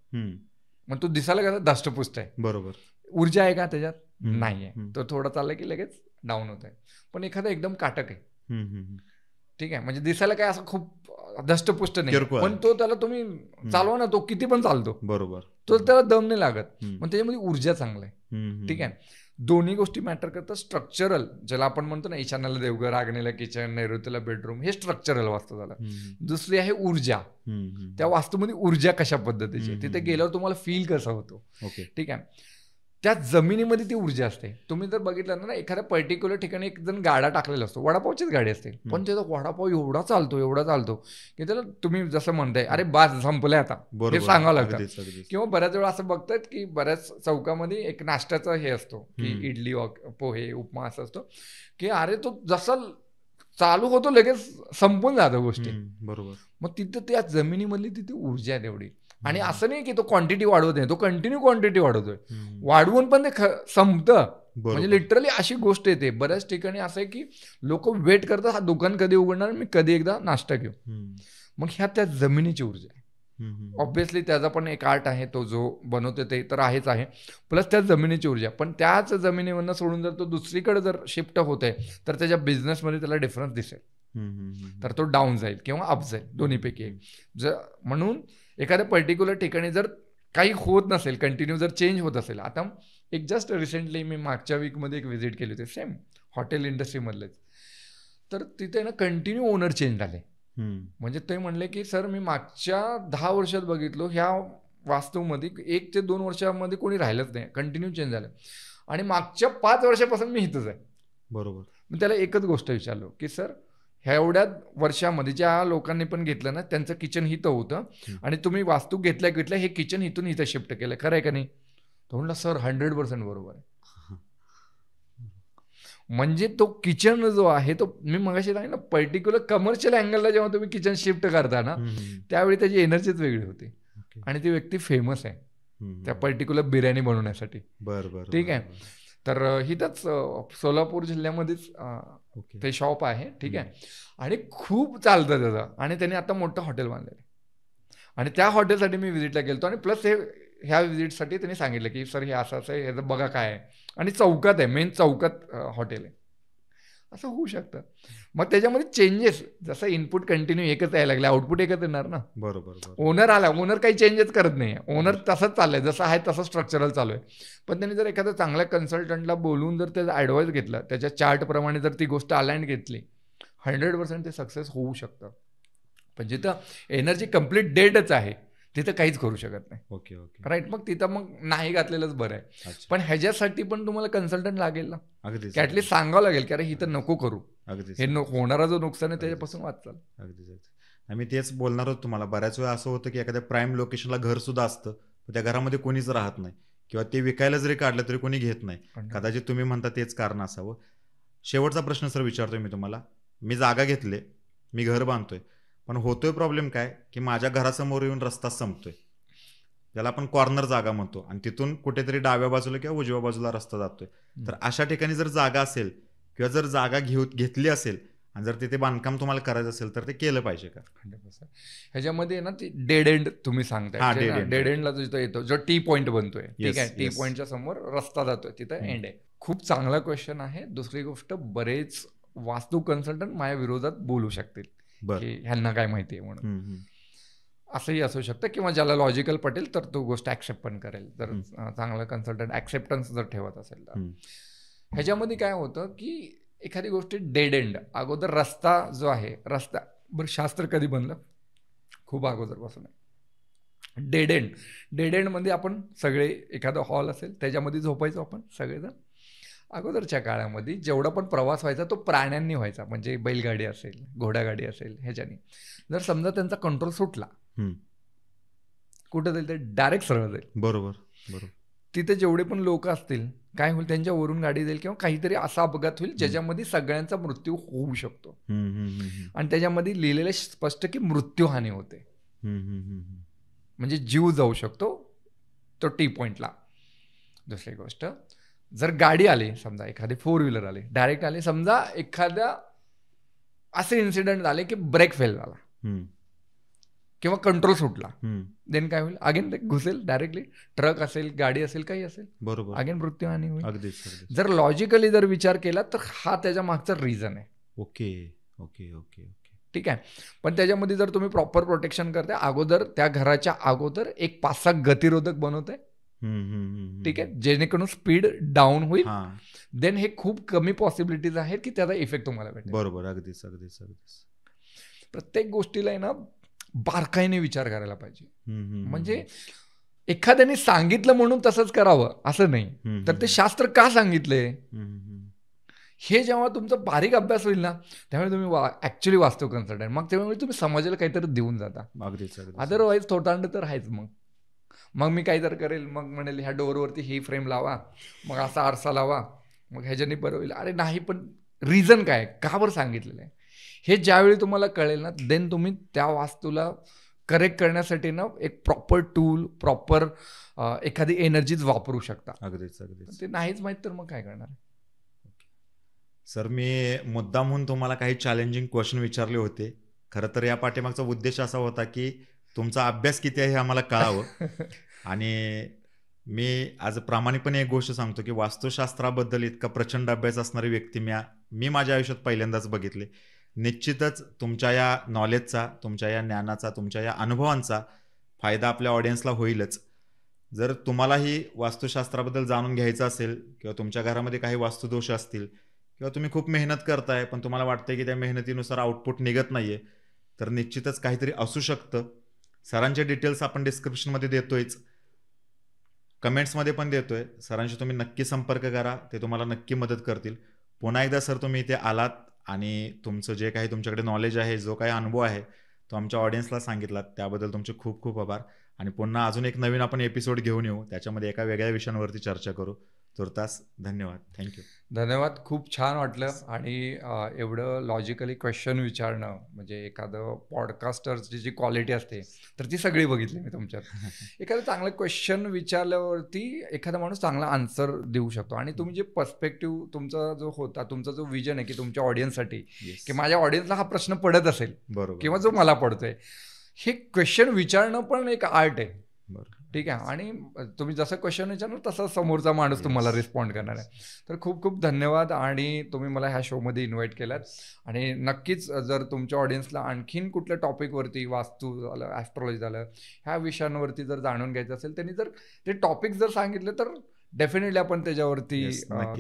मग तो दिसायला कसा धष्टपुष्ट आहे, बरोबर. ऊर्जा आहे का त्याच्यात? नाही आहे. तो थोडा चालला की लगेच डाऊन होत आहे. पण एखादा एकदम काटक आहे, ठीक आहे, म्हणजे दिसायला काय असं खूप धष्टपुष्ट नाही, पण तो त्याला तुम्ही चालवा ना, तो किती पण चालतो, बरोबर, तो त्याला दम नाही लागत. पण त्याच्यामध्ये ऊर्जा चांगला आहे. ठीक आहे. दोन्ही गोष्टी मॅटर करतात. स्ट्रक्चरल, ज्याला आपण म्हणतो ना, ईशान्याला देवघर, आग्नेयला किचन, नैऋत्येला बेडरूम, हे स्ट्रक्चरल वास्तू झालं. दुसरी आहे ऊर्जा. त्या वास्तूमध्ये ऊर्जा कशा पद्धतीची, तिथे गेल्यावर तुम्हाला फील कसा होतो. ठीक आहे. त्या जमिनीमध्ये ती ऊर्जा असते. तुम्ही जर बघितलं ना, एखाद्या पर्टिक्युलर ठिकाणी एक जण गाडा टाकलेला असतो, वडापावचीच गाडी असते, पण त्याचा वडापाव एवढा चालतो की त्याला तुम्ही जसं म्हणताय अरे बास संपलंय आता, हे सांगावं लागतं. किंवा बऱ्याच वेळा असं बघतात की बऱ्याच चौकामध्ये एक नाश्त्याचा हे असतो की इडली, पोहे, उपमा असं असतो की अरे तो जसा चालू होतो लगेच संपून जातं गोष्टी, बरोबर. मग तिथं त्या जमिनीमधली तिथे ऊर्जा आहे तेवढी. आणि असं नाही की तो क्वांटिटी वाढवत नाही, तो कंटिन्यू क्वांटिटी वाढवतोय, वाढवून पण ते संपतं. म्हणजे लिटरली अशी गोष्ट येते बऱ्याच ठिकाणी असं आहे की लोक वेट करतात हा दुकान कधी उघडणार, मी कधी एकदा नाश्ता घेऊ. मग ह्या त्या जमिनीची ऊर्जा आहे. ऑब्व्हियसली त्याचा पण एक आर्ट आहे, तो जो बनवतो ते तर आहेच आहे, प्लस त्या जमिनीची ऊर्जा. पण त्याच जमिनीवरनं सोडून जर तो दुसरीकडे जर शिफ्ट होत आहे तर त्याच्या बिझनेसमध्ये त्याला डिफरन्स दिसेल, तर तो डाऊन जाईल किंवा अप जाईल, दोन्हीपैकी एक. म्हणून एखाद्या पर्टिक्युलर ठिकाणी जर काही होत नसेल, कंटिन्यू जर चेंज होत असेल. आता एक जस्ट रिसेंटली मी मागच्या वीकमध्ये एक व्हिजिट केली होती, सेम हॉटेल इंडस्ट्रीमधलेच. तर तिथे ना कंटिन्यू ओनर चेंज झाले. म्हणजे ते म्हणले की सर मी मागच्या 10 वर्षात बघितलो ह्या वास्तूमध्ये 1 ते 2 वर्षामध्ये कोणी राहिलंच नाही, कंटिन्यू चेंज झालं. आणि मागच्या 5 वर्षापासून मी इथंच आहे. बरोबर. मी त्याला एकच गोष्ट विचारलो की सर ह्या एवढ्या वर्षामध्ये ज्या लोकांनी पण घेतलं ना त्यांचं किचन इथं होतं आणि तुम्ही वास्तू घेतल्या हे किचन इथून इथं शिफ्ट केलं, खरं आहे का नाही? तो म्हणला सर 100% बरोबर आहे. म्हणजे तो किचन जो आहे तो मी मगाशी सांगितलं ना पर्टिक्युलर कमर्शियल अँगलला जेव्हा तुम्ही किचन शिफ्ट करता ना त्यावेळी त्याची एनर्जीच वेगळी होती आणि ती व्यक्ती फेमस आहे त्या पर्टिक्युलर बिर्याणी बनवण्यासाठी. बरोबर. ठीक आहे. तर हिथंच सोलापूर जिल्ह्यामध्येच ते शॉप आहे. ठीक आहे. आणि खूप चालतं त्याचं आणि त्याने आता मोठं हॉटेल बांधलेलं आहे आणि त्या हॉटेलसाठी मी व्हिजिटला गेलतो आणि प्लस ह्या व्हिजिटसाठी त्यांनी सांगितलं की सर हे असं आहे ह्याचं बघा काय आहे आणि चौकात आहे, मेन चौकात हॉटेल आहे. असं होऊ शकतं. मग त्याच्यामध्ये चेंजेस जसं इनपुट कंटिन्यू एकच यायला लागले आउटपुट एकच येणार ना. बरोबर. ओनर आला, ओनर काही चेंजेस करत नाही, ओनर तसंच चाललंय जसं आहे तसं स्ट्रक्चरल चालू आहे. पण त्यांनी जर एखाद्या चांगल्या कन्सल्टंटला बोलून जर त्याचा ॲडवाईस घेतला, त्याच्या चार्टप्रमाणे जर ती गोष्ट अलाइन घेतली 100% ते सक्सेस होऊ शकतं. पण जिथं एनर्जी कम्प्लीट डेडच आहे तिथं काहीच करू शकत नाही. ओके. राईट. मग तिथं मग नाही घातलेलंच बरं आहे. पण ह्याच्यासाठी पण तुम्हाला कन्सल्टंट लागेल ना, की ॲटलीस्ट सांगावं लागेल की अरे इथं नको करू, हे होणारा जो नुकसान आहे त्याच्यापासून वाचाल. अगदीच. आम्ही तेच बोलणार होतो तुम्हाला. बऱ्याच वेळा असं होतं की एखाद्या प्राईम लोकेशनला घर सुद्धा असतं, त्या घरामध्ये कोणीच राहत नाही किंवा ते विकायला जरी काढलं तरी कोणी घेत नाही. कदाचित तुम्ही म्हणता तेच कारण असावं. शेवटचा प्रश्न सर विचारतोय मी तुम्हाला. मी जागा घेतले, मी घर बांधतोय, पण होतोय प्रॉब्लेम काय की माझ्या घरासमोर येऊन रस्ता संपतोय, त्याला आपण कॉर्नर जागा म्हणतो, आणि तिथून कुठेतरी डाव्या बाजूला किंवा उजव्या बाजूला रस्ता जातोय. तर अशा ठिकाणी जर जागा असेल किंवा जर जागा घेतली असेल आणि जर तिथे बांधकाम तुम्हाला करायचं असेल तर ते केलं पाहिजे का? 100%. ह्याच्यामध्ये ना ती डेड एंड तुम्ही सांगताय, डेड एंडला जिथं येतो जो टी पॉईंट बनतोय, ठीक आहे, टी पॉईंटच्या समोर रस्ता जातोय तिथं एंड आहे. खूप चांगला क्वेश्चन आहे. दुसरी गोष्ट, बरेच वास्तू कन्सल्टंट माझ्या विरोधात बोलू शकतील की ह्यांना काय माहिती आहे म्हणून. असंही असू शकतं किंवा ज्याला लॉजिकल पटेल तर तो गोष्ट ऍक्सेप्ट पण करेल, जर चांगला कन्सल्टंट ऍक्सेप्टन्स जर ठेवत असेल तर. ह्याच्यामध्ये काय होतं की एखादी गोष्ट डेड एंड, अगोदर रस्ता जो आहे, रस्ता बरं शास्त्र कधी बनलं? खूप अगोदरपासून आहे. डेड एंडमध्ये आपण सगळे, एखादा हॉल असेल त्याच्यामध्ये झोपायचो आपण सगळेजण. अगोदरच्या काळामध्ये जेवढा पण प्रवास व्हायचा तो प्राण्यांनी व्हायचा, म्हणजे बैलगाडी असेल, घोडागाडी असेल, ह्याच्यानी. जर समजा त्यांचा कंट्रोल सुटला, कुठं जाईल ते? डायरेक्ट सरळ जाईल. बरोबर. तिथे जेवढे पण लोक असतील काय होईल, त्यांच्यावरून गाडी जाईल किंवा काहीतरी असा अपघात होईल ज्याच्यामध्ये सगळ्यांचा मृत्यू होऊ शकतो. आणि त्याच्यामध्ये लिहिलेलं स्पष्ट की मृत्यूहानी होते, म्हणजे जीव जाऊ शकतो तो टी पॉईंटला. दुसरी गोष्ट, जर गाडी आली, समजा एखादी 4 व्हीलर आली, डायरेक्ट आली, समजा एखाद्या असे इन्सिडेंट झाले की ब्रेक फेल झाला किंवा कंट्रोल सुटला, देन काय होईल? अगेन ते घुसेल डायरेक्टली. ट्रक असेल, गाडी असेल, काही असेल, बरोबर, अगेन मृत्यूहानी होईल. अगदीच. जर लॉजिकली जर विचार केला तर हा त्याच्या मागचा रिझन आहे. ओके. ठीक आहे. पण त्याच्यामध्ये जर तुम्ही प्रॉपर प्रोटेक्शन करताय, अगोदर त्या घराच्या अगोदर एक 5-6 गतिरोधक बनवताय, ठीक आहे, जेणेकरून स्पीड डाऊन होईल, देन हे खूप कमी पॉसिबिलिटीज आहेत की त्याचा इफेक्ट तुम्हाला भेटेल. बरोबर. अगदीच. प्रत्येक गोष्टीला आहे ना बारकाईने विचार करायला पाहिजे. म्हणजे एखाद्याने सांगितलं म्हणून तसंच करावं असं नाही, तर ते शास्त्र का सांगितले हे जेव्हा तुमचा बारीक अभ्यास होईल ना, त्यामुळे तुम्ही ऍक्च्युअली वास्तू कन्सल्टंट, मग त्यामुळे तुम्ही समाजाला काहीतरी देऊन जाता. अदरवाईज थोटांड तर आहेच. मग मी काही तर करेल, मग म्हणेल ह्या डोअरवरती ही फ्रेम लावा, मग असा आरसा लावा, मग ह्याच्याने बरं होईल. अरे नाही, पण रिझन काय, का बरं सांगितलेलं आहे, हे ज्यावेळी तुम्हाला कळेल ना, देन तुम्ही त्या वास्तूला करेक्ट करण्यासाठी ना एक प्रॉपर टूल, प्रॉपर एखादी एनर्जीज वापरू शकता. अगदीच. ते नाहीच माहीत तर मग काय करणार? सर, मी मुद्दामहून तुम्हाला काही चॅलेंजिंग क्वेश्चन विचारले होते. खरं तर या पाठीमागचा उद्देश असा होता की तुमचा अभ्यास किती आहे हे आम्हाला कळावं. आणि मी आज प्रामाणिकपणे एक गोष्ट सांगतो की वास्तुशास्त्राबद्दल इतका प्रचंड अभ्यास असणारी व्यक्ती मी माझ्या आयुष्यात पहिल्यांदाच बघितले. निश्चितच तुमच्या या नॉलेजचा, तुमच्या या ज्ञानाचा, तुमच्या या अनुभवांचा फायदा आपल्या ऑडियन्सला होईलच. जर तुम्हालाही वास्तुशास्त्राबद्दल जाणून घ्यायचं असेल किंवा तुमच्या घरामध्ये काही वास्तुदोष असतील किंवा तुम्ही खूप मेहनत करताय पण तुम्हाला वाटतंय की त्या मेहनतीनुसार आउटपुट निघत नाहीये, तर निश्चितच काहीतरी असू शकतं. सरांचे डिटेल्स आपण डिस्क्रिप्शनमध्ये देतोयच, कमेंट्समध्ये पण देतोय. सरांशी तुम्ही नक्की संपर्क करा, ते तुम्हाला नक्की मदत करतील. पुन्हा एकदा सर तुम्ही इथे आलात आणि तुमचं जे काही तुमच्याकडे नॉलेज आहे, जो काही अनुभव आहे तो आमच्या ऑडियन्सला सांगितलात, त्याबद्दल तुमचे खूप खूप आभार. आणि पुन्हा अजून एक नवीन आपण एपिसोड घेऊन येऊ, त्याच्यामध्ये एका वेगळ्या विषयांवरती चर्चा करू. तुर्तास धन्यवाद. थँक्यू. धन्यवाद. खूप छान वाटलं. आणि एवढं लॉजिकली क्वेश्चन विचारणं म्हणजे एखादं पॉडकास्टरची जी क्वालिटी असते तर ती सगळी बघितली मी तुमच्यात. एखादं चांगलं क्वेश्चन विचारल्यावरती एखादा माणूस चांगला आन्सर देऊ शकतो. आणि तुम्ही जे पर्स्पेक्टिव्ह तुमचा जो होता, तुमचा जो विजन आहे की तुमच्या ऑडियन्ससाठी की माझ्या ऑडियन्सला हा प्रश्न पडत असेल बरोबर किंवा जो मला पडतोय, हे क्वेश्चन विचारणं पण एक आर्ट आहे. बरोबर. ठीक आहे. आणि तुम्ही जसं क्वेश्चन विचारणार तसा समोरचा माणूस तुम्हाला रिस्पॉन्ड करणार आहे. तर खूप खूप धन्यवाद. आणि तुम्ही मला ह्या शोमध्ये इन्व्हाइट केलात. आणि नक्कीच जर तुमच्या ऑडियन्सला आणखीन कुठल्या टॉपिकवरती, वास्तू झालं, ॲस्ट्रॉलॉजी झालं, ह्या विषयांवरती जर जाणून घ्यायचं असेल, त्यांनी जर ते टॉपिक जर सांगितले तर डेफिनेटली आपण त्याच्यावरती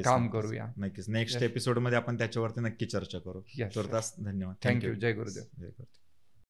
काम करूया. नक्कीच नेक्स्ट एपिसोडमध्ये आपण त्याच्यावरती नक्की चर्चा करू. तुर्तास धन्यवाद. थँक्यू. जय गुरुदेव. जय गुरुदेव.